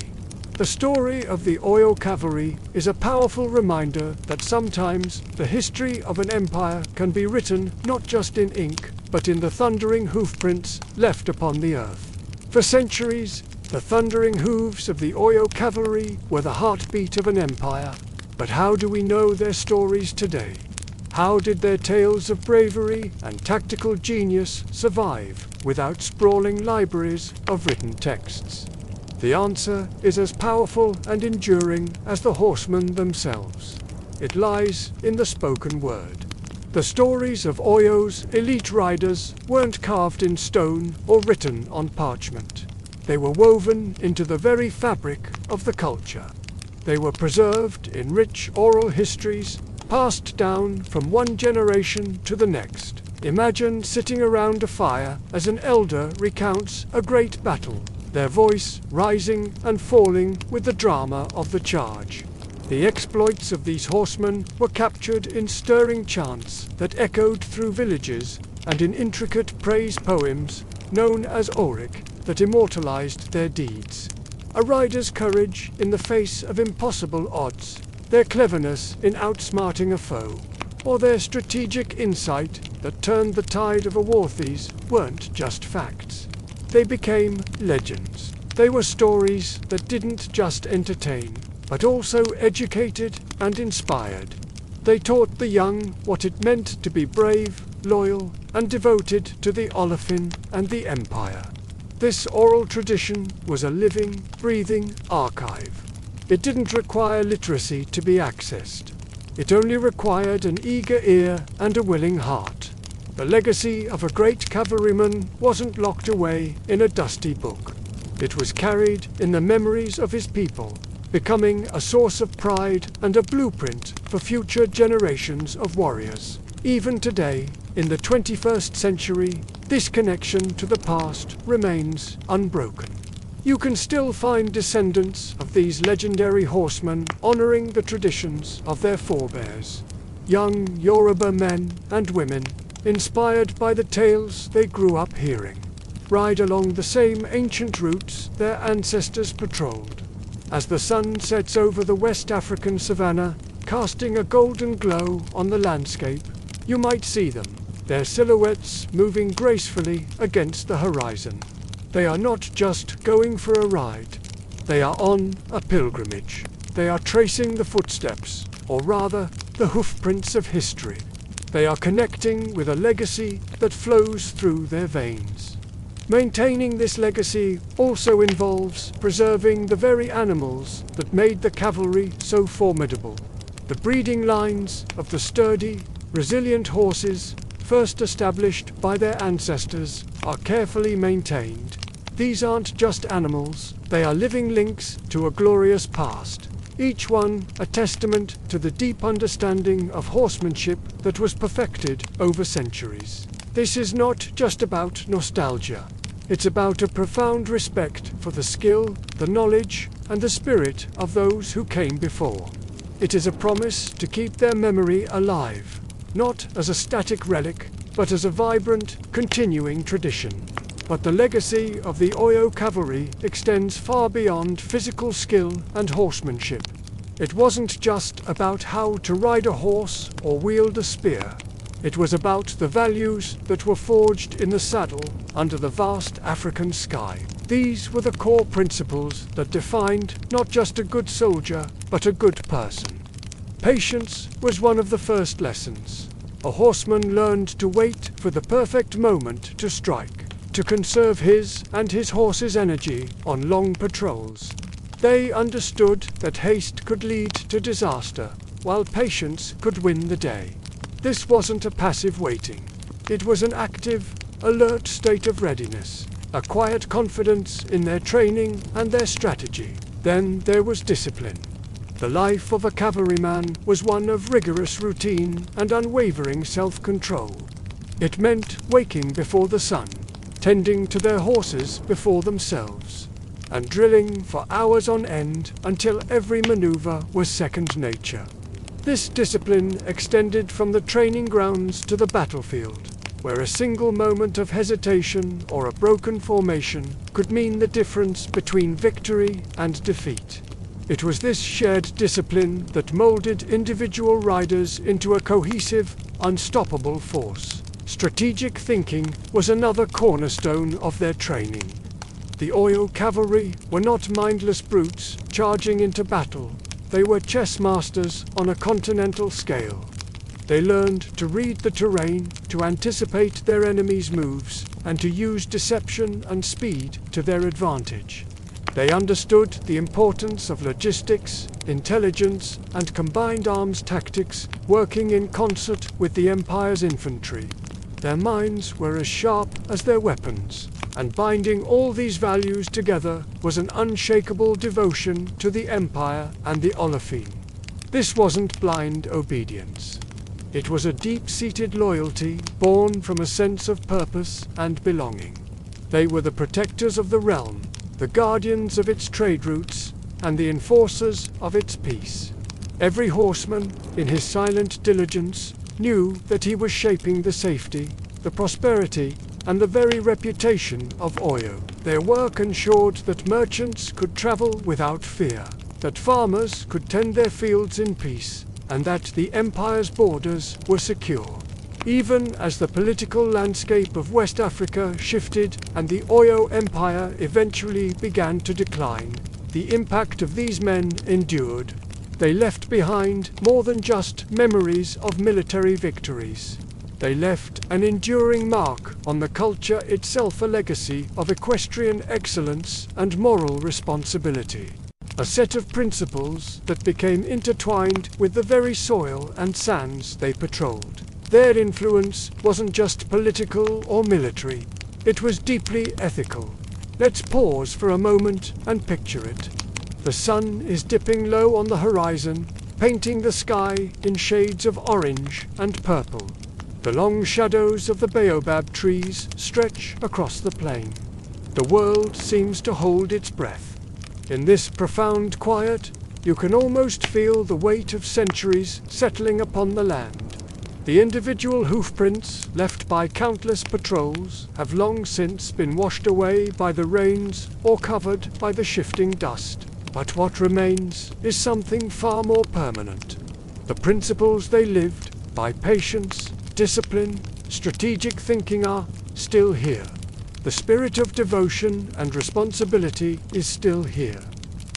The story of the Oyo cavalry is a powerful reminder that sometimes the history of an empire can be written not just in ink, but in the thundering hoofprints left upon the earth. For centuries, the thundering hooves of the Oyo cavalry were the heartbeat of an empire. But how do we know their stories today? How did their tales of bravery and tactical genius survive without sprawling libraries of written texts? The answer is as powerful and enduring as the horsemen themselves. It lies in the spoken word. The stories of Oyo's elite riders weren't carved in stone or written on parchment. They were woven into the very fabric of the culture. They were preserved in rich oral histories, passed down from one generation to the next. Imagine sitting around a fire as an elder recounts a great battle, their voice rising and falling with the drama of the charge. The exploits of these horsemen were captured in stirring chants that echoed through villages and in intricate praise poems known as Orik that immortalized their deeds. A rider's courage in the face of impossible odds, their cleverness in outsmarting a foe, or their strategic insight that turned the tide of a warthies weren't just facts. They became legends. They were stories that didn't just entertain, but also educated and inspired. They taught the young what it meant to be brave, loyal, and devoted to the Olefin and the Empire. This oral tradition was a living, breathing archive. It didn't require literacy to be accessed. It only required an eager ear and a willing heart. The legacy of a great cavalryman wasn't locked away in a dusty book. It was carried in the memories of his people, becoming a source of pride and a blueprint for future generations of warriors. Even today, in the 21st century, this connection to the past remains unbroken. You can still find descendants of these legendary horsemen honoring the traditions of their forebears. Young Yoruba men and women, inspired by the tales they grew up hearing, ride along the same ancient routes their ancestors patrolled. As the sun sets over the West African savanna, casting a golden glow on the landscape, you might see them, their silhouettes moving gracefully against the horizon. They are not just going for a ride. They are on a pilgrimage. They are tracing the footsteps, or rather, the hoofprints of history. They are connecting with a legacy that flows through their veins. Maintaining this legacy also involves preserving the very animals that made the cavalry so formidable. The breeding lines of the sturdy, resilient horses first established by their ancestors, are carefully maintained. These aren't just animals, they are living links to a glorious past, each one a testament to the deep understanding of horsemanship that was perfected over centuries. This is not just about nostalgia. It's about a profound respect for the skill, the knowledge, and the spirit of those who came before. It is a promise to keep their memory alive, not as a static relic, but as a vibrant, continuing tradition. But the legacy of the Oyo cavalry extends far beyond physical skill and horsemanship. It wasn't just about how to ride a horse or wield a spear. It was about the values that were forged in the saddle under the vast African sky. These were the core principles that defined not just a good soldier, but a good person. Patience was one of the first lessons. A horseman learned to wait for the perfect moment to strike, to conserve his and his horse's energy on long patrols. They understood that haste could lead to disaster, while patience could win the day. This wasn't a passive waiting. It was an active, alert state of readiness, a quiet confidence in their training and their strategy. Then there was discipline. The life of a cavalryman was one of rigorous routine and unwavering self-control. It meant waking before the sun, tending to their horses before themselves, and drilling for hours on end until every maneuver was second nature. This discipline extended from the training grounds to the battlefield, where a single moment of hesitation or a broken formation could mean the difference between victory and defeat. It was this shared discipline that molded individual riders into a cohesive, unstoppable force. Strategic thinking was another cornerstone of their training. The Oyo cavalry were not mindless brutes charging into battle. They were chess masters on a continental scale. They learned to read the terrain, to anticipate their enemies' moves, and to use deception and speed to their advantage. They understood the importance of logistics, intelligence, and combined arms tactics working in concert with the Empire's infantry. Their minds were as sharp as their weapons, and binding all these values together was an unshakable devotion to the Empire and the Olofin. This wasn't blind obedience. It was a deep-seated loyalty born from a sense of purpose and belonging. They were the protectors of the realm, the guardians of its trade routes, and the enforcers of its peace. Every horseman, in his silent diligence, knew that he was shaping the safety, the prosperity, and the very reputation of Oyo. Their work ensured that merchants could travel without fear, that farmers could tend their fields in peace, and that the Empire's borders were secure. Even as the political landscape of West Africa shifted and the Oyo Empire eventually began to decline, the impact of these men endured. They left behind more than just memories of military victories. They left an enduring mark on the culture itself, a legacy of equestrian excellence and moral responsibility. A set of principles that became intertwined with the very soil and sands they patrolled. Their influence wasn't just political or military, it was deeply ethical. Let's pause for a moment and picture it. The sun is dipping low on the horizon, painting the sky in shades of orange and purple. The long shadows of the baobab trees stretch across the plain. The world seems to hold its breath. In this profound quiet, you can almost feel the weight of centuries settling upon the land. The individual hoofprints left by countless patrols have long since been washed away by the rains or covered by the shifting dust. But what remains is something far more permanent. The principles they lived by patience, discipline, strategic thinking are still here. The spirit of devotion and responsibility is still here.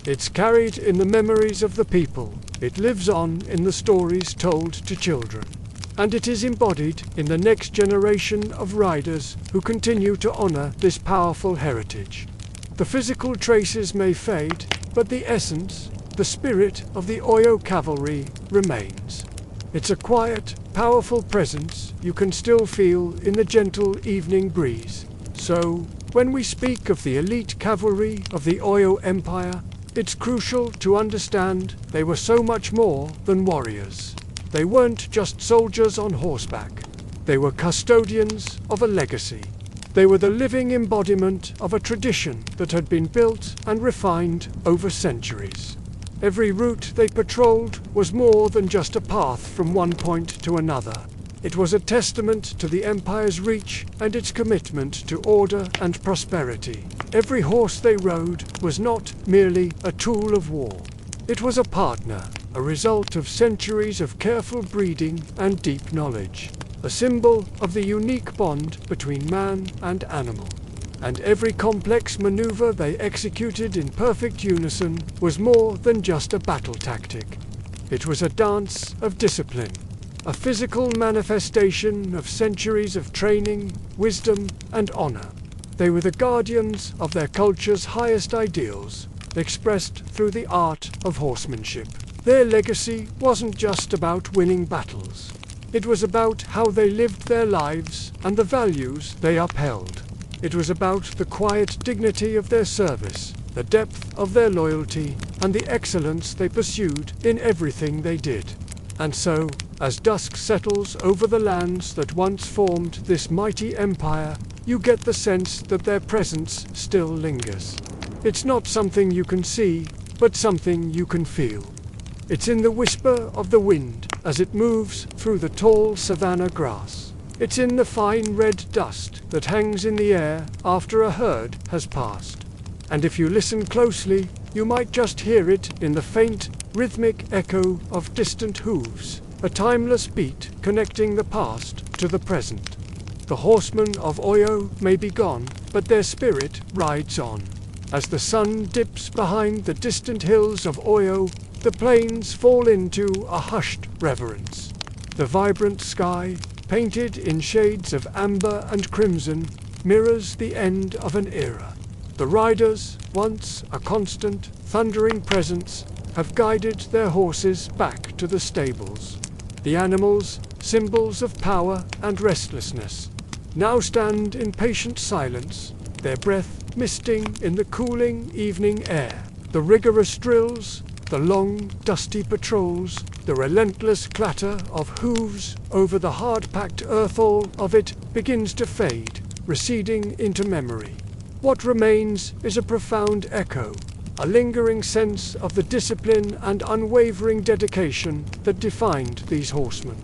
It's carried in the memories of the people. It lives on in the stories told to children. And it is embodied in the next generation of riders who continue to honor this powerful heritage. The physical traces may fade, but the essence, the spirit of the Oyo cavalry remains. It's a quiet, powerful presence you can still feel in the gentle evening breeze. So, when we speak of the elite cavalry of the Oyo Empire, it's crucial to understand they were so much more than warriors. They weren't just soldiers on horseback. They were custodians of a legacy. They were the living embodiment of a tradition that had been built and refined over centuries. Every route they patrolled was more than just a path from one point to another. It was a testament to the Empire's reach and its commitment to order and prosperity. Every horse they rode was not merely a tool of war. It was a partner, a result of centuries of careful breeding and deep knowledge, a symbol of the unique bond between man and animal. And every complex maneuver they executed in perfect unison was more than just a battle tactic. It was a dance of discipline, a physical manifestation of centuries of training, wisdom, and honor. They were the guardians of their culture's highest ideals, expressed through the art of horsemanship. Their legacy wasn't just about winning battles. It was about how they lived their lives and the values they upheld. It was about the quiet dignity of their service, the depth of their loyalty, and the excellence they pursued in everything they did. And so, as dusk settles over the lands that once formed this mighty empire, you get the sense that their presence still lingers. It's not something you can see, but something you can feel. It's in the whisper of the wind as it moves through the tall savanna grass. It's in the fine red dust that hangs in the air after a herd has passed. And if you listen closely, you might just hear it in the faint, rhythmic echo of distant hooves, a timeless beat connecting the past to the present. The horsemen of Oyo may be gone, but their spirit rides on. As the sun dips behind the distant hills of Oyo, the plains fall into a hushed reverence. The vibrant sky, painted in shades of amber and crimson, mirrors the end of an era. The riders, once a constant, thundering presence, have guided their horses back to the stables. The animals, symbols of power and restlessness, now stand in patient silence, their breath misting in the cooling evening air. The rigorous drills, the long, dusty patrols, the relentless clatter of hooves over the hard-packed earth-all of it begins to fade, receding into memory. What remains is a profound echo, a lingering sense of the discipline and unwavering dedication that defined these horsemen.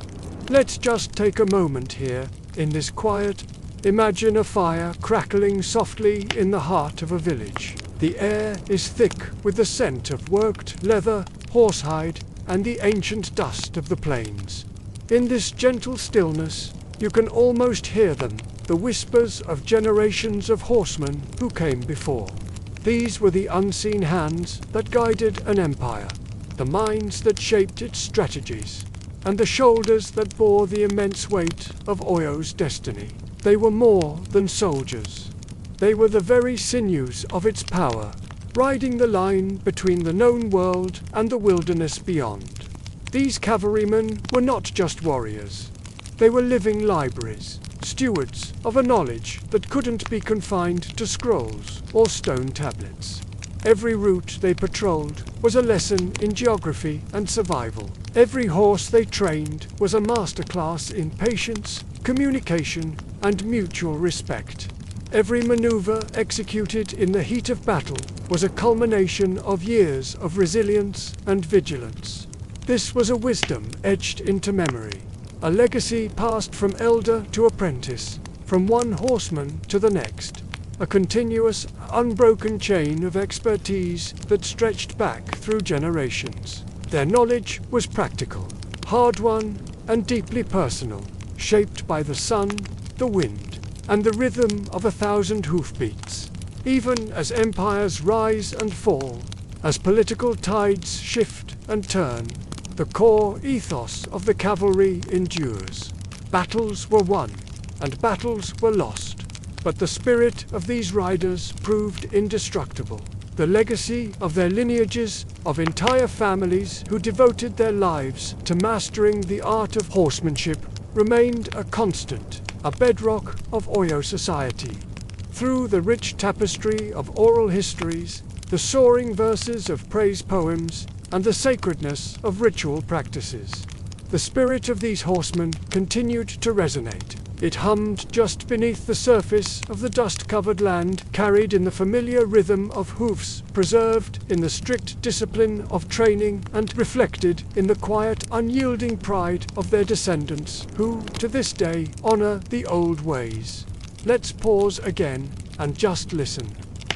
Let's just take a moment here, in this quiet. Imagine a fire crackling softly in the heart of a village. The air is thick with the scent of worked leather, horsehide, and the ancient dust of the plains. In this gentle stillness, you can almost hear them, the whispers of generations of horsemen who came before. These were the unseen hands that guided an empire, the minds that shaped its strategies, and the shoulders that bore the immense weight of Oyo's destiny. They were more than soldiers. They were the very sinews of its power, riding the line between the known world and the wilderness beyond. These cavalrymen were not just warriors. They were living libraries, stewards of a knowledge that couldn't be confined to scrolls or stone tablets. Every route they patrolled was a lesson in geography and survival. Every horse they trained was a masterclass in patience, communication, and mutual respect. Every maneuver executed in the heat of battle was a culmination of years of resilience and vigilance. This was a wisdom etched into memory, a legacy passed from elder to apprentice, from one horseman to the next, a continuous, unbroken chain of expertise that stretched back through generations. Their knowledge was practical, hard-won, and deeply personal, shaped by the sun, the wind, and the rhythm of 1,000 hoofbeats. Even as empires rise and fall, as political tides shift and turn, the core ethos of the cavalry endures. Battles were won, and battles were lost, but the spirit of these riders proved indestructible. the legacy of their lineages, of entire families who devoted their lives to mastering the art of horsemanship, remained a constant, a bedrock of Oyo society. Through the rich tapestry of oral histories, the soaring verses of praise poems, and the sacredness of ritual practices, the spirit of these horsemen continued to resonate. It hummed just beneath the surface of the dust-covered land, carried in the familiar rhythm of hoofs, preserved in the strict discipline of training, and reflected in the quiet, unyielding pride of their descendants, who, to this day, honor the old ways. Let's pause again and just listen.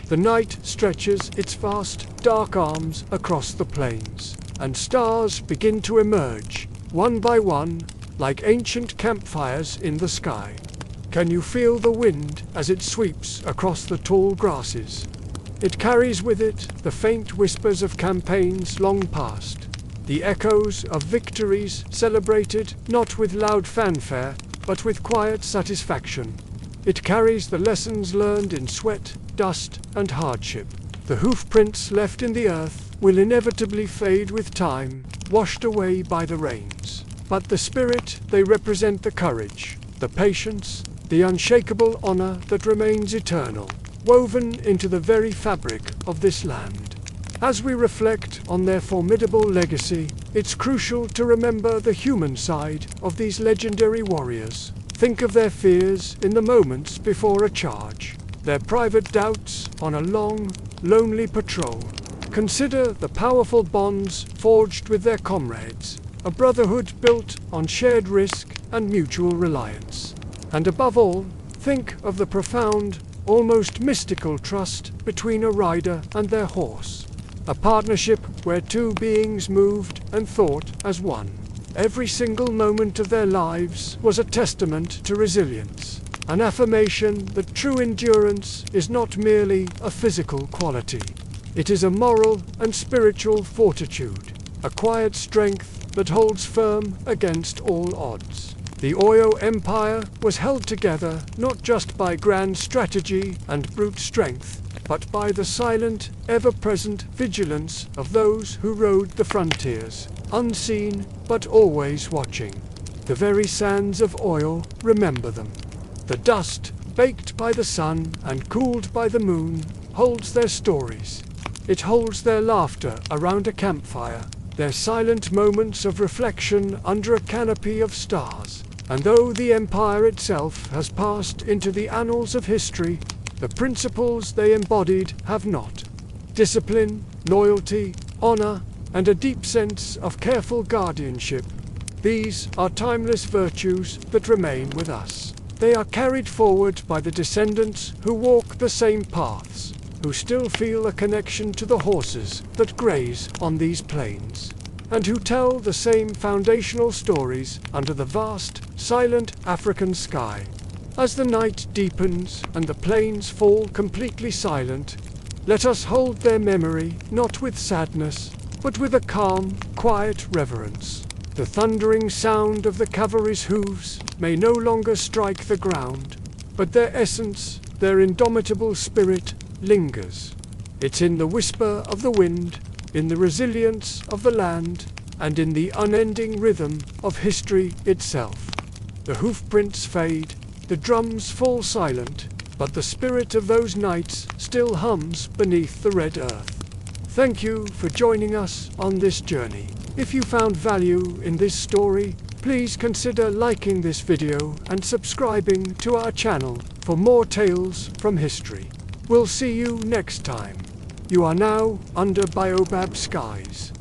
The night stretches its vast, dark arms across the plains, and stars begin to emerge, one by one, like ancient campfires in the sky. Can you feel the wind as it sweeps across the tall grasses? It carries with it the faint whispers of campaigns long past, the echoes of victories celebrated not with loud fanfare, but with quiet satisfaction. It carries the lessons learned in sweat, dust, and hardship. The hoofprints left in the earth will inevitably fade with time, washed away by the rains. But the spirit they represent, the courage, the patience, the unshakable honor that remains eternal, woven into the very fabric of this land. As we reflect on their formidable legacy, it's crucial to remember the human side of these legendary warriors. Think of their fears in the moments before a charge, their private doubts on a long, lonely patrol. Consider the powerful bonds forged with their comrades, a brotherhood built on shared risk and mutual reliance. And above all, think of the profound, almost mystical trust between a rider and their horse, a partnership where two beings moved and thought as one. Every single moment of their lives was a testament to resilience, an affirmation that true endurance is not merely a physical quality. It is a moral and spiritual fortitude, a quiet strength that holds firm against all odds. The Oyo Empire was held together not just by grand strategy and brute strength, but by the silent, ever-present vigilance of those who rode the frontiers, unseen but always watching. The very sands of Oyo remember them. The dust, baked by the sun and cooled by the moon, holds their stories. It holds their laughter around a campfire, their silent moments of reflection under a canopy of stars. And though the empire itself has passed into the annals of history, the principles they embodied have not. Discipline, loyalty, honor, and a deep sense of careful guardianship. These are timeless virtues that remain with us. They are carried forward by the descendants who walk the same paths, who still feel a connection to the horses that graze on these plains, and who tell the same foundational stories under the vast, silent African sky. As the night deepens and the plains fall completely silent, let us hold their memory not with sadness, but with a calm, quiet reverence. The thundering sound of the cavalry's hooves may no longer strike the ground, but their essence, their indomitable spirit, lingers. It's in the whisper of the wind, in the resilience of the land, and in the unending rhythm of history itself. The hoofprints fade, the drums fall silent, but the spirit of those nights still hums beneath the red earth. Thank you for joining us on this journey. If you found value in this story, please consider liking this video and subscribing to our channel for more tales from history. We'll see you next time. You are now under Baobab skies.